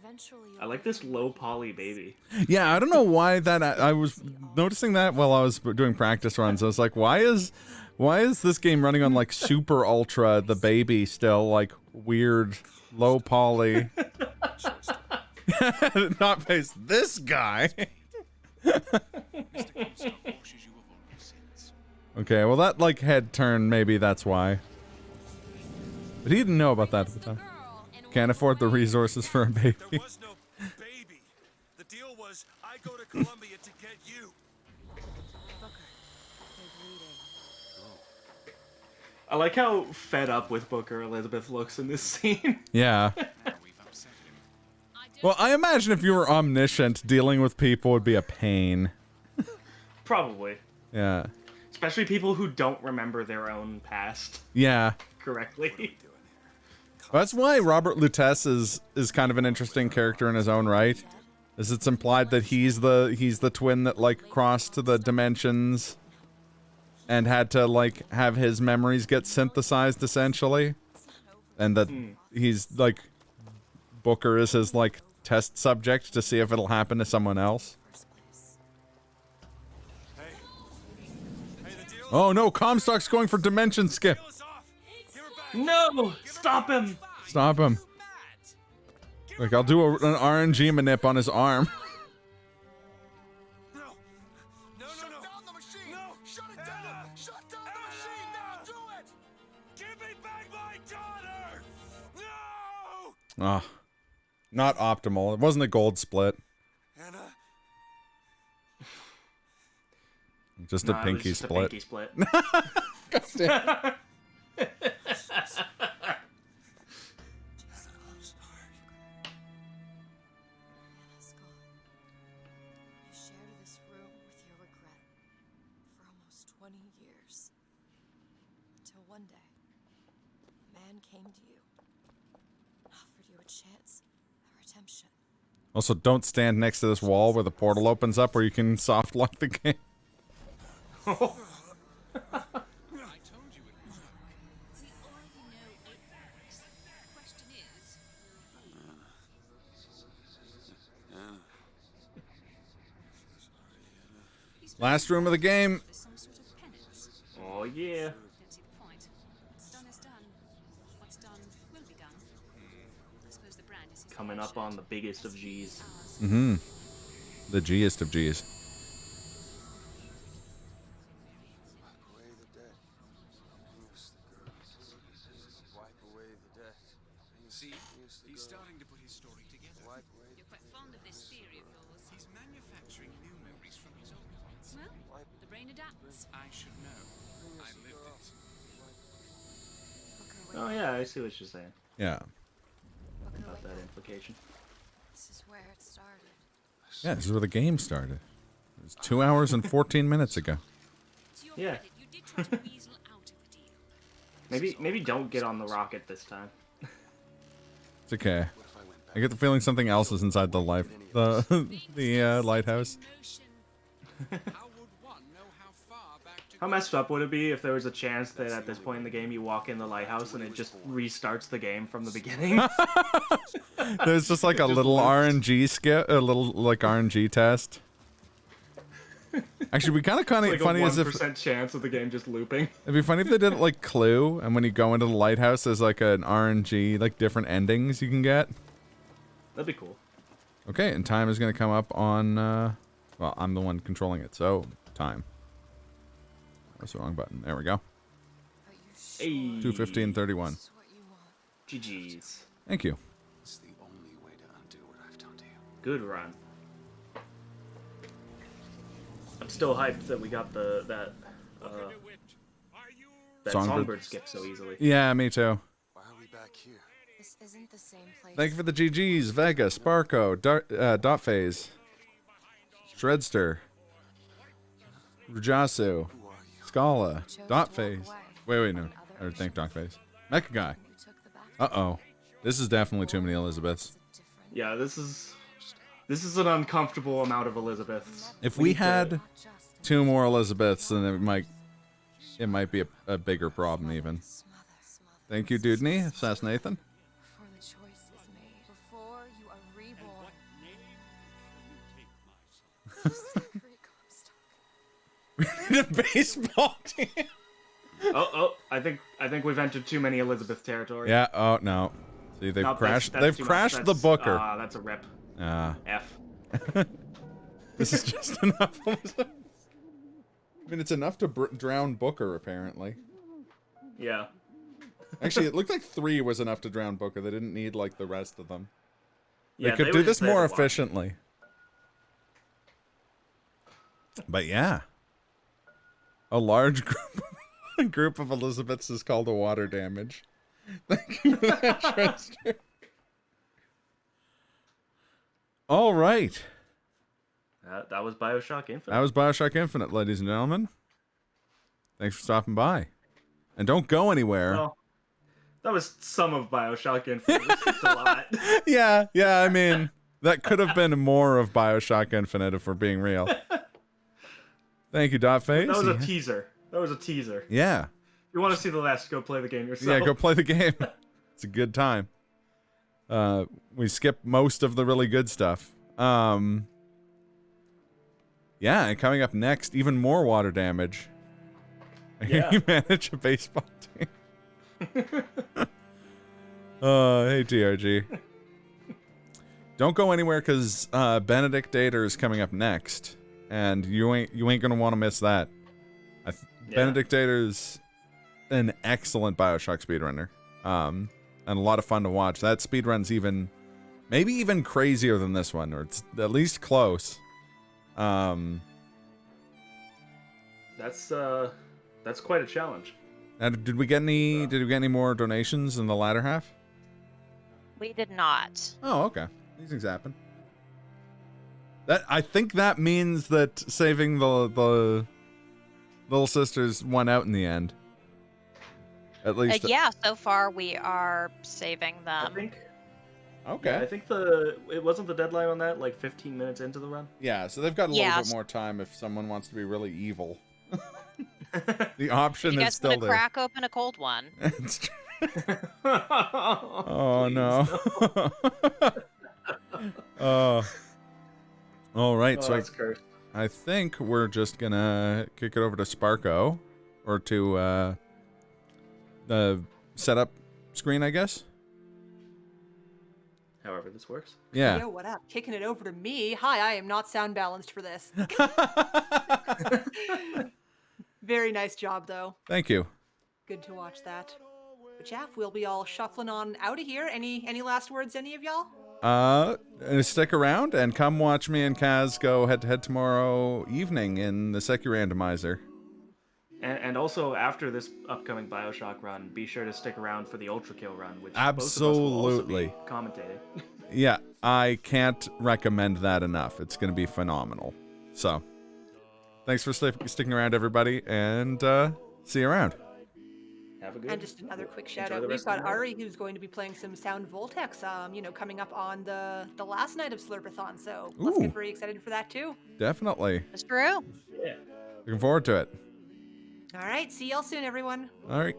Eventually, you'll I like get this the low right poly answers. baby. Yeah, I don't know why that. I was noticing that while I was doing practice runs. I was like, why is this game running on like super ultra? The baby still like weird low poly. Not face this guy. Okay, well that like head turn, maybe that's why. But he didn't know about that at the time. Can't afford the resources for a baby. There was no baby. The deal was I go to Columbia to get you. Booker, you're bleeding. I like how fed up with Booker Elizabeth looks in this scene. Yeah. Well, I imagine if you were omniscient, dealing with people would be a pain. Probably. Yeah. Especially people who don't remember their own past Yeah. correctly. That's why Robert Lutece is kind of an interesting character in his own right. Is it's implied that he's the twin that like crossed to the dimensions and had to like have his memories get synthesized essentially. And that he's like Booker is his like test subject to see if it'll happen to someone else. Hey, the deal Oh no, Comstock's going for dimension skip. is off. Give her back. No! Stop him! Stop him. Like, I'll do an RNG manip on his arm. No. No. Shut down the machine! No. Shut it down! Shut down the machine! Now do it! Give me back my daughter! No! Ah, not optimal. It wasn't a gold split. Anna. Just Nah, a it was pinky just split. A pinky split. I'm sorry. Anna's gone. You shared this room with your regret for almost 20 years. Until one day, a man came to you and offered you a chance at redemption. Also, don't stand next to this wall where the portal opens up where you can soft lock the game. I told you it would work. We already know it works. The question is, Last room of the game. there's some sort of penance. Oh yeah. Don't see the point. What's done is done. What's done will be done. I suppose the brand is his Coming up on the biggest of G's. Mm-hmm. The G'est of G's. Wipe away the debt. Here's the girl. Wipe away the debt. See, he's starting to put his story together. Wipe away You're quite fond of this theory of yours. He's manufacturing new memories from his old ones. Well, the brain adapts. I should know. I lived it. Oh yeah, I see what you're saying Yeah. about that implication. This is where it started. Yeah, this is where the game started. It was 2 hours and 14 minutes ago. To your Yeah. credit, you did try to weasel out of the deal. Maybe don't get on the rocket this time. It's okay. What if I went back? I get the feeling something else is inside the the lighthouse. How would one know how far back to How go? messed up would it be if there was a chance that at this point in the game you walk in the lighthouse and it just restarts the game from the beginning? There's just like a Just little loops. RNG skip, a little like RNG test. Actually, we kind of Like funny a as if 1% chance of the game just looping. it'd be funny if they did it like Clue, and when you go into the lighthouse, there's like an RNG, like different endings you can get. That'd be cool. Okay, and time is gonna come up on. Well, I'm the one controlling it, so time. That's the wrong button. There we go. Are you sure Hey. 2:15:31. this is what you want? GG's. Thank you. It's the only way to undo what I've done to you. Good run. I'm still hyped that we got that Songbird. songbird skip so easily. Yeah, me too. Why are we back here? This isn't the same place. Thank you for the GGs, Vega, Sparko, Dot Phase, Shredster, Rujasu, Who are you? Scala, Chose Dot to walk Phase. away. Wait, no. I would think Dot Phase. Mecha Guy. You took the back. Uh-oh. This is definitely too many Elizabeths. It's a different. Yeah, this is an uncomfortable amount of Elizabeths. If we need to- had Not just in 2 more Elizabeths, then it might be a bigger problem even. smother. Thank you, Dudney. Sass Nathan. Before the choice is made. Before you are reborn. Zachary Comstock. The baseball team. Oh, I think we've entered too many Elizabeth territory. Yeah, oh no. See, they've Nope, crashed that's they've too much. crashed the That's- Booker. That's a rip. F. This is just enough. I mean, it's enough to drown Booker, apparently. Yeah. Actually, it looked like 3 was enough to drown Booker. They didn't need, like, the rest of them. Yeah, They could were do just this there more to watch. efficiently. But yeah. A large group of Elizabeths is called a water damage. Thank you for that, Shredster. All right. That was Bioshock Infinite. That was Bioshock Infinite, ladies and gentlemen. Thanks for stopping by. And don't go anywhere. Well, that was some of Bioshock Infinite. We skipped a lot. Yeah, I mean, that could have been more of Bioshock Infinite if we're being real. Thank you, Dot Phase. That was a teaser. Yeah. If you want to see the last, go play the game yourself. Yeah, go play the game. It's a good time. We skipped most of the really good stuff. Yeah, and coming up next, even more water damage. Yeah. You manage a baseball team. Hey, TRG. Don't go anywhere because Benedict Dater is coming up next, and you ain't gonna want to miss that. Benedict Dater's an excellent Bioshock speedrunner, and a lot of fun to watch. That speedrun's maybe even crazier than this one, or it's at least close. That's quite a challenge. Now, did we get any more donations in the latter half? We did not. Oh, okay. These things happen. I think that means that saving the little sisters won out in the end. At least. Yeah, so far we are saving I them. think Okay. Yeah, I think it wasn't the deadline on that, like 15 minutes into the run. Yeah, so they've got a little Yeah. bit more time if someone wants to be really evil. The option You is guys still want to there. crack open a cold one? It's true. Oh no. All right, Oh, so that's cursed. I think we're just gonna kick it over to Sparko, or to the setup screen, I guess. However this works. Yeah. Yo, what up? Kicking it over to me. Hi, I am not sound balanced for this. Very nice job, though. Thank you. Good to watch that. But yeah, we'll be all shuffling on out of here. Any last words, any of y'all? Stick around and come watch me and Kaz go head-to-head tomorrow evening in the Seki randomizer. And also, after this upcoming Bioshock run, be sure to stick around for the Ultra Kill run, which Absolutely. both of us will also be commentating. Yeah, I can't recommend that enough. It's going to be phenomenal. So, thanks for sticking around, everybody, and see you around. Have a good. And just another quick shout Enjoy out. the We've rest of got the night. Ari, who's going to be playing some Sound Voltex, coming up on the last night of Slurpathon. So let's Ooh. get very excited for that too. Definitely. It's true. Yeah. Looking forward to it. All right, see y'all soon, everyone. All right.